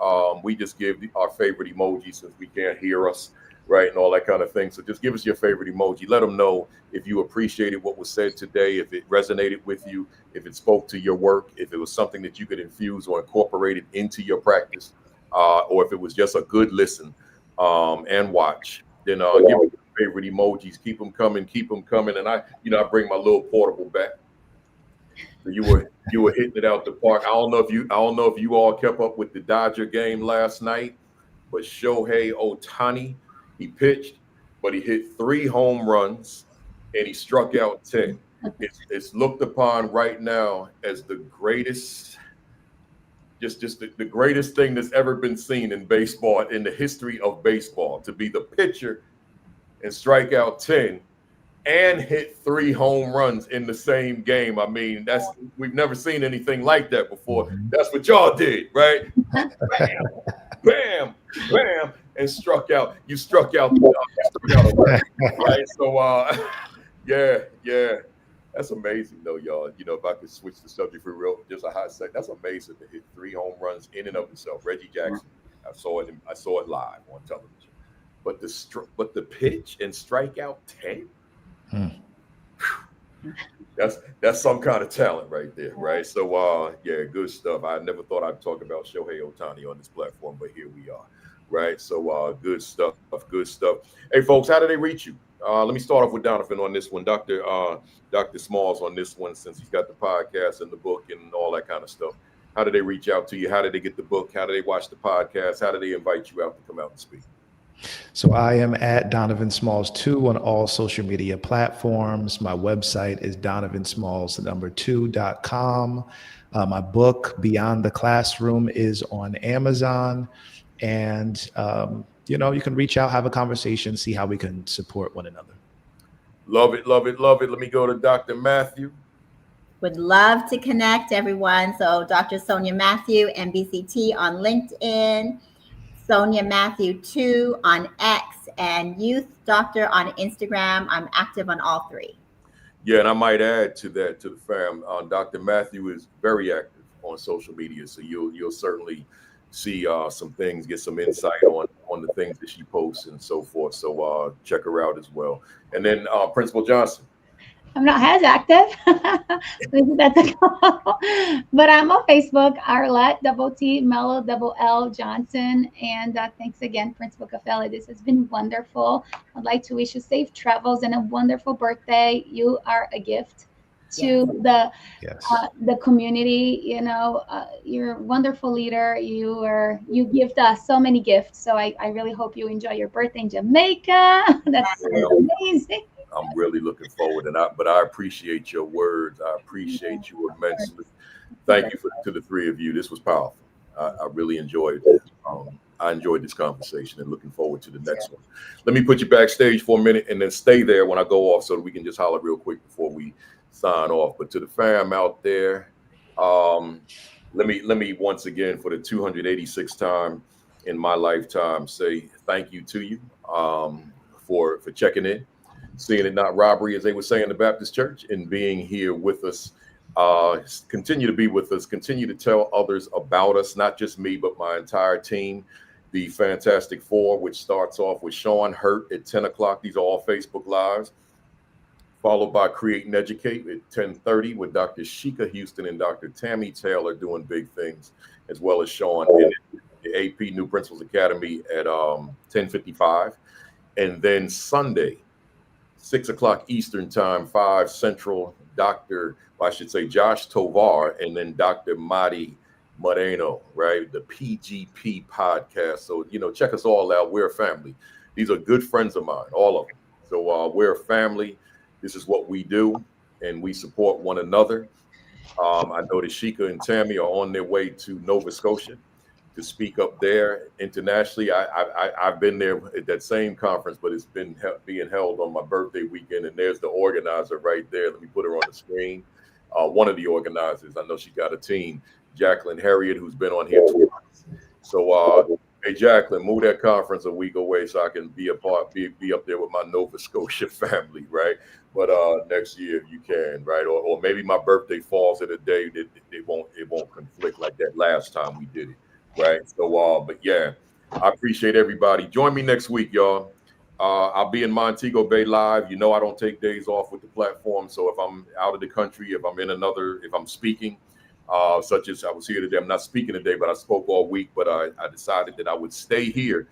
We just give our favorite emoji since we can't hear us. right, and all that kind of thing. So just give us your favorite emoji. Let them know if you appreciated what was said today, if it resonated with you, if it spoke to your work, if it was something that you could infuse or incorporate it into your practice, or if it was just a good listen and watch. Then give me your favorite emojis. Keep them coming. Keep them coming. And I bring my little portable back. So you were hitting it out the park. I don't know if you all kept up with the Dodger game last night, but Shohei Ohtani, he pitched, but he hit 3 home runs and he struck out 10. It's looked upon right now as the greatest, just the greatest thing that's ever been seen in baseball, in the history of baseball, to be the pitcher and strike out 10 and hit 3 home runs in the same game. I mean, we've never seen anything like that before. That's what y'all did, right? Bam, bam, bam, and struck out. You struck out a record, right? So, yeah. That's amazing, though, y'all. If I could switch the subject for real, just a hot second, that's amazing to hit 3 home runs in and of itself. Reggie Jackson, I saw it live on television. But the pitch and strike out 10. That's some kind of talent right there, right? So good stuff. I never thought I'd talk about Shohei Ohtani on this platform, but here we are, right? So good stuff. Hey folks, how do they reach you? Let me start off with Donovan on this one. Dr. Smalls on this one, since he's got the podcast and the book and all that kind of stuff. How do they reach out to you? How do they get the book? How do they watch the podcast? How do they invite you out to come out and speak? So I am at Donovan Smalls 2 on all social media platforms. My website is donovansmalls2.com. My book, Beyond the Classroom, is on Amazon. And, you can reach out, have a conversation, see how we can support one another. Love it. Let me go to Dr. Matthew. Would love to connect, everyone. So Dr. Sonia Matthew, MBCT on LinkedIn. Sonia Matthew 2 on X, and Youth Doctor on Instagram. I'm active on all 3. Yeah, and I might add to that, to the fam, Dr. Matthew is very active on social media, so you'll certainly see some things, get some insight on the things that she posts and so forth. So check her out as well. And then Principal Johnson. I'm not as active, but I'm on Facebook, Arlette, T, Mello, L, Johnson. And thanks again, Principal Caffelli. This has been wonderful. I'd like to wish you safe travels and a wonderful birthday. You are a gift to the community. You're a wonderful leader. You gift us so many gifts. So I really hope you enjoy your birthday in Jamaica. That's amazing. I'm really looking forward, but I appreciate your words. I appreciate you immensely. Thank you to the 3 of you. This was powerful. I really enjoyed it. I enjoyed this conversation and looking forward to the next one. Let me put you backstage for a minute and then stay there when I go off so that we can just holler real quick before we sign off. But to the fam out there, let me once again, for the 286th time in my lifetime, say thank you to you for checking in. Seeing it not robbery, as they would say in the Baptist Church, and being here with us. Continue to be with us. Continue to tell others about us, not just me, but my entire team. The Fantastic Four, which starts off with Sean Hurt at 10 o'clock. These are all Facebook Lives. Followed by Create and Educate at 10:30 with Dr. Sheikah Houston and Dr. Tammy Taylor doing big things, as well as Sean in the AP New Principals Academy at 10:55. And then Sunday, 6 o'clock Eastern time, 5 Central, Josh Tovar, and then Dr. Madi Moreno, right? The PGP podcast. So, check us all out. We're a family. These are good friends of mine, all of them. So we're a family. This is what we do, and we support one another. I know that Sheikah and Tammy are on their way to Nova Scotia to speak up there internationally. I've been there at that same conference, but it's been being held on my birthday weekend, and there's the organizer right there. Let me put her on the screen. One of the organizers, I know she got a team, Jacqueline Harriet, who's been on here twice. So, hey, Jacqueline, move that conference a week away so I can be up there with my Nova Scotia family, right? But next year, if you can, right? Or maybe my birthday falls at a day that it won't conflict like that last time we did it. Right. So, but yeah, I appreciate everybody. Join me next week, y'all. I'll be in Montego Bay live. You know, I don't take days off with the platform. So if I'm out of the country, if I'm speaking, such as I was here today, I'm not speaking today, but I spoke all week. But I decided that I would stay here.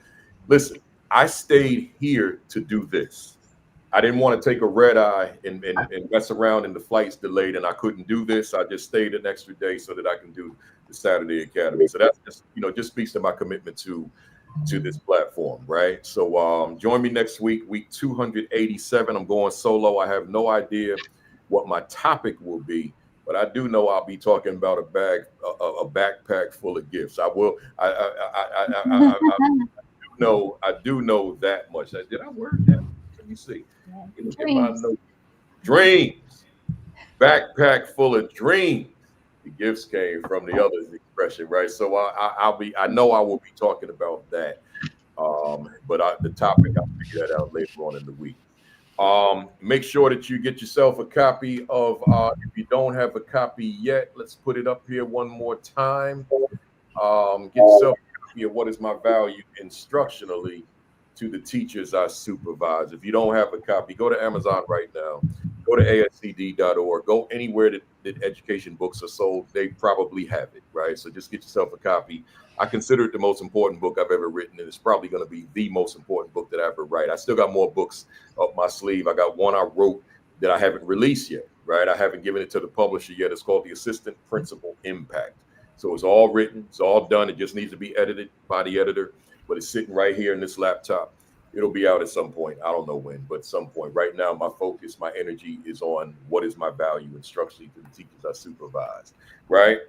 Listen, I stayed here to do this. I didn't want to take a red eye and mess around, and the flight's delayed and I couldn't do this. I just stayed an extra day so that I can do the Saturday Academy. So that's just, just speaks to my commitment to this platform, right? So join me next week, week 287. I'm going solo. I have no idea what my topic will be, but I do know I'll be talking about a backpack full of gifts. I do know that much. Did I word that? Let me see. Dreams. Backpack full of dreams. The gifts came from the other expression, right? So I know I will be talking about that. But the topic, I'll figure that out later on in the week. Make sure that you get yourself a copy of, if you don't have a copy yet, let's put it up here one more time. Get yourself a copy of What Is My Value Instructionally to the Teachers I Supervise. If you don't have a copy, go to Amazon right now. Go to ascd.org. Go anywhere that education books are sold. They probably have it, right? So just get yourself a copy. I consider it the most important book I've ever written, and it's probably going to be the most important book that I ever write. I still got more books up my sleeve. I got one I wrote that I haven't released yet, right? I haven't given it to the publisher yet. It's called The Assistant Principal Impact. So it's all written. It's all done. It just needs to be edited by the editor, but it's sitting right here in this laptop. It'll be out at some point. I don't know when, but some point. Right now, my focus, my energy is on what is my value instructionally to the teachers I supervise, right?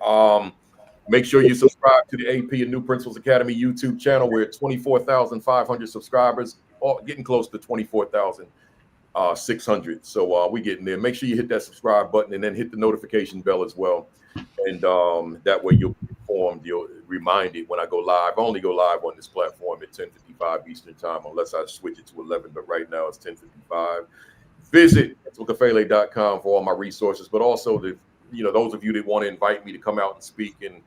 Make sure you subscribe to the AP and New Principals Academy YouTube channel. We're at 24,500 subscribers, getting close to 24,600. So we're getting there. Make sure you hit that subscribe button and then hit the notification bell as well. And that way you'll be informed, you'll reminded when I go live. I only go live on this platform at 10:55 Eastern time, unless I switch it to 11. But right now it's 10:55. Visit principalcafele.com for all my resources, but also those of you that want to invite me to come out and speak and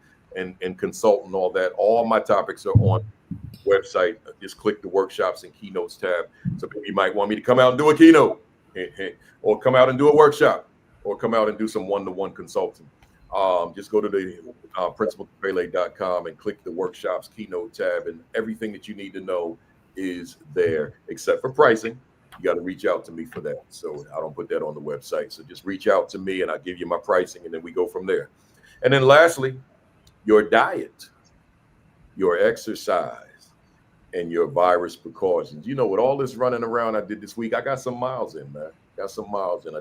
consult and all that. All my topics are on the website. Just click the workshops and keynotes tab. So you might want me to come out and do a keynote, or come out and do a workshop, or come out and do some one-to-one consulting. Just go to the principalcafele.com and click the workshops keynote tab, and everything that you need to know is there, except for pricing. You got to reach out to me for that. So I don't put that on the website. So just reach out to me and I'll give you my pricing, and then we go from there. And then lastly, your diet, your exercise, and your virus precautions. With all this running around I did this week, I got some miles in, man. I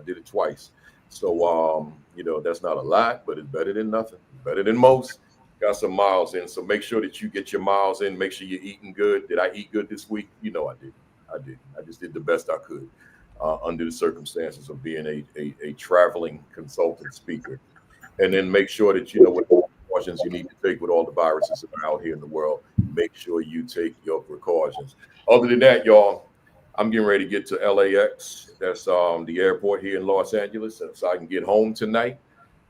did it twice. So, that's not a lot, but it's better than nothing. Better than most. Got some miles in. So make sure that you get your miles in. Make sure you're eating good. Did I eat good this week? I did. I just did the best I could under the circumstances of being a traveling consultant speaker. And then make sure that what precautions you need to take with all the viruses that are out here in the world. Make sure you take your precautions. Other than that, y'all, I'm getting ready to get to LAX. That's the airport here in Los Angeles. So I can get home tonight,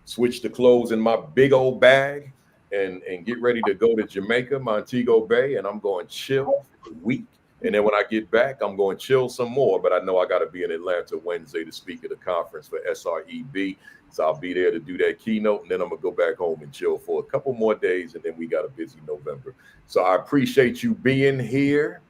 switch the clothes in my big old bag, and get ready to go to Jamaica, Montego Bay, and I'm going chill for a week. And then when I get back, I'm going to chill some more. But I know I got to be in Atlanta Wednesday to speak at a conference for SREB. So I'll be there to do that keynote. And then I'm going to go back home and chill for a couple more days. And then we got a busy November. So I appreciate you being here.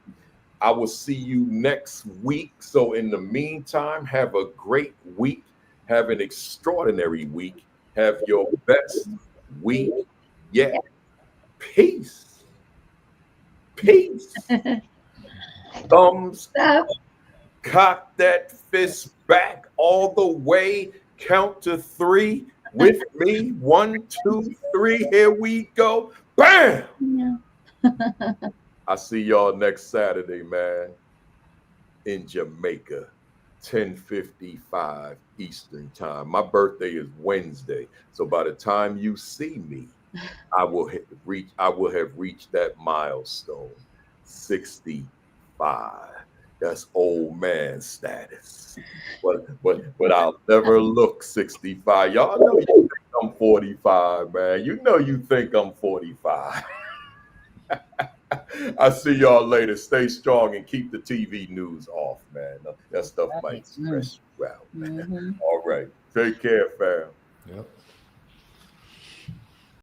I will see you next week. So in the meantime, have a great week. Have an extraordinary week. Have your best week yet. Peace. Peace. Thumbs up. Cock that fist back all the way. Count to 3 with me. 1, 2, 3. Here we go. Bam. Yeah. I see y'all next Saturday, man, in Jamaica, 10:55 Eastern time. My birthday is Wednesday, so by the time you see me, I will have reached that milestone, 65. That's old man status. But I'll never look 65. Y'all know you think I'm 45, man. You think I'm 45. I see y'all later. Stay strong and keep the TV news off, man. That stuff might stress you out, man. All right. Take care, fam. Yep.